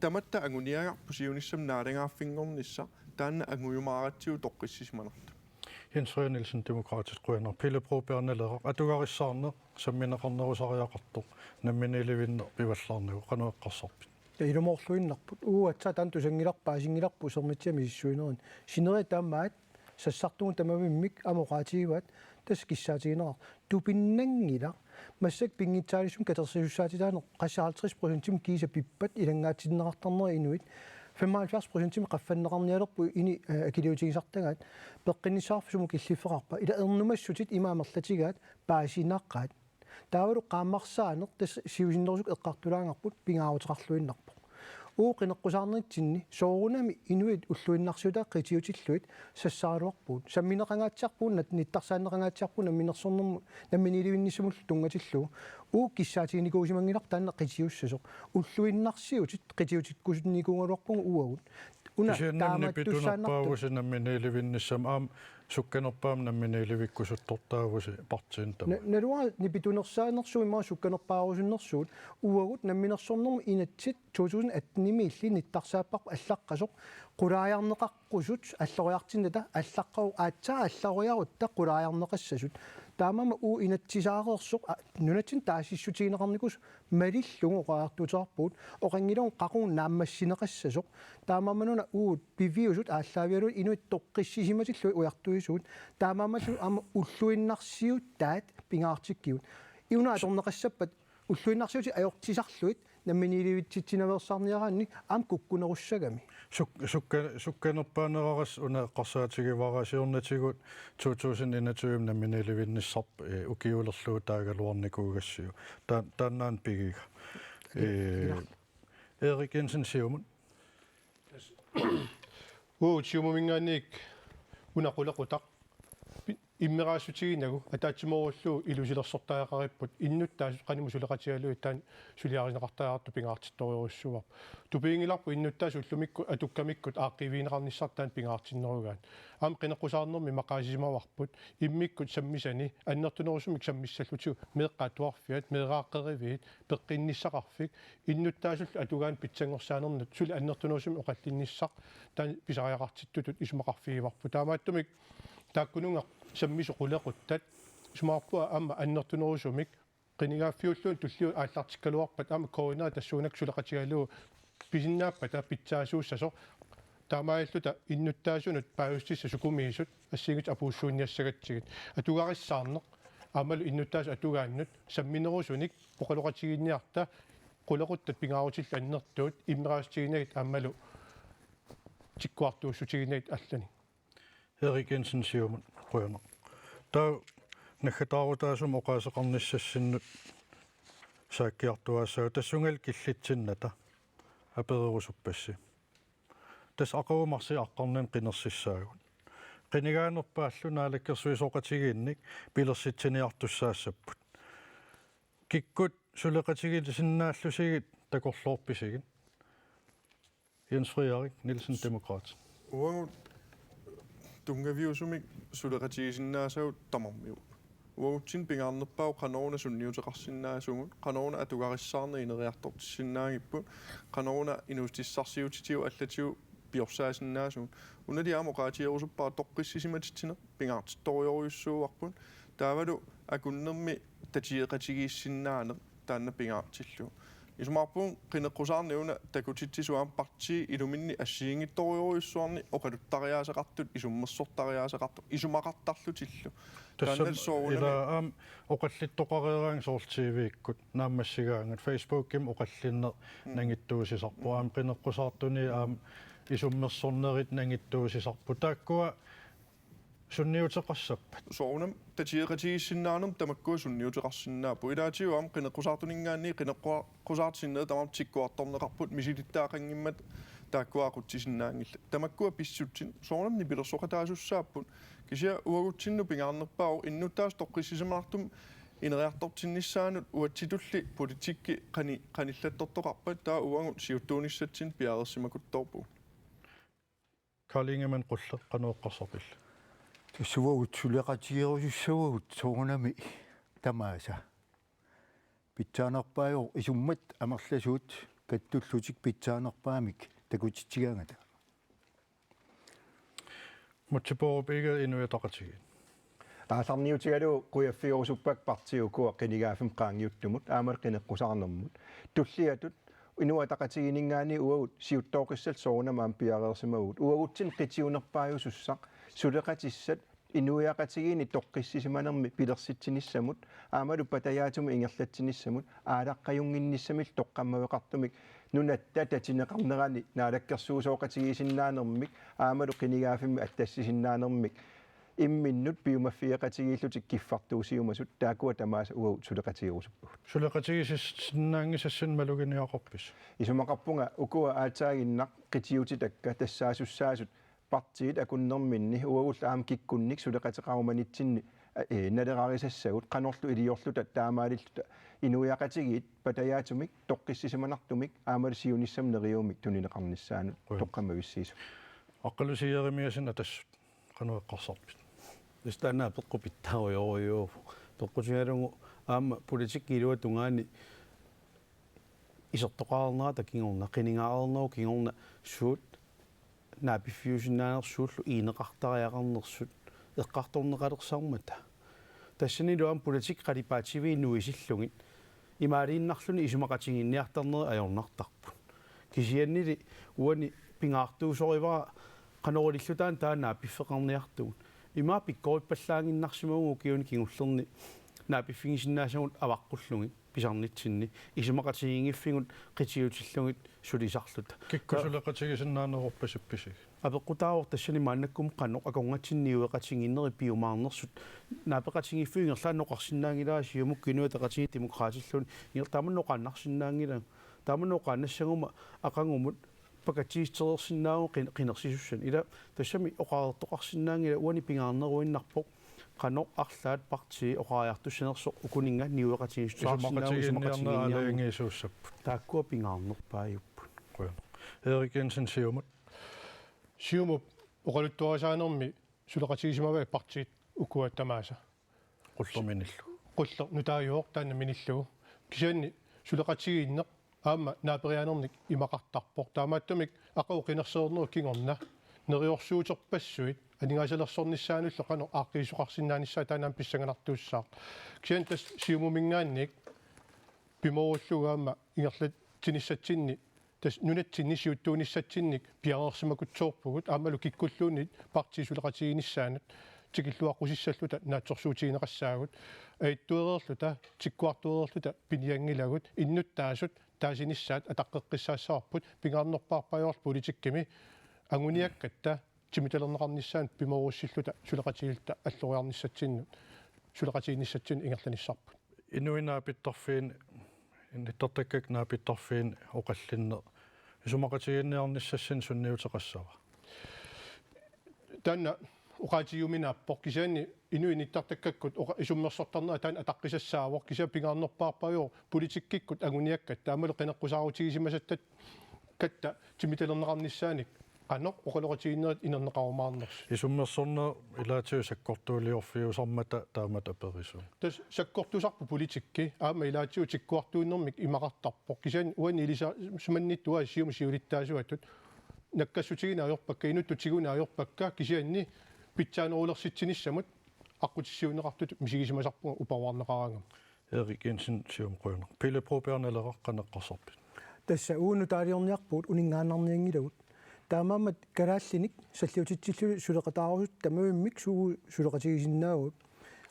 S5: таматта ангуниагарпу сиунissam наалагааффингорнисса таанна ангуйумааратсиу тоққиссисиманерта
S1: Jens Frederik Nielsen Demokratisk Grønner Pelle Broberg атугариссаарне самминеқарнерусариақартоқ намминилевиннер пиваллаарнагу qanуэққарсарпит
S4: илумоорлуиннарпут уатса таан тусангиларпаа сингиларпу сормитсиами иссуинерин синери таамаат сассартугун тамавиммик амоқаатигиват тас киссаатигинера тупиннангила массак пингитсаалисум катерсиуссаатилаане қасса 50% киса пиппат илангаатиннеқартарнери инуит 75% qaffannеқарниалерпу ини акилиутигисартагаат пеққиннисаарфусуму киллиффеқарпа ила ернумассутит имаамерлатигаат паасинааққаат таавалу qaammarsaanер тас сиусиннерусук эққартулаангарпут пингаарутеқарлуиннарпо ууқинеққусаарнеритсинни соорунами инуит уллуиннарсутаа қитиутиллуит сассааралуарпуут самминеқангаатсарпуун ниттарсааннеқангаатсарпуун намминерсорнэрму намминиливиннисумул тунгатиллу уу киссаатигникуусимангилар таанна қитиуссасоқ уллуиннарсиутит қитиутиккусунникуунгалуарпугу уагут
S1: Kisiannamni pitunerpaavusi nammineelivinnissam aam sukkanerpaam nammineelivikkusuttortaavusi partiin tama.
S4: Nalua ni pitunersaannersuun maa sukkanerpaarusunnersuut uagut namminersornermu inatsit 2018 nittarsaappa allaqqasoq qulaajarneqaqqusut alloriartinnata allaqqaru aatsaa alloriarutta qulaajarneqassasut taamama uu inatsisaareersoq nunatsin taasissutiineqarnikus malillungu qaartuuterpuut oqangiluun qaquun naammassineqassasoq taamamanuna uut piviusut ааllaavialuut inuit toqqissisimatillu ujartuisuut taamamallu ama ulluinnarsiut taat pingaartikkiut iuna atorneqassappat уллуиннарсиути аёртисарлуит намминиливитситсинавеерсаарниараанни аам куккунеруссагами
S1: сукканерпаанерарас уна қарсаатигиварасиорнатигут 2021 намминилевинниссарп укиулерлуу таагалуарникуугассиу тааннаан пигига Erik Jensen Siumut
S6: Siumumingaanik unaqulaqutaq иммераасутигинагу атаатсиморуlluu илусилерсортаақариpput иннуттаасут канимусулеқатигалуи таан сулиаринеқартаарту пингаартитториуруссуар тупиингиларпу иннуттаасу уллумикку атуккамиккут ааққивиинеқарниссартаан пингаартиннеругаан аам қинеққусаарнерми мақаасисимаварпут иммиккут саммисани аннертунерусумик саммиссаллутигу меэққатуарфиат меэрааққеривиит пеққинниссақарфик иннуттаасуллу атугаан питсангорсаанернут сули аннертунерусуми оқаллинниссақ таан писариақартиттутут исумақарфигиварпу таамааттумик тааккунунга саммису qulaquttat сумаарпуа аама аннертунерусумик qinigaaffiulluun tulliu ааллартиккалуарпат аама коина тассуунак сулеқатигалуу писиннааппа таа питсаасууссасо таамааллута иннуттаасунут паавустисса сукумиисут ассигит апууссуунниассагатсигит атугариссаарнеқ аамалу иннуттаасу атугааннут самминерусуник оқалоқатигинниарта qulaquttat пингаарутилла аннертуут иммераастигинагит аамалу тиккуартууссутигинагит аллани
S1: Erik Jensen Siumut Rønner. Der нахатаарутаасум оқаасеқарниссассиннут сааккиартуассаа тассунгал киллитсинната аперерусуппасси тас ақуумарси аққарнан қинерсиссаагут қинигаанерпааллу наалаккерсуисоқатигиинник пилерситсиниартуссаассаппут киккут сулеқатигилисиннааллусигит такорлоорписигин Jens Frederik Nielsen Demokrat
S5: Tungaviusumik suleqatigisinnaasau tamarmiu uagutsin pingaarnerpau qanoona sunniuteqarsinnaasugut qanoona atugarissaarne ineriartortissinnaagippu qanoona inustissarsiutitiu allatiu piorsaasinnaasun unali amoqaatierusuppaa toqqissisimatitsine pingaartittorioriussuuarpun taavalu akunnermi tatieqatigiissinnaane taanna pingaartillu isumarpun qinneqqusaarniuna takutitsisuam parti iluminni assiingittorioriussuarni oqaluttariaasaqartut isummersortariaasaqartut isumaqartarlutillu
S1: ila am oqallittoqareeraang soortiiviikkut naammassigaangat Facebook-im oqallinner nangittuusisarpu am qinneqqusaartuni am isummersornerit nangittuusisarpu taakkua sunniuteqassappat
S5: soornam tatieqatigiissinnaanum tamakkua sunniuteqarsinnaapu ilaatiu am qinneqqusaartuningaanni qinneqqusaartisinneet tamam tikkuartorneqarput misilittaaqangimmat taakkuaaquttisinnaangilla tamakkua pissutsin soornamni pilersoqataasussaapput kisia uagutsinnu pingaarnerpau innuttaas toqqissisimaartum ineriartortinnissaanut uatsitulli politikki qanillattortoqarpat taa uangut siuttuunissatsin piaersimakuttorpu
S1: Carl Ingemann Rulle qanueqqarsarpill
S3: Suvagut suleqatigerusussavagut soornami tamaasa pitsaanarpaajo isummat amerlasuut kattullutik pitsaanarpaamik takutitsigaangata
S1: Muttiporup ikke inuitaqatigin
S7: аасарниутигалу куяффиорусуппак партиукуа қинигаафим qaangiuttumut aamal qineqqusarnermut tulliatut inuataqatigинингаани уагут сиуттооқиссал соорнамаам пиареерсимагут уагутсин қитиунерпаажусуссақ сулеқатиссат инуяақатигини тоққиссисиманерми пилерситсиниссамут аамалу патаяатуми ингерлатсиниссамут аалаққаюнгинниссамил тоққаммавеқартумик нунатта татинеқарнерани наалаккерсуусооқатигисиннаанермик аамалу қинигаафимми аттассисиннаанермик имминнут пиумаффиеқатигииллутик киффартуусиумасут таакуа тамааса уагут сулеқатигерусуппут
S1: сулеқатигисиннаангисассан малугиниақорпис
S7: исумақарпунга укуа аатаагиннақ қитиутитакка тассаасуссаасут партиит акуннерминни уагулла аам киккунник сулеқатеқаруманитсинни налерарисассагут qanorlu iliorluta taamaalilluta inuiaqatigit patayaatumik toqqissisimanartumik aamalisiunissam neriumik tunineqarnissaanut toqqamavissiisu
S1: аққалусиеримиасина тассут qanуэққарсарпит
S2: Istana peqqupittaaruйоруйоо peqqutigalugu aama politik ilua tungaani isерtoqaarnera takingorna qiningaareerneru kingorna suut naapifiusinnaanersuullu iineqartariaqarnersut eqqartorneqalersarmata тассанилу аам политик қалипаативи нуисиллугит имаалииннарлүни исумақатингинниартарнери ajornartarput кисианнили уани пингаартуусоривара qanориллутаан таанаа пиффеқарниартугут имаа пиккориппаллаангиннарсимагу киуни кингуллерни наапиффигисиннаасагут аваққуллуги писарнитсинни исумақатигингиффигут қитиутиллугит сулисарлута
S1: киккусулеқатигисиннаанерорпасипписиг
S2: апеққутаавор тассани мааннаккум қанно аконгатсинниуеқатингиннери пиумаарнерсут наапеқатингиффигерлаанноқарсинаангилаа сиумук кинуатеқатиги демократиллуни иертааманноқааннарсинаангила тааманноқааннассагума ақангумут пакатиистерерсинаагу қинерсисуссан ила тассами оқаартоқарсинаангила уани пингаарнеруиннарпоқ qano арлаат парти оқариартуссанерсо укунинга
S1: ниуеқатигиссуарсинаариангиисууссап
S2: тааккуа пингаарнерпааюппу
S1: қуя Erik Jensen сиумут
S6: оқалуттуарисаанерми сулеқатигисимаваа партиит укуаттамааса
S1: qullerminillu
S6: quller nutaajuoq taanna minillugu kisianni сулеқатигииннеқ аама нааперианерник имақартарпоқ таамааттамик ақауқинерсеернеру кингорна нериорсуутерпассуит анигаасалерсорнissaanullu qano aaqqiisuqarsinnaanissaa taanaam pissanganartuussaaq kisian tas siumuminggaannik pimorullugaama ingerlat tinissatsinni tas nunatsinni siuttuunissatsinnik piareersimakutsoorpugut aamalu kikkulluunit partisuleqatiginissaanut tikilluaqusissalluta naatsorsuutigineqassaagut aittuereerluta tikkuartuereerluta piniangilagut innuttaasut taasinissaat ataqqeqqissaassarput pingaarnerpaarpajoor politikkimi anguniakkatta тимиталернеқарниссаан пиморуссиллута сулеқатигилта аллориарниссатсиннут сулеқатигиниссатсин ингерланissarput
S1: инуинаапитторфиин инниттартаккак наапитторфиин оқаллинне исумақатигинниарниссассин сунниутеқассава
S6: танна уқаатиуминааппор кисаани инуиниттартаккаккут исуммерсортарнера таан атаққисассаавор кися пингаарнерпаарпайоо политиккиккут агуниаккат таамалу қинеққусаарутигисимасаттат катта тимиталернеқарниссааник qano oqaloqatiginnerit inerneqarumaarners
S1: исуммерсорне илаатиу саккортуулиорфиусармата таамат аперису
S6: tas sakkortusarpu politikki aama ilaatigu tikkuartuunnermik imaqartarpoq kisian uani ilisa sumannittua sium siulittaasuatut nakkassutigiina ajorpakka inuttutiguuna ajorpakka kisianni pitsaanerulersitsinissamut аққутиссиунеқартут мисигисимасарпуга упаваарнеқарангам
S1: Erik Jensen sium qoyner Pille Proberneller qanneqqarsarpit
S4: тасса ууну таалиорниарпуут унингааннарниангилагут таамаамат карааллиник саллиутитсиллу сулеқатаарусут тамавиммик суу сулеқатигисиннаагут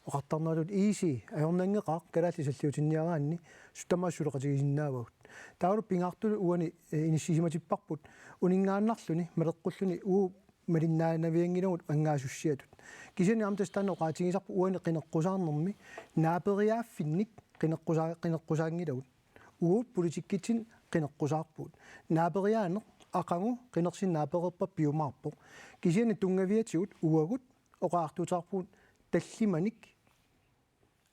S4: оқартарнаалут ииси аёрнангеқаа караалли саллиутинниараанни сутамаа сулеқатигисиннаавагут таалу пингаартулу уани иниссисиматиппарпут унингааннарлуни малеққуллуни уу малиннаанавиангилагут ангаасуссиатут кисани амтастаана оқаатигисарпу уани қинеққусаарнерми наапериааффинник қинеққусаангилагут уут политиккитсин қинеққусаарпут наапериаанеқ ақангу қинерсиннааперерпа пиумаарпо кисиани тунгавиатигут уагут оқаартутаарпуут таллиманик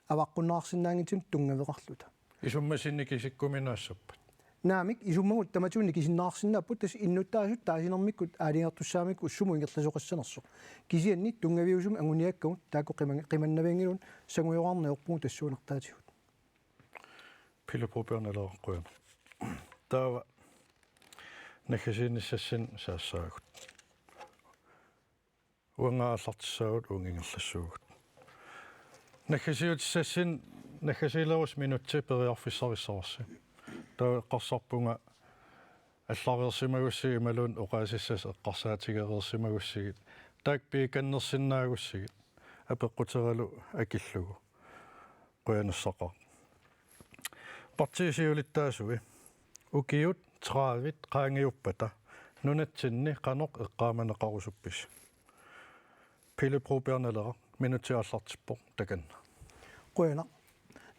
S4: аваққуннаарсинаангитсун тунгавеқарлута
S1: исуммасинни кисиккуминаассаппат
S4: наамик исуммагут таматуунни кисиннаарсинааппут тас иннуттаасут таасинермиккут аалингертуссаамик уссуму ингерласоқассанерсо кисианни тунгавиусум ангуниаккагут таакку қиманнавиангилун сангуйоқарнеорпугу тассуунартаатигут
S1: Pille Proberneller qoyner таава нахасиниссассин саассаагут уангааллартиссаагут унгингерлассуугут нахасиутиссассин нахасилерус минутти периарфиссависсаварси таа эққарсарпунга аллариерсимагуссиги малун оқаасиссас эққарсаатигереерсимагуссигит таак пиканнерсиннаагуссигит апеққутералу акиллугу qoyanussaqar партисиулиттаасуи укиут 30 qaangiuppata nunatsinni qanoq eqqaamanеqarusupпис Pille Proberneller minutiallartippo takanna
S4: qoyana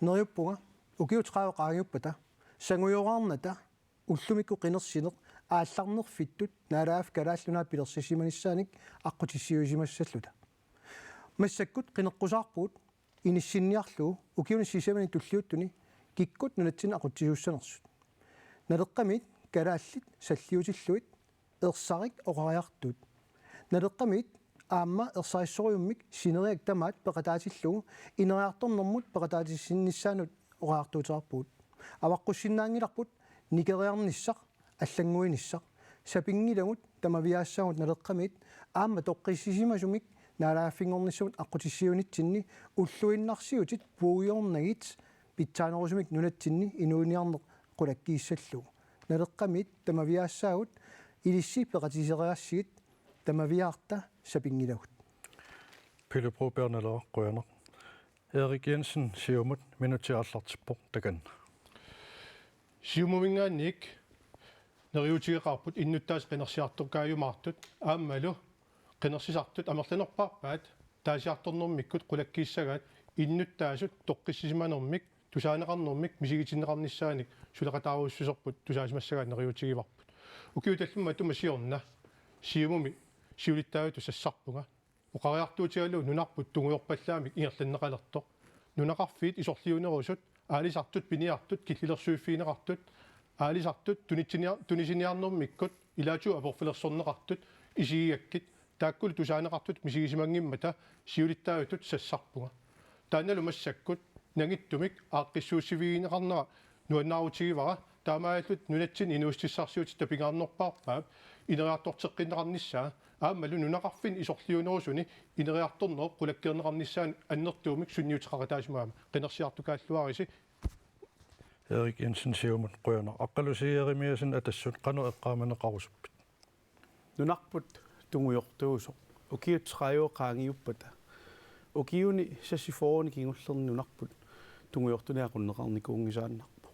S4: neriuppuga ukiut 30 qaangiuppata sanguyoraarnata уллумикку qinерсинеq аалларнерфиттут наалаав калааллунаа пилерсисиманиссааник аққутиссиусимассаллута массаккут qinеққусаарпуут иниссинниарлу укиуни сисамани туллиуттуни киккут нунатсина aqutсиуссанерсут налеққамит калааллит саллиутиллуит ерсарик оқариартут налеққамит аама ерсариссориуммик синериак тамаат пеқатаатиллугу инериарторнэрмут пеқатаатиссиннissaанут оқаартуутерарпуут аваққуссиннаангиларпут никериарниссақ аллангуиниссақ сапингилагут тамавиаассагут налеққамит аама тоққиссисимасумик наалааффингорниссумут аққутиссиунитсинни уллуиннарсиутит пууйорнагит питсаанерусумик нунатсинни инуиниарнеқ qulakkiissalluu naleqqamit tamaviyaassaagut ilissi peqatiseriassигит тамавиаарта сапингилагут
S1: Pille Bernalor Grønner. Erik Jensen siumut minutiaallартиппо такан.
S6: Siumumingaannik neriutigeqarput innuttaas qinersiartorkaayumaartut aammalu qinersisartut amerlanerparpaat taasiartornermikkut qulakkiissagaat innuttaasut toqqissisimanermik тусаанеқарнэрмик мисигитиннеқарниссааник сулеқатааруссусерпут тусаасимассагаат нериутигиварпут укиуталлумма тума сиорна сиумуми сиулиттаавиту сассарпунга оқариартуутигалу нунарпут тунгуйорпаллаамик ингерланнеқалерто нунақарфиит исорлиунерусут аалисартут пиниартут киллилерсуиффиинеқартут аалисартут тунисиниарнэрмиккут илаату апорфилерсорнеқартут исигиаккит тааккул тусаанеқартут мисигисимангиммата сиулиттаавитут сассарпунга тааналу массаккут нагиттумик ааққиссуусивигинеқарнера нуаннаарутигивара таамааллут нунатсин инуустиссарсиут тапингаарнерпаарпаап инериартортеққиннеқарниссаа аамалу нунақарфин исорлиунерусуни инериарторнер қулаккернеқарниссаан аннертуумик сунниутеқаратаасимаама қинерсиартукааллуариси
S1: Erik Jensen siumut Grønner. Aqalusiерimiasin atassut qanu eqqaamanеqarusuppit.
S2: нунарпут тунгуйортуусо укиутсраиоқаангиуппата укиуни сассифоони кингуллерни нунарпут тунгуйортуниақуннеқарникуунгисааннарпу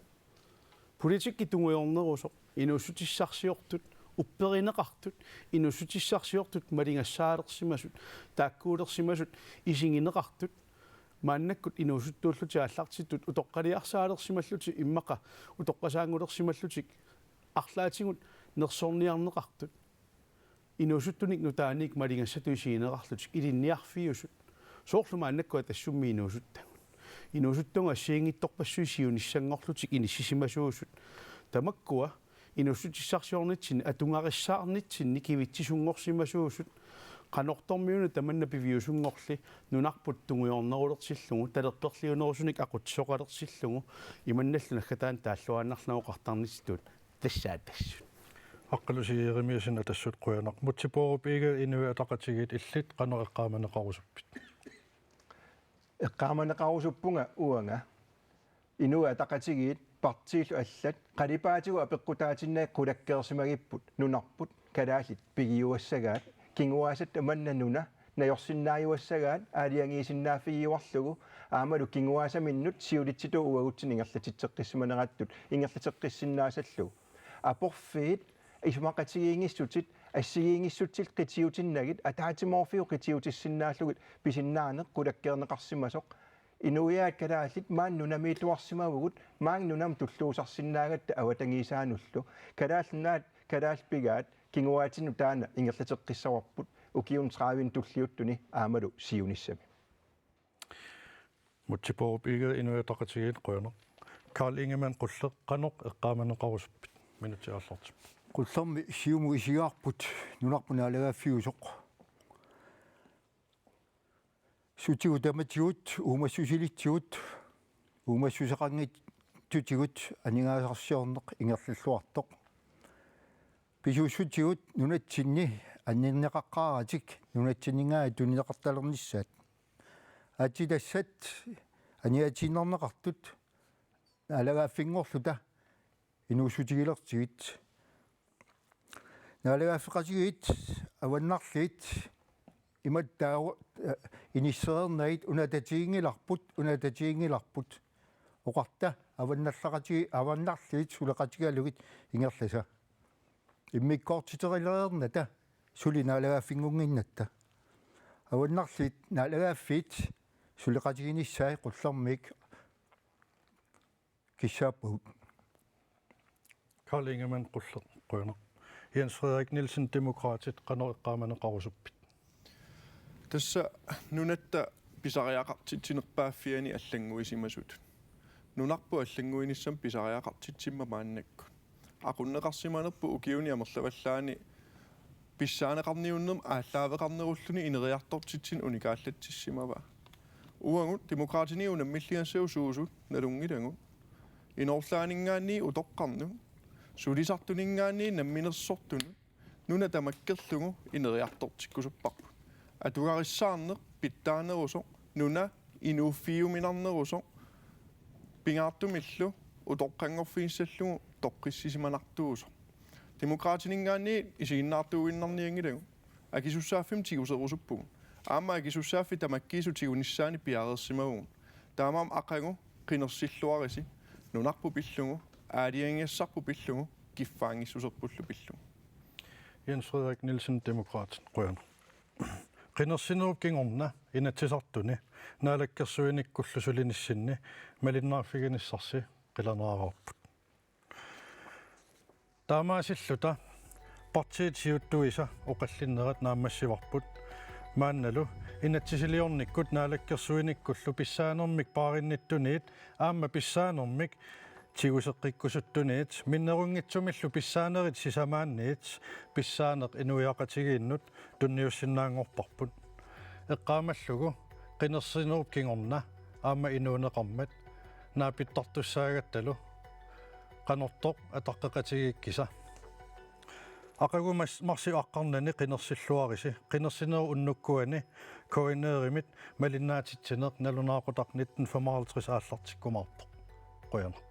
S2: политикки тунгуйорнерусо инуссутиссарсиортут упперинеқартут инуссутиссарсиортут малингассаалерсимасут тааккуулерсимасут исингинеқартут мааннаккут инуусуттууллути аллартиттут утоққалиарсаалерсималлути иммақа утоққасаангулерсималлутик арлаатигут нерсорниарнеқартут инуусуттуник нутааник малингассатуисиинеқарлутик илинниарфиусут соорлума аннаккуа тассумми инуусуттагут инуусуттунга сиингитторпассуисиунissangorlutik иниссисимасуусут тамаккуа инуссутиссарсиорнитсин атунгариссаарнитсинни кивитсисунгорсимасуусут канортормиуна таманна пивиусунгорли нунарпут тунгуйорнерулерсиллугу талерперлиунерусуник aqutsoqalerсиллугу иманналлуна хатаан тааллуааннарнауқартарнистуут тассаатассут
S1: Aqalusiерimiasin atassut Grønner. Mutipoorupiga inuataqatigit illit qanu eqqaamanеqarusuppit.
S7: эққааманеқарусуппунга уанга инуа тақатигиит партииллу аллат қалипаатигу апеққутаатиннаа қулаккерсимагиппут нунарпут калаалит пигиуассагаат кингуаасат аманнануна наёрсиннааюассагаат аалиангиисиннаафигиуарлугу аамалу кингуаасаминнут сиулитситу уагутсин ингерлатитсеққиссиманераттут ингерлатеққиссиннаасаллу апорфиит исмақатигиингиссутит ассигиингиссутсил қитиутиннагит атаатиморфиу қитиутиссиннааллугит писиннаанеқ қулаккернеқарсимасоқ инуяат калааллит мааннунамиитуарсимавгут маангнунам туллуусарсиннаагатта аватангисаануллу калаалнаат калаалпигаат кингуаатину таана ингерлатеққиссаварпут укиун траавин туллиуттуни аамалу сиуниссами
S1: Mutipoorupiga inuataqatigit Grønner. Karl Ingemann qulleq qanoq eqqaamanеqarusuppit. Minutiaallартip.
S3: qullermi siumu isigaarput nunarpunaalagaafiusoq sutigu tamatigut uumassusilittigut uumassuseqangit tutigut aningaasarsiorneq ingerlulluartoq pisuussutigut nunatsinni аннернеқаққааратик нунатсинингаа туниеқарталернissaат атидассат аниатиннернеқартут алагааффингорлута инуусутигилертигит налагааффеқатигит аваннарлит иматтаа иниссернагит унататиингиларпут оқарта аванналлақатиги аваннарлит сулеқатигалугит ингерласа иммиккоортитерилерерната сули налагааффингунгиннатта аваннарлит налагааффит сулеқатигиниссаа қуллермик киссааппут
S1: Karl Ingemann qulleq Grønner. Jens Frederik Nielsen demokratit qanu eqqaamanеqarusuppit.
S5: Tässä nunatta pisariaqart артитсинерпааффиани аллангуисимасут нунарпу аллангуиниссам писариақартитсимма мааннакку aqunneqarsimanerpu ukiuni amerlavallаани писсаанеқарниуннерм ааллаавеқарнеруллуни инериартортитсин уникааллатсимава уангут демократиниуна миллиассау суусут налунгилангут иноорлаанингаанни утоққарну сулисартунингаанни намминерсортуну нуна тамаккерлугу инериартортиккусуппарпу атугариссаарнер питтаанерусо нуна инууффиуминарнерусо пингаартумиллу утоққангорфииссаллугу тоққиссисиманартуусо демократиningaanni isiginnaartuuginnarniangilagu akisussaaffim tiguserusuppugu aamma akisussaafi tamakkiisutigunnissaani piareersimagugun taamaam aqangu qinersilluarisi nunarpu pillugu aaliangiassarpu pillugu kiffaangissuserpullu pillugu
S1: Jens Frederik Nielsen, Demokrat, Røn. Qinersinerup kingorna inatisartuni naalakkersuinikkullusulinissinni malinnaarfiginissarsi qilaneraarput. Taamaasilluta partiit siuttuisa oqallinnerat naammassivarput maannalu inatsisiliornikkut naalakkersuinikkullu pissaanermik paarinnittuниит аама писсаанермик тигусеққиккусуттуниит миннерунгитсумиллу писсаанерит сисамаанниит писсаанеқ инуиақатигииннут тунниуссиннаангорпарпут эққаамаллугу қинерсинеруп кингорна аама инуунеқармат наапиттартуссаагатталу qanорtoq атаққеқатигиккиса ақагумас марси аққарнани қинерсиллуарisi қинерсинеру уннуккуани коинееримит малиннаатитсинеқ налунаақутақ 1955 ааллартиккумаарпоқ қояна